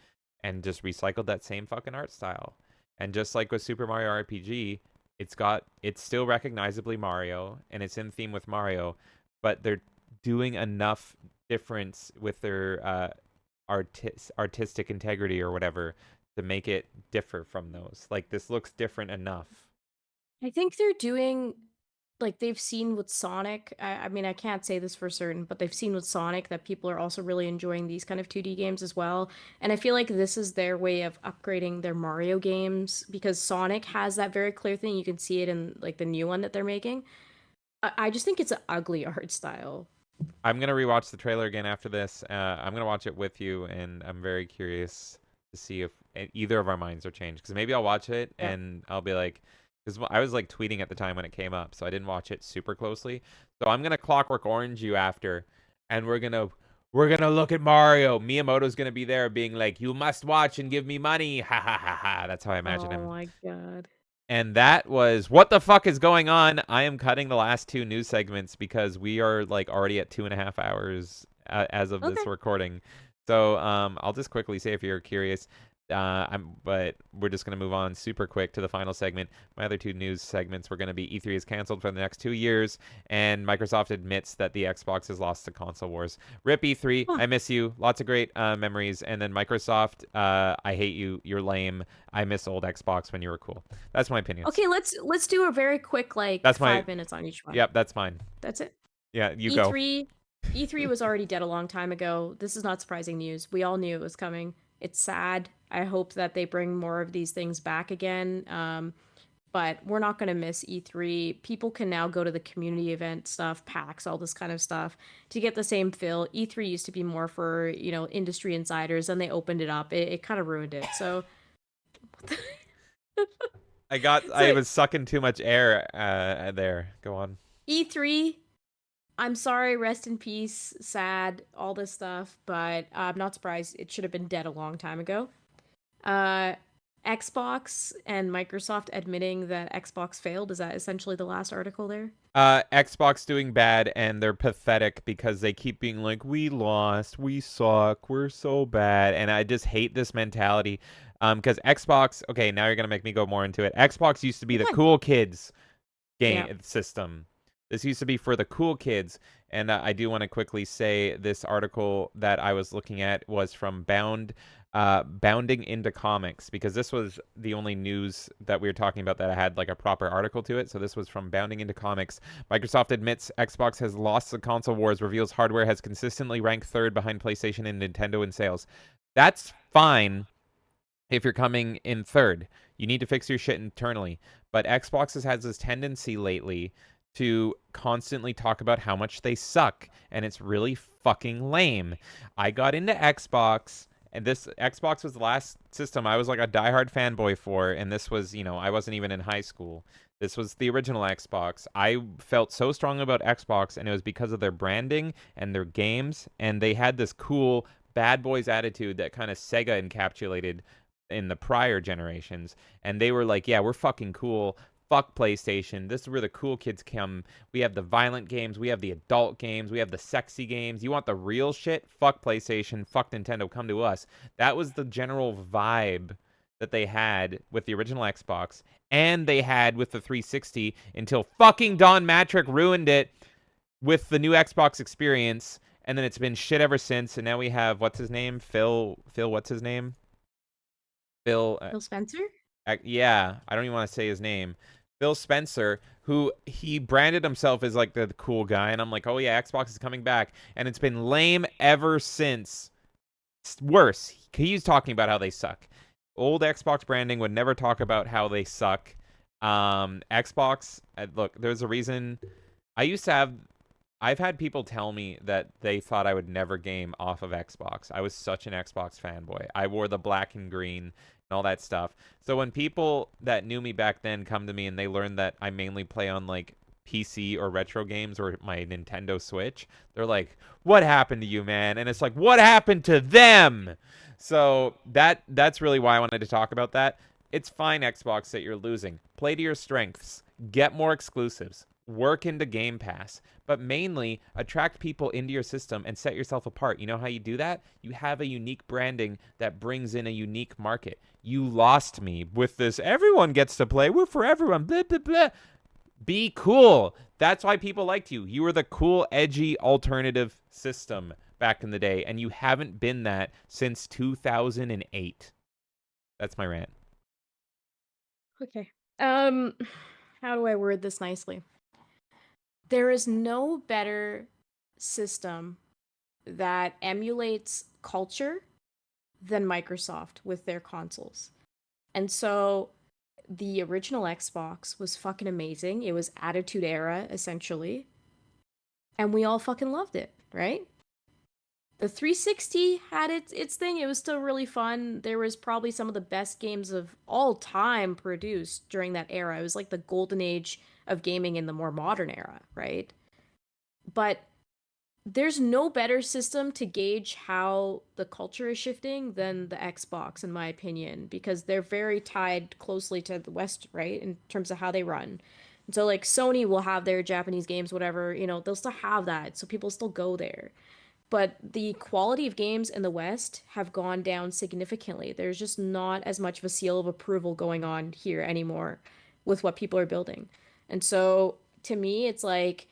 and just recycled that same fucking art style. And just like with Super Mario RPG, it's still recognizably Mario and it's in theme with Mario, but they're doing enough difference with their artistic integrity or whatever to make it differ from those. Like this looks different enough.
I think they're doing like they've seen with Sonic. I mean, I can't say this for certain, but they've seen with Sonic that people are also really enjoying these kind of 2D games as well. And I feel like this is their way of upgrading their Mario games because Sonic has that very clear thing. You can see it in like the new one that they're making. I just think it's an ugly art style.
I'm gonna rewatch the trailer again after this. I'm gonna watch it with you, and I'm very curious to see if either of our minds are changed. Because maybe I'll watch it
Yeah.
and I'll be like, because I was like tweeting at the time when it came up, so I didn't watch it super closely. So I'm gonna Clockwork Orange you after, and we're gonna look at Mario. Miyamoto's gonna be there, being like, "You must watch and give me money." Ha ha ha ha. That's how I imagine
Oh
him.
my God.
And that was what the fuck is going on. I am cutting the last two news segments because we are like already at 2.5 hours as of
Okay.
this recording. So I'll just quickly say if you're curious, but we're just gonna move on super quick to the final segment. My other two news segments were gonna be E3 is canceled for the next 2 years, and Microsoft admits that the Xbox has lost the console wars. Rip E3,
Huh.
I miss you. Lots of great memories. And then Microsoft, I hate you. You're lame. I miss old Xbox when you were cool. That's my opinions.
Okay, let's do a very quick like
That's my
5 minutes on each one.
Yep, that's mine.
That's it.
Yeah, you go.
E3 E3 was already dead a long time ago. This is not surprising news. We all knew it was coming. It's sad. I hope that they bring more of these things back again. But we're not going to miss E3. People can now go to the community event stuff, PAX, all this kind of stuff to get the same feel. E3 used to be more for, industry insiders and they opened it up. It kind of ruined it. So
I
so
was sucking too much air there. Go on.
E3, I'm sorry, rest in peace, sad, all this stuff, but I'm not surprised. It should have been dead a long time ago. Uh, Xbox and Microsoft admitting that Xbox failed. Is that essentially the last article there?
Xbox doing bad and they're pathetic because they keep being like, we lost, we suck, we're so bad. And I just hate this mentality. Because Xbox, okay, now you're gonna make me go more into it. Xbox used to be the
Okay.
cool kids
Yeah.
game system. This used to be for the cool kids. And I do want to quickly say this article that I was looking at was from Bounding into Comics, because this was the only news that we were talking about that had like a proper article to it. So this was from Bounding into Comics. Microsoft admits Xbox has lost the console wars, reveals hardware has consistently ranked third behind PlayStation and Nintendo in sales. That's fine if you're coming in third. You need to fix your shit internally. But Xbox has this tendency lately to constantly talk about how much they suck, and it's really fucking lame. I got into Xbox, and this Xbox was the last system I was like a diehard fanboy for, and this was, I wasn't even in high school. This was the original Xbox. I felt so strong about Xbox, and it was because of their branding and their games, and they had this cool bad boys attitude that kind of Sega encapsulated in the prior generations. And they were like, yeah, we're fucking cool. Fuck PlayStation. This is where the cool kids come. We have the violent games. We have the adult games. We have the sexy games. You want the real shit? Fuck PlayStation. Fuck Nintendo. Come to us. That was the general vibe that they had with the original Xbox and they had with the 360 until fucking Don Matrick ruined it with the new Xbox experience, and then it's been shit ever since. And now we have what's his name? Phil, what's his name? Phil.
Phil Spencer?
Yeah, I don't even want to say his name. Phil Spencer, who he branded himself as like the cool guy, and I'm like, oh yeah, Xbox is coming back, and it's been lame ever since. It's worse. He's talking about how they suck. Old Xbox branding would never talk about how they suck. Xbox, look, there's a reason. I used to have. I've had people tell me that they thought I would never game off of Xbox. I was such an Xbox fanboy. I wore the black and green and all that stuff. So when people that knew me back then come to me and they learn that I mainly play on like PC or retro games or my Nintendo Switch, they're like, "What happened to you, man?" And it's like, "What happened to them?" So that's really why I wanted to talk about that. It's fine, Xbox, that you're losing. Play to your strengths. Get more exclusives. Work into Game Pass, but mainly attract people into your system and set yourself apart. You know how you do that? You have a unique branding that brings in a unique market. You lost me with this, everyone gets to play, we're for everyone, blah, blah, blah. Be cool. That's why people liked you. You were the cool, edgy, alternative system back in the day, and you haven't been that since 2008. That's my rant.
Okay. How do I word this nicely? There is no better system that emulates culture than Microsoft with their consoles. And so the original Xbox was fucking amazing. It was Attitude Era, essentially. And we all fucking loved it, right? The 360 had its thing. It was still really fun. There was probably some of the best games of all time produced during that era. It was like the golden age of gaming in the more modern era, right? But there's no better system to gauge how the culture is shifting than the Xbox, in my opinion, because they're very tied closely to the West, right, in terms of how they run. And so, like, Sony will have their Japanese games, whatever, they'll still have that, so people still go there. But the quality of games in the West have gone down significantly. There's just not as much of a seal of approval going on here anymore with what people are building. And so, to me, it's like,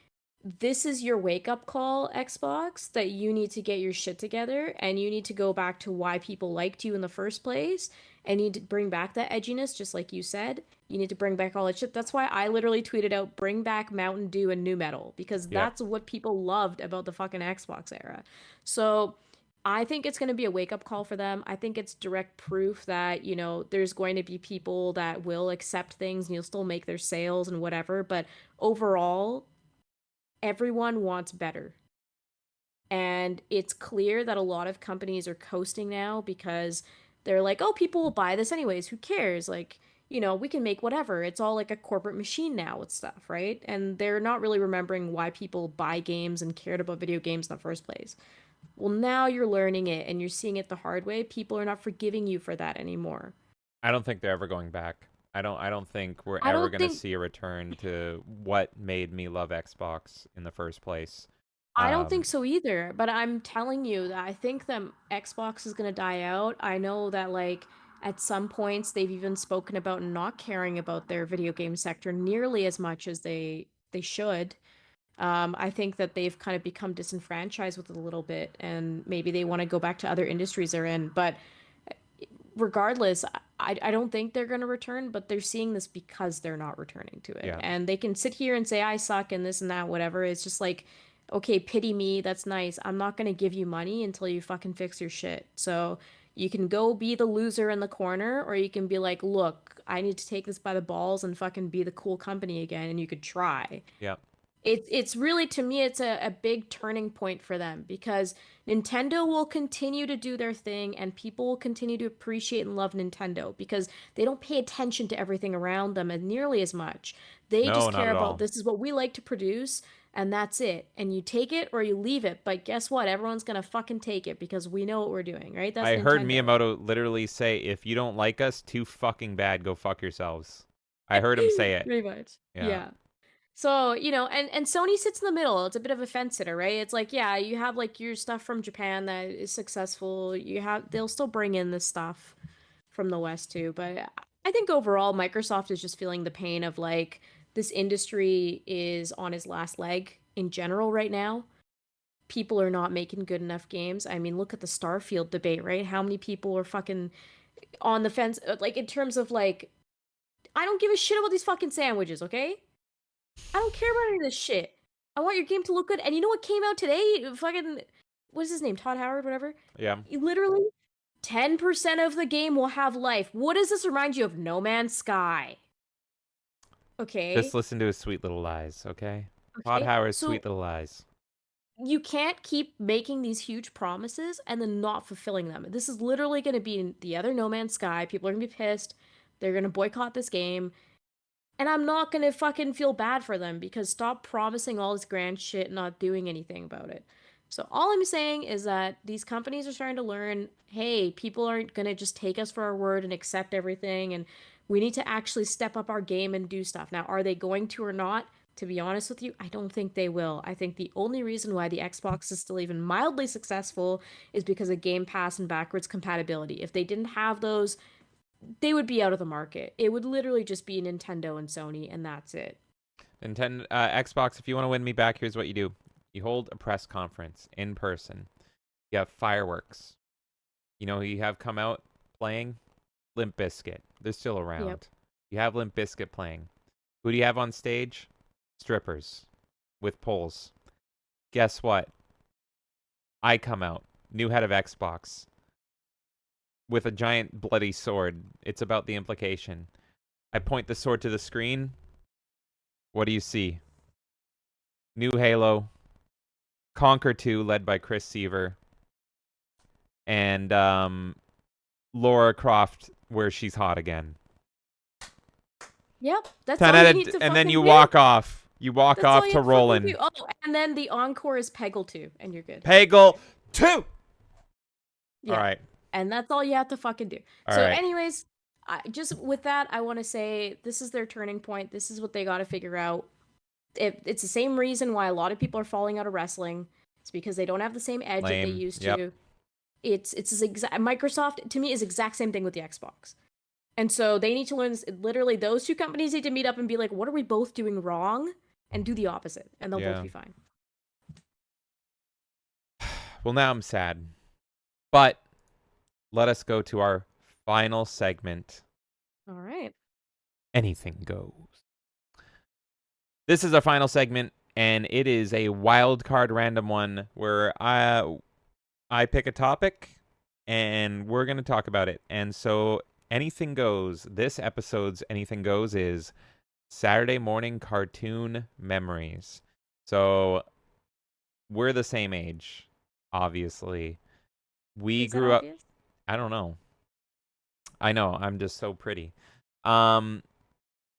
this is your wake up call, Xbox, that you need to get your shit together and you need to go back to why people liked you in the first place and you need to bring back that edginess, just like you said. You need to bring back all that shit. That's why I literally tweeted out, bring back Mountain Dew and Nu Metal, because
Yep.
that's what people loved about the fucking Xbox era. So I think it's going to be a wake up call for them. I think it's direct proof that, there's going to be people that will accept things and you'll still make their sales and whatever. But overall, everyone wants better. And it's clear that a lot of companies are coasting now because they're like, oh, people will buy this anyways. Who cares? Like, we can make whatever. It's all like a corporate machine now with stuff, right? And they're not really remembering why people buy games and cared about video games in the first place. Well, now you're learning it and you're seeing it the hard way. People are not forgiving you for that anymore.
I don't think they're ever going back. I don't think we're
I
ever
don't
going to
think
see a return to what made me love Xbox in the first place.
I don't think
Um,
so either, but I'm telling you that I think that Xbox is going to die out. I know that like at some points they've even spoken about not caring about their video game sector nearly as much as they should. I think that they've kind of become disenfranchised with it a little bit, and maybe they want to go back to other industries they're in. But regardless, I don't think they're going to return, but they're seeing this because they're not returning to it.
yeah.
And they can sit here and say, I suck and this and that, whatever. It's just like, okay, pity me. That's nice. I'm not going to give you money until you fucking fix your shit. So you can go be the loser in the corner, or you can be like, look, I need to take this by the balls and fucking be the cool company again. And you could try.
Yeah.
It's really, to me, it's a big turning point for them because Nintendo will continue to do their thing and people will continue to appreciate and love Nintendo because they don't pay attention to everything around them as nearly as much. They
No,
just
not
care
at
about,
all.
this is what we like to produce and that's it. And you take it or you leave it. But guess what? Everyone's gonna fucking take it because we know what we're doing, right? That's
I heard
Nintendo.
Miyamoto literally say, "If you don't like us, too fucking bad, go fuck yourselves." I heard him say it.
Pretty much.
Yeah.
Yeah. So, and Sony sits in the middle. It's a bit of a fence sitter, right? It's like, yeah, you have like your stuff from Japan that is successful. They'll still bring in this stuff. from the West too. But I think overall, Microsoft is just feeling the pain of like this industry is on its last leg in general right now. People are not making good enough games. I mean, look at the Starfield debate, right? How many people are fucking on the fence, like in terms of like, I don't give a shit about these fucking sandwiches, okay? I don't care about any of this shit. I want your game to look good. And you know what came out today? Fucking, what's his name? Todd Howard, whatever.
Yeah.
Literally, 10% of the game will have life. What does this remind you of? No Man's Sky. Okay.
Just listen to his sweet little lies, okay? Todd
Okay.
Howard's
So
sweet little lies.
you can't keep making these huge promises and then not fulfilling them. This is literally going to be the other No Man's Sky. People are going to be pissed. They're going to boycott this game. And I'm not going to fucking feel bad for them because stop promising all this grand shit and not doing anything about it. So all I'm saying is that these companies are starting to learn, hey, people aren't going to just take us for our word and accept everything, and we need to actually step up our game and do stuff. Now, are they going to or not? To be honest with you, I don't think they will. I think the only reason why the Xbox is still even mildly successful is because of Game Pass and backwards compatibility. If they didn't have those, they would be out of the market. It would literally just be Nintendo and Sony, and that's it.
Nintendo, Xbox, if you want to win me back, here's what you do. You hold a press conference in person. You have fireworks. You know who you have come out playing? Limp Bizkit. They're still around.
Yep.
You have Limp Bizkit playing. Who do you have on stage? Strippers with poles. Guess what? I come out, new head of Xbox, with a giant bloody sword. It's about the implication. I point the sword to the screen. What do you see? New Halo, Conquer 2, led by Chris Seaver, and Lara Croft, where she's hot again.
Yep, that's
10
all
out
you
of,
need to
and then
fucking
you
do.
walk off. You walk
That's all
off
you
to
have to fucking
Roland.
do. Oh, and then the encore is Peggle 2, and you're good.
Peggle 2!
Yeah.
All right.
And that's all you have to fucking do.
All
So,
right.
anyways, just with that, I want to say this is their turning point. This is what they got to figure out. It's the same reason why a lot of people are falling out of wrestling. It's because they don't have the same edge that they
Lame.
used
Yep.
to. It's Microsoft, to me, is exact same thing with the Xbox. And so they need to learn this. Literally, those two companies need to meet up and be like, what are we both doing wrong? And do the opposite. And they'll
Yeah.
both be fine.
Well, now I'm sad. But let us go to our final segment.
All right.
Anything goes. This is our final segment, and it is a wild card random one where I pick a topic, and we're going to talk about it. And so anything goes. This episode's Anything Goes is Saturday morning cartoon memories. So we're the same age, obviously. We
Is that
grew up.
obvious?
I don't know. I know. I'm just so pretty.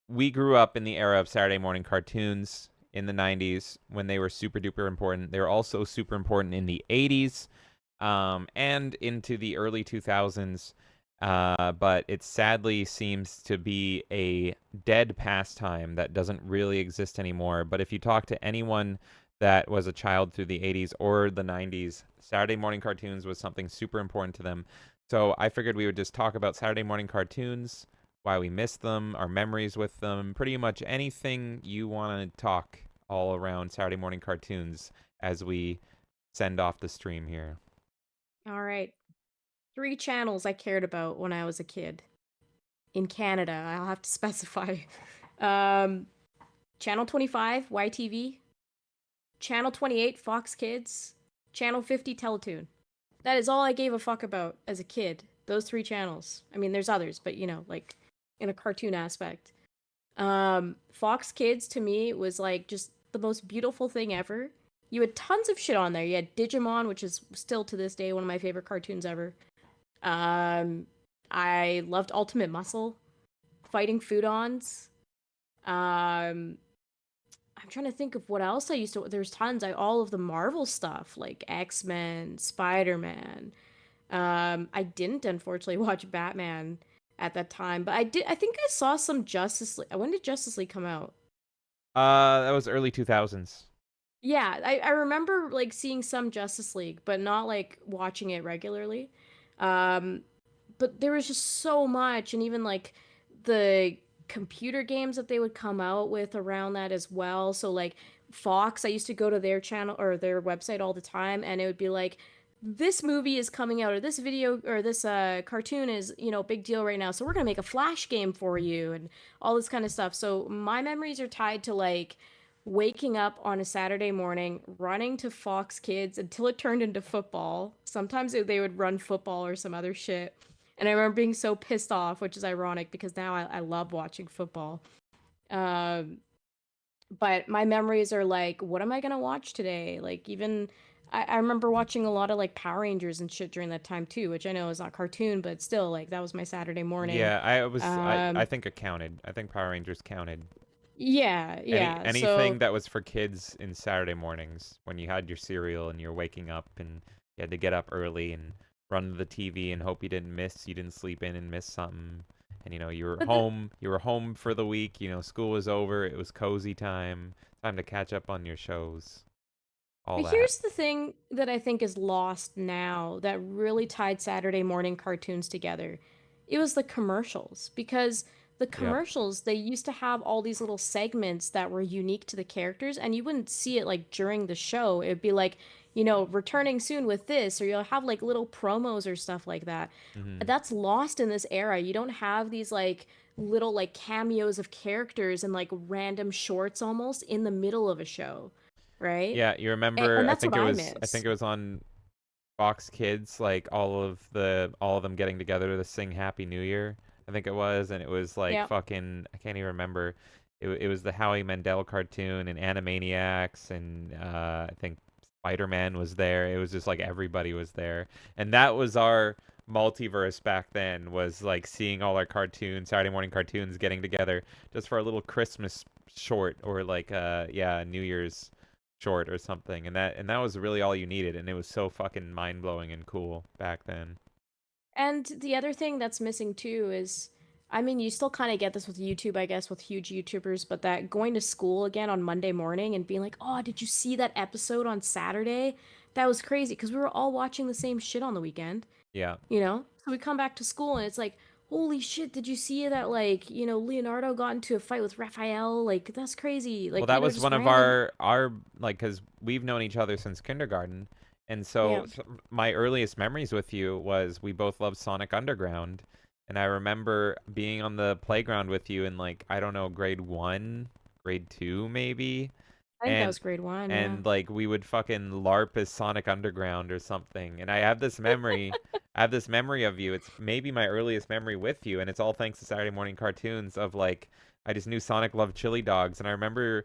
We grew up in the era of Saturday morning cartoons in the 90s when they were super duper important. They were also super important in the 80s and into the early 2000s. But it sadly seems to be a dead pastime that doesn't really exist anymore. But if you talk to anyone that was a child through the 80s or the 90s, Saturday morning cartoons was something super important to them. So I figured we would just talk about Saturday morning cartoons, why we miss them, our memories with them, pretty much anything you want to talk all around Saturday morning cartoons as we send off the stream here.
All right. 3 channels I cared about when I was a kid. In Canada, I'll have to specify. Channel 25, YTV. Channel 28, Fox Kids. Channel 50, Teletoon. That is all I gave a fuck about as a kid. Those 3 channels. I mean, there's others, but you know, like in a cartoon aspect. Fox Kids to me was like just the most beautiful thing ever. You had tons of shit on there. You had Digimon, which is still to this day one of my favorite cartoons ever. I loved Ultimate Muscle, Fighting Foodons. I'm trying to think of what else I used to. There's tons. All of the Marvel stuff like X-Men, Spider-Man. I didn't unfortunately watch Batman at that time, but I did. I think I saw some Justice League. When did Justice League come out?
That was early 2000s.
Yeah, I remember like seeing some Justice League, but not like watching it regularly. but there was just so much, and even like the computer games that they would come out with around that as well. So like Fox, I used to go to their channel or their website all the time, and it would be like, this movie is coming out, or this video or this cartoon is, big deal right now, so we're gonna make a flash game for you, and all this kind of stuff. So my memories are tied to like waking up on a Saturday morning, running to Fox Kids until it turned into football. Sometimes they would run football or some other shit. And I remember being so pissed off, which is ironic because now I love watching football. Um, but my memories are like, what am I gonna watch today? Like, even I remember watching a lot of like Power Rangers and shit during that time too, which I know is not cartoon, but still, like, that was my Saturday morning.
Yeah, I
Um,
think it counted. I think Power Rangers counted.
yeah, yeah.
Anything
So
that was for kids in Saturday mornings when you had your cereal and you're waking up and you had to get up early and run to the TV and hope you didn't sleep in and miss something. And
but the
you were home for the week, school was over, it was cozy time to catch up on your shows, all
But
that.
here's the thing that I think is lost now that really tied Saturday morning cartoons together. It was the commercials, because the
Yep.
commercials, they used to have all these little segments that were unique to the characters, and you wouldn't see it like during the show. It'd be like, returning soon with this, or you'll have like little promos or stuff like that.
Hmm.
That's lost in this era. You don't have these like little like cameos of characters and like random shorts almost in the middle of a show, right?
Yeah, you
And,
remember
and that's what I
I think
miss.
it was on Fox Kids, like all of them getting together to sing Happy New Year. I think it was, and it was like
Yeah.
fucking. I can't even remember. It was the Howie Mandel cartoon and Animaniacs, and I think Spider Man was there. It was just like everybody was there, and that was our multiverse back then. Was like seeing all our cartoons, Saturday morning cartoons, getting together just for a little Christmas short or like yeah, New Year's short or something, and that was really all you needed, and it was so fucking mind blowing and cool back then.
And the other thing that's missing too is, I mean, you still kind of get this with YouTube, I guess, with huge YouTubers, but that going to school again on Monday morning and being like, oh, did you see that episode on Saturday? That was crazy because we were all watching the same shit on the weekend,
Yeah.
you know? So we come back to school and it's like, holy shit, did you see that, like, Leonardo got into a fight with Raphael? Like, that's crazy.
Well,
Like,
that was
just
one of
random.
our like, cuz we've known each other since kindergarten. And
Yeah.
so my earliest memories with you was we both loved Sonic Underground. And I remember being on the playground with you in like, I don't know, grade 1, grade 2 maybe.
I think that
And
was grade one, yeah.
and like we would fucking LARP as Sonic Underground or something. And I have this memory of you. It's maybe my earliest memory with you, and it's all thanks to Saturday morning cartoons of like I just knew Sonic loved chili dogs, and I remember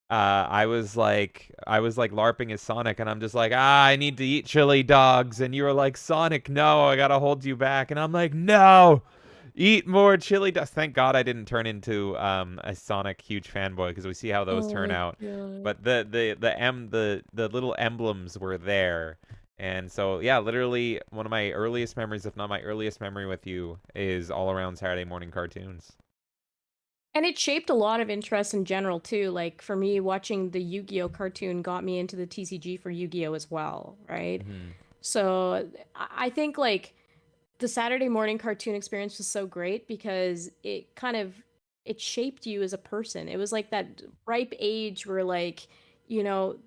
I was like LARPing as Sonic, and I'm just like, I need to eat chili dogs, and you were like, Sonic, no, I gotta hold you back, and I'm like, no, eat more chili dogs. Thank God I didn't turn into a Sonic huge fanboy because we see how those
Oh
turn
my
out.
god.
But the little emblems were there. And so yeah, literally one of my earliest memories, if not my earliest memory with you, is all around Saturday morning cartoons.
And it shaped a lot of interest in general too. Like for me, watching the Yu-Gi-Oh cartoon got me into the TCG for Yu-Gi-Oh as well, right?
Hmm.
So I think like the Saturday morning cartoon experience was so great because it shaped you as a person. It was like that ripe age where like,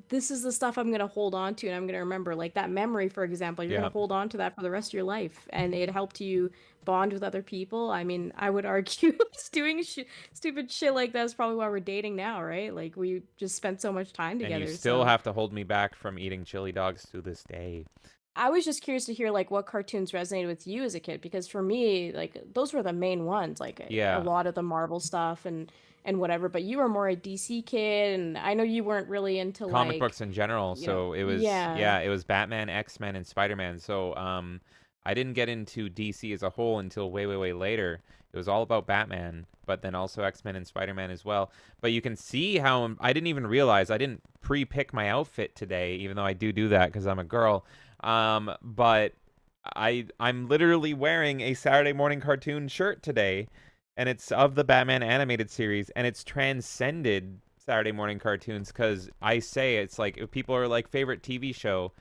this is the stuff I'm gonna hold on to and I'm gonna remember. Like that memory, for example, you're gonna
Yeah.
hold on to that for the rest of your life, and it helped you bond with other people. I mean, I would argue doing stupid shit like that is probably why we're dating now, right? Like we just spent so much time
And you
together.
still
So
have to hold me back from eating chili dogs to this day.
I was just curious to hear like what cartoons resonated with you as a kid, because for me, like those were the main ones, like a
Yeah.
lot of the Marvel stuff and whatever, but you were more a DC kid, and I know you weren't really into
Comic
like,
books in general. So it was,
yeah.
yeah, it was Batman, X-Men, and Spider-Man. So I didn't get into DC as a whole until way, way, way later. It was all about Batman, but then also X-Men and Spider-Man as well. But you can see how I didn't even realize I didn't pre-pick my outfit today, even though I do that because I'm a girl. But I'm literally wearing a Saturday morning cartoon shirt today, and it's of the Batman animated series, and it's transcended Saturday morning cartoons because I say it's like if people are like favorite TV show,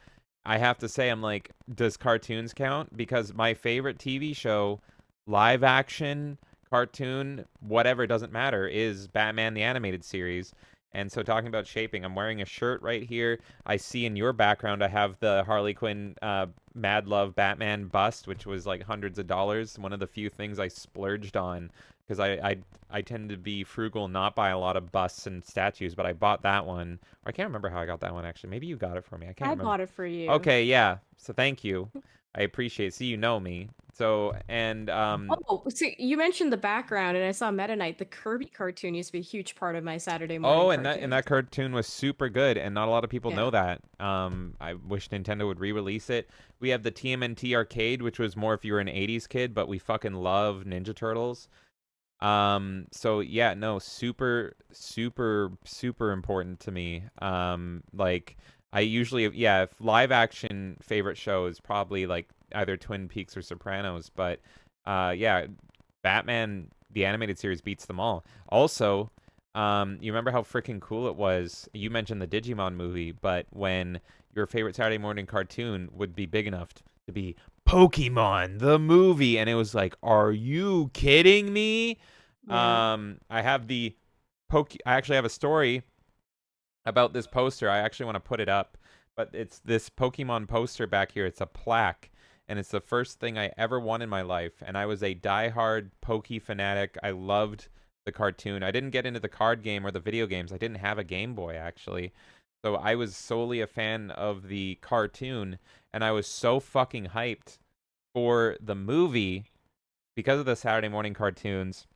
I have to say, I'm like, does cartoons count? Because my favorite TV show, live action, cartoon, whatever, doesn't matter, is Batman the Animated Series. And so, talking about shaping, I'm wearing a shirt right here. I see in your background, I have the Harley Quinn Mad Love Batman bust, which was like hundreds of dollars. One of the few things I splurged on because I tend to be frugal, and not buy a lot of busts and statues, but I bought that one. Or I can't remember how I got that one, actually. Maybe you got it for me. I can't
I
remember.
bought it for you.
Okay, yeah. So thank you. I appreciate it. See, you know me. So, and
Oh, see, you mentioned the background, and I saw Meta Knight. The Kirby cartoon used to be a huge part of my Saturday morning
oh, and that
cartoons.
cartoon was super good, and not a lot of people know
Yeah.
that. I wish Nintendo would re-release it. We have the TMNT arcade, which was more if you were an 80s kid, but we fucking love Ninja Turtles. So yeah, no, super, super, super important to me. Like I usually, yeah, if live action favorite show is probably like either Twin Peaks or Sopranos, but yeah, Batman the animated series beats them all. Also, you remember how freaking cool it was? You mentioned the Digimon movie, but when your favorite Saturday morning cartoon would be big enough to be Pokemon the movie, and it was like, are you kidding me?
Yeah.
I have the I actually have a story about this poster. I actually want to put it up, but it's this Pokemon poster back here. It's a plaque, and it's the first thing I ever won in my life. And I was a diehard Poke fanatic. I loved the cartoon. I didn't get into the card game or the video games. I didn't have a Game Boy, actually. So I was solely a fan of the cartoon, and I was so fucking hyped for the movie because of the Saturday morning cartoons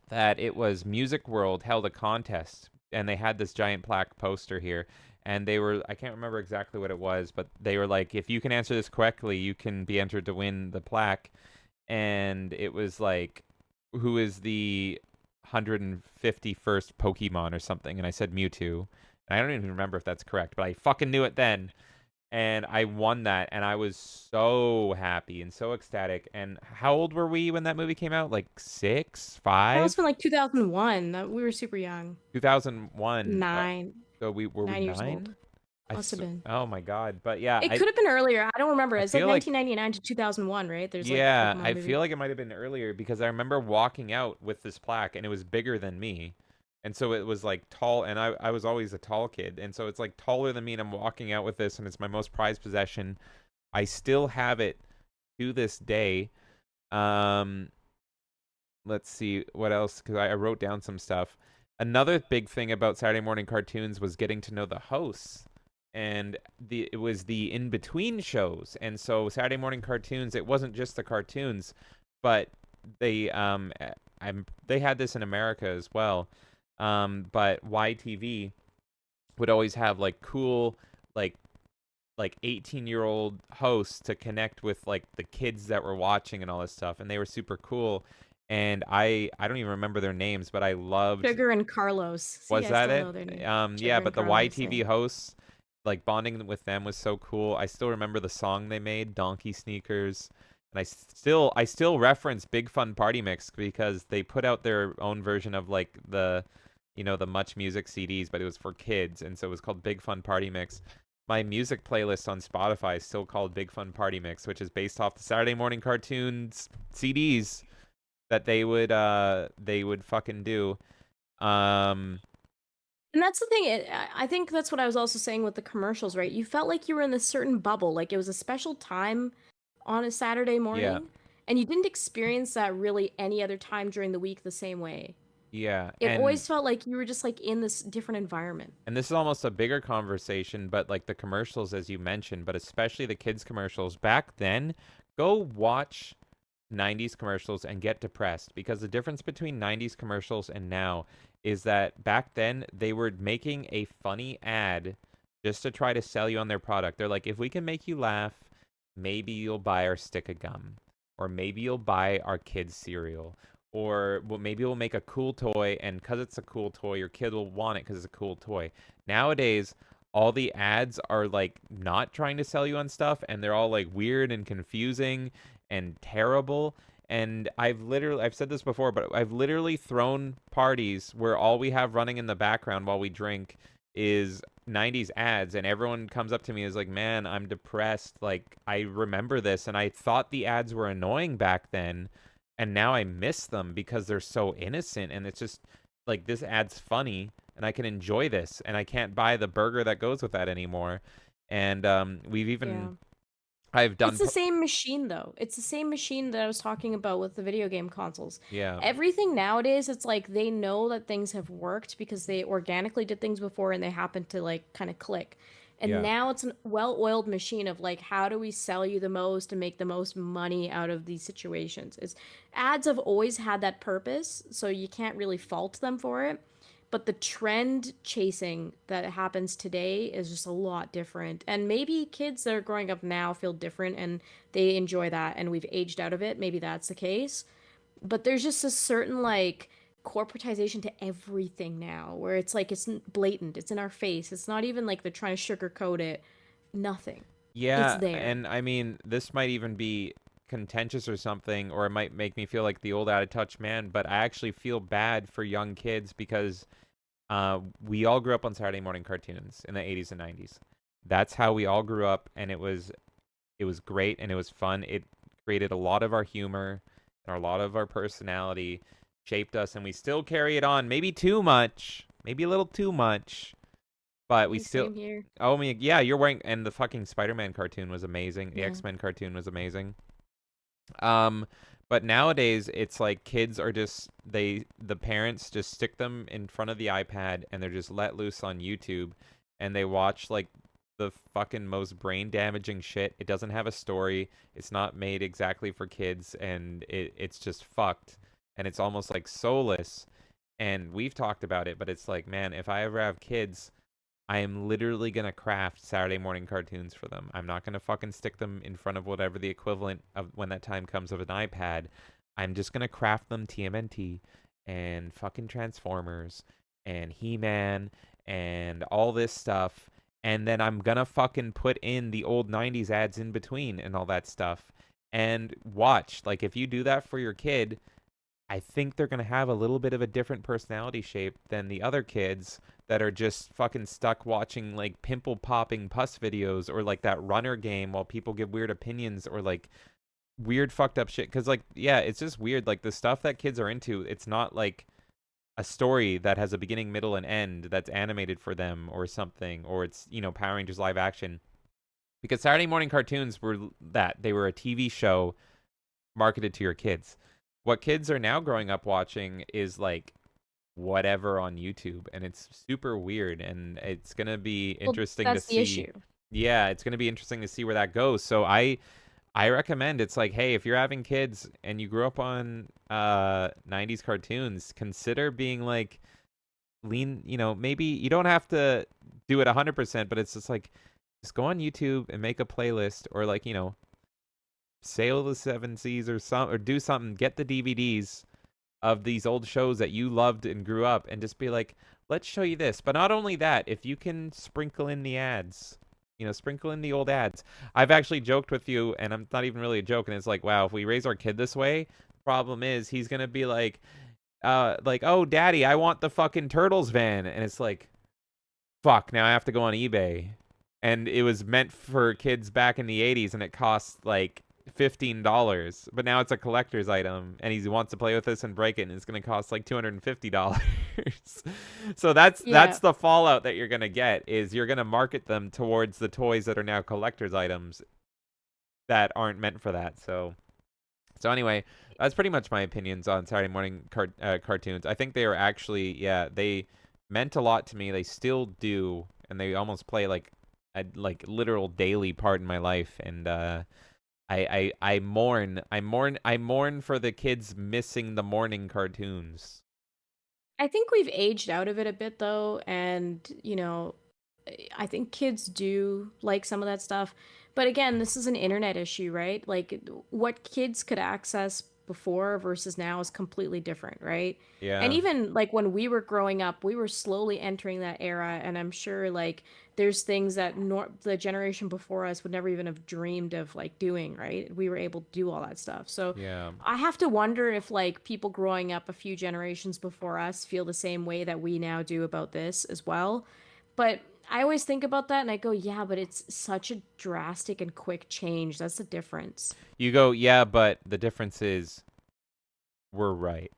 that it was Music World held a contest, and they had this giant plaque poster here, and they were, I can't remember exactly what it was, but they were like, if you can answer this correctly, you can be entered to win the plaque. And it was like, who is the 151st Pokemon or something? And I said Mewtwo. And I don't even remember if that's correct, but I fucking knew it then. And I won that, and I was so happy and so ecstatic. And how old were we when that movie came out? Like six,
That was from
5,
like 2001. We were super young.
2001.
9,
So we
9 years old.
9?
Must have been.
Oh my God. But yeah,
It could have been earlier. I don't remember.
I
It's like
feel like
1999 to 2001, right? There's like the
yeah,
Pokemon
I
movie.
feel like it might have been earlier because I remember walking out with this plaque, and it was bigger than me. And so it was like tall, and I was always a tall kid. And so it's like taller than me, and I'm walking out with this, and it's my most prized possession. I still have it to this day. Um, let's see what else, because I wrote down some stuff. Another big thing about Saturday morning cartoons was getting to know the hosts, and it was the in between shows. And so Saturday morning cartoons, it wasn't just the cartoons, but they they had this in America as well. But YTV would always have like cool like 18-year-old hosts to connect with like the kids that were watching and all this stuff, and they were super cool. And I don't even remember their names, but I loved.
Sugar and Carlos. See,
Was
I
that
still
it?
know their name.
Yeah,
Sugar and
but the
Carlos, yeah.
YTV hosts, like bonding with them was so cool. I still remember the song they made, Donkey Sneakers. And I still reference Big Fun Party Mix because they put out their own version of like the Much Music CDs, but it was for kids, and so it was called Big Fun Party Mix. My music playlist on Spotify is still called Big Fun Party Mix, which is based off the Saturday morning cartoons CDs that they would fucking do. Um
And that's the thing. I think that's what I was also saying with the commercials, right? You felt like you were in this certain bubble, like it was a special time on a Saturday
yeah.
morning, and you didn't experience that really any other time during the week the same way.
Yeah.
It always felt like you were just like in this different environment.
And this is almost a bigger conversation, but like the commercials, as you mentioned, but especially the kids' commercials back then, go watch 90s commercials and get depressed, because the difference between 90s commercials and now is that back then they were making a funny ad just to try to sell you on their product. They're like, if we can make you laugh, maybe you'll buy our stick of gum, or maybe you'll buy our kids cereal, or well, maybe we'll make a cool toy, and because it's a cool toy, your kid will want it because it's a cool toy. Nowadays, all the ads are like not trying to sell you on stuff, and they're all like weird and confusing and terrible. And I've said this before, but I've literally thrown parties where all we have running in the background while we drink is 90s ads, and everyone comes up to me and is like, man, I'm depressed. Like, I remember this, and I thought the ads were annoying back then, and now I miss them because they're so innocent, and it's just like, this ad's funny, and I can enjoy this, and I can't buy the burger that goes with that anymore. And we've
Yeah.
even I've done
It's the same machine though. It's the same machine that I was talking about with the video game consoles.
yeah,
Everything nowadays, it's like they know that things have worked because they organically did things before and they happen to like kind of click. And
yeah,
now it's a well-oiled machine of like how do we sell you the most and make the most money out of these situations. It's ads have always had that purpose, so you can't really fault them for it. But the trend chasing that happens today is just a lot different. And maybe kids that are growing up now feel different and they enjoy that and we've aged out of it. Maybe that's the case. But there's just a certain like corporatization to everything now where it's like it's blatant, it's in our face. It's not even like they're trying to sugarcoat it. Nothing. It's
yeah.
there.
And I mean, this might even be contentious or something, or it might make me feel like the old out of touch man, but I actually feel bad for young kids because we all grew up on Saturday morning cartoons in the 80s and 90s. That's how we all grew up, and it was great and it was fun. It created a lot of our humor and a lot of our personality, shaped us, and we still carry it on. Maybe too much, maybe a little too much, but we
Hey,
still.
same here.
Oh, I mean, yeah, you're wearing, and the fucking Spider-Man cartoon was amazing. The
Yeah.
X-Men cartoon was amazing. Um, but nowadays it's like kids are just the parents just stick them in front of the iPad and they're just let loose on YouTube, and they watch like the fucking most brain damaging shit. It doesn't have a story. It's not made exactly for kids, and it's just fucked, and it's almost like soulless. And we've talked about it, but it's like, man, if I ever have kids, I am literally gonna craft Saturday morning cartoons for them. I'm not gonna fucking stick them in front of whatever the equivalent of when that time comes of an iPad. I'm just gonna craft them TMNT and fucking Transformers and He-Man and all this stuff. And then I'm gonna fucking put in the old 90s ads in between and all that stuff. And watch. Like, if you do that for your kid, I think they're going to have a little bit of a different personality shape than the other kids that are just fucking stuck watching like pimple popping pus videos, or like that runner game while people give weird opinions, or like weird fucked up shit. Cause like, yeah, it's just weird. Like, the stuff that kids are into, it's not like a story that has a beginning, middle, and end that's animated for them or something, or it's, Power Rangers live action. Because Saturday morning cartoons were that. They were a TV show marketed to your kids. What kids are now growing up watching is like whatever on YouTube, and it's super weird, and it's going to be
Well,
interesting to
that's the
see.
issue.
Yeah, it's going to be interesting to see where that goes. So I recommend, it's like, hey, if you're having kids and you grew up on 90s cartoons, consider being like lean, maybe you don't have to do it 100%, but it's just like, just go on YouTube and make a playlist, or like, sail the seven seas or do something. Get the DVDs of these old shows that you loved and grew up, and just be like, let's show you this. But not only that, if you can sprinkle in the ads, sprinkle in the old ads. I've actually joked with you, and I'm not even really a joke, and it's like, wow, if we raise our kid this way, the problem is he's gonna be like, oh, daddy, I want the fucking Turtles van. And it's like, fuck, now I have to go on eBay. And it was meant for kids back in the 80s, and it costs like $15, but now it's a collector's item, and he wants to play with this and break it, and it's going to cost like $250. So that's
Yeah.
the fallout that you're going to get, is you're going to market them towards the toys that are now collector's items that aren't meant for that. So anyway, that's pretty much my opinions on Saturday morning cartoons. I think they are actually, yeah, they meant a lot to me. They still do, and they almost play like a literal daily part in my life. And I mourn for the kids missing the morning cartoons.
I think we've aged out of it a bit though, and I think kids do like some of that stuff. But again, this is an internet issue, right? Like what kids could access before versus now is completely different, right? And
Yeah.
even like when we were growing up, we were slowly entering that era, and I'm sure like there's things that the generation before us would never even have dreamed of like doing, right? We were able to do all that stuff. So
Yeah.
I have to wonder if like people growing up a few generations before us feel the same way that we now do about this as well. But I always think about that and I go, yeah, but it's such a drastic and quick change. That's the difference.
You go, yeah, but the difference is we're right.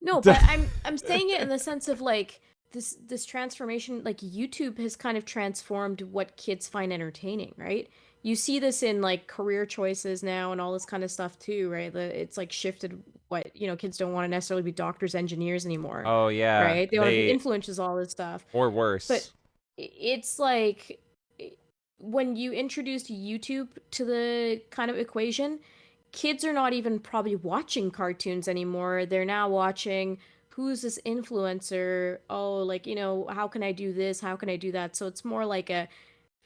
No, but I'm saying it in the sense of like this transformation, like YouTube has kind of transformed what kids find entertaining, right? You see this in like career choices now and all this kind of stuff too, right? It's like shifted what, kids don't want to necessarily be doctors, engineers anymore,
Oh yeah,
right? They want to be influencers, all this stuff.
or
But
worse.
it's like when you introduced YouTube to the kind of equation, kids are not even probably watching cartoons anymore. They're now watching who's this influencer? Oh, like, how can I do this? How can I do that? So it's more like a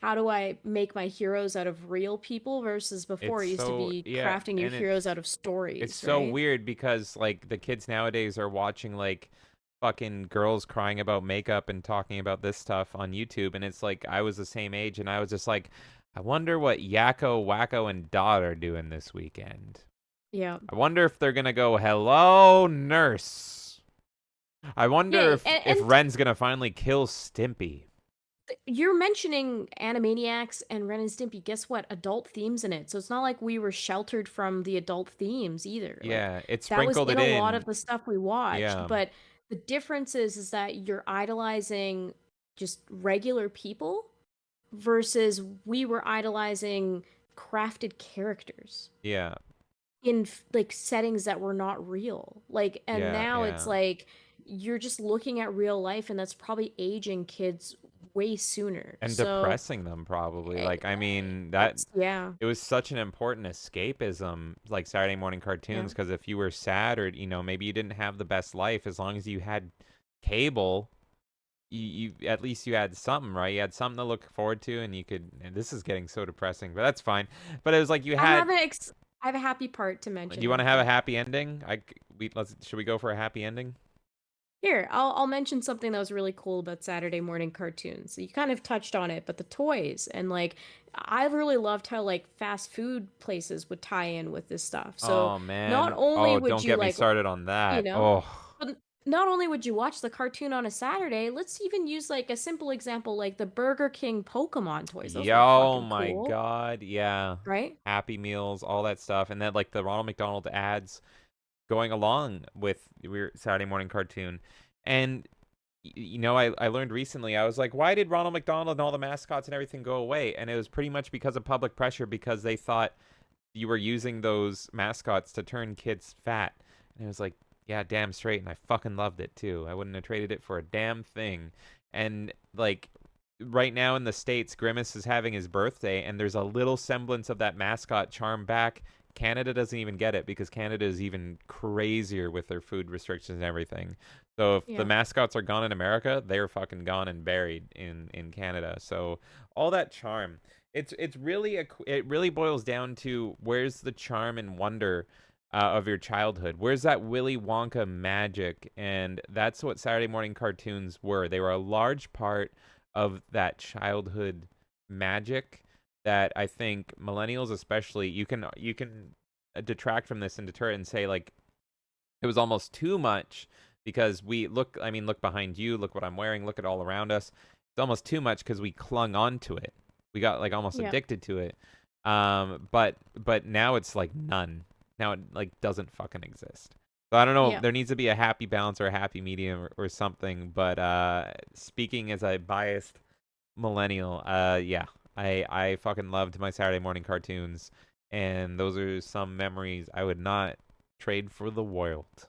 how do I make my heroes out of real people versus before
It's
it used to
so
be
yeah,
crafting your
and
heroes out of
it's
stories,
so
right?
weird because like the kids nowadays are watching like fucking girls crying about makeup and talking about this stuff on YouTube, and it's like I was the same age and I was just like, I wonder what Yakko, Wacko, and Dot are doing this weekend.
Yeah.
I wonder if they're gonna go, hello, nurse. I wonder
Yeah,
if
and
Ren's gonna finally kill Stimpy.
you're mentioning Animaniacs and Ren and Stimpy. Guess what? Adult themes in it. So it's not like we were sheltered from the adult themes either. Like
Yeah, it
that was
sprinkled
in
it
a lot of
in.
the stuff we watched.
Yeah,
But the difference is that you're idolizing just regular people versus we were idolizing crafted characters
yeah,
in like settings that were not real. Like, and
yeah,
now it's
yeah.
like you're just looking at real life, and that's probably aging kids way sooner.
And
So
depressing them probably.
eh,
Like, I mean, that
it's yeah,
it was such an important escapism, like Saturday morning
yeah,
cartoons, because if you were sad or, maybe you didn't have the best life, as long as you had cable, you at least you had something, right? You had something to look forward to, and you could. And this is getting so depressing, but that's fine. But it was like you
I
had.
have I have a happy part to
Do
mention
you want
real
to have a
quick.
happy ending? Should we go for a happy ending?
Here, I'll mention something that was really cool about Saturday morning cartoons. You kind of touched on it, but the toys and like I really loved how like fast food places would tie in with this stuff. So
Oh
not
man.
only
Oh,
would
don't
you
get me
like,
started on
you
that.
know,
Oh.
but not only would you watch the cartoon on a Saturday, let's even use like a simple example like the Burger King Pokemon toys. Those were
Yo,
fucking
my
cool,
God. Yeah.
right?
Happy Meals, all that stuff. And then like the Ronald McDonald ads going along with your Saturday morning cartoon. And I learned recently, I was like, why did Ronald McDonald and all the mascots and everything go away? And it was pretty much because of public pressure because they thought you were using those mascots to turn kids fat. And it was like, yeah, damn straight. And I fucking loved it too. I wouldn't have traded it for a damn thing. And like right now in the States, Grimace is having his birthday, and there's a little semblance of that mascot charm back. Canada doesn't even get it because Canada is even crazier with their food restrictions and everything. So if the
Yeah.
mascots are gone in America, they're fucking gone and buried in Canada. So all that charm, it's really it really boils down to where's the charm and wonder of your childhood. Where's that Willy Wonka magic? And that's what Saturday morning cartoons were. They were a large part of that childhood magic that I think millennials especially you can detract from this and deter it and say like it was almost too much because look behind you, look what I'm wearing, look at all around us. It's almost too much because we clung on to it. We got like almost
Yeah.
addicted to it. But now it's like none. Now it like doesn't fucking exist. So I don't know.
Yeah.
There needs to be a happy balance or a happy medium or something. But speaking as a biased millennial, yeah, I fucking loved my Saturday morning cartoons, and those are some memories I would not trade for the world.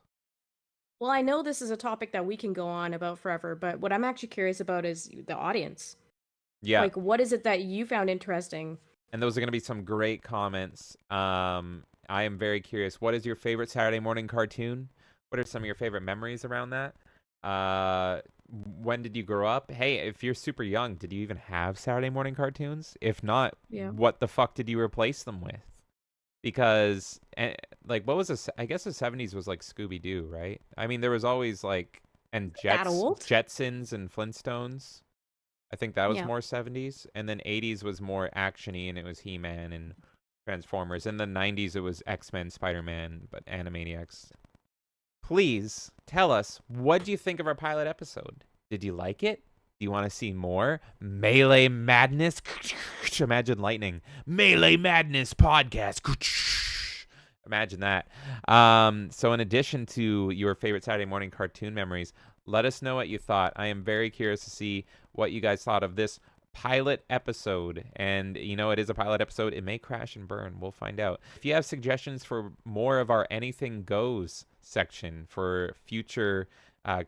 Well, I know this is a topic that we can go on about forever, but what I'm actually curious about is the audience.
Yeah,
Like, what is it that you found interesting?
and those are going to be some great comments. I am very curious. What is your favorite Saturday morning cartoon? What are some of your favorite memories around that? When did you grow up? Hey, if you're super young, did you even have Saturday morning cartoons? If not,
Yeah.
what the fuck did you replace them with? Because like what was this? I guess the 70s was like Scooby Doo, right? I mean, there was always like and
That old?
Jetsons and Flintstones. I think that was
Yeah.
more 70s, and then 80s was more actiony, and it was He-Man and Transformers. In the 90s, it was X-Men, Spider-Man, but Animaniacs. Please tell us, what do you think of our pilot episode? Did you like it? Do you want to see more Melee Madness? Imagine lightning. Melee Madness podcast. Imagine that. So in addition to your favorite Saturday morning cartoon memories, let us know what you thought. I am very curious to see what you guys thought of this pilot episode. And it is a pilot episode. It may crash and burn. We'll find out. If you have suggestions for more of our Anything Goes section for future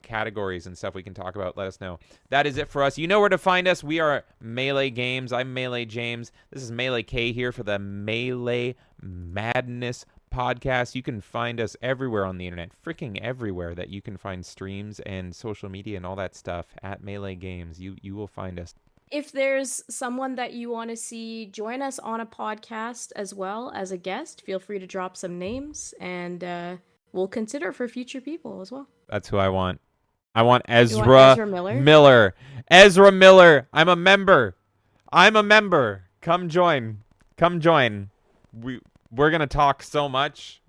categories and stuff we can talk about, let us know. That is it for us. You know where to find us. We are Melee Games. I'm Melee James. This is Melee K here for the Melee Madness podcast. You can find us everywhere on the internet, freaking everywhere that you can find streams and social media and all that stuff at Melee Games. You will find us.
If there's someone that you want to see join us on a podcast as well as a guest, feel free to drop some names, and we'll consider for future people as well.
That's who I want. I want Ezra,
Ezra Miller?
Ezra Miller. I'm a member. Come join. We're going to talk so much.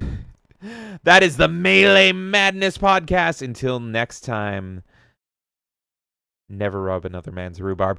That is the Melee Madness podcast. Until next time, never rub another man's rhubarb.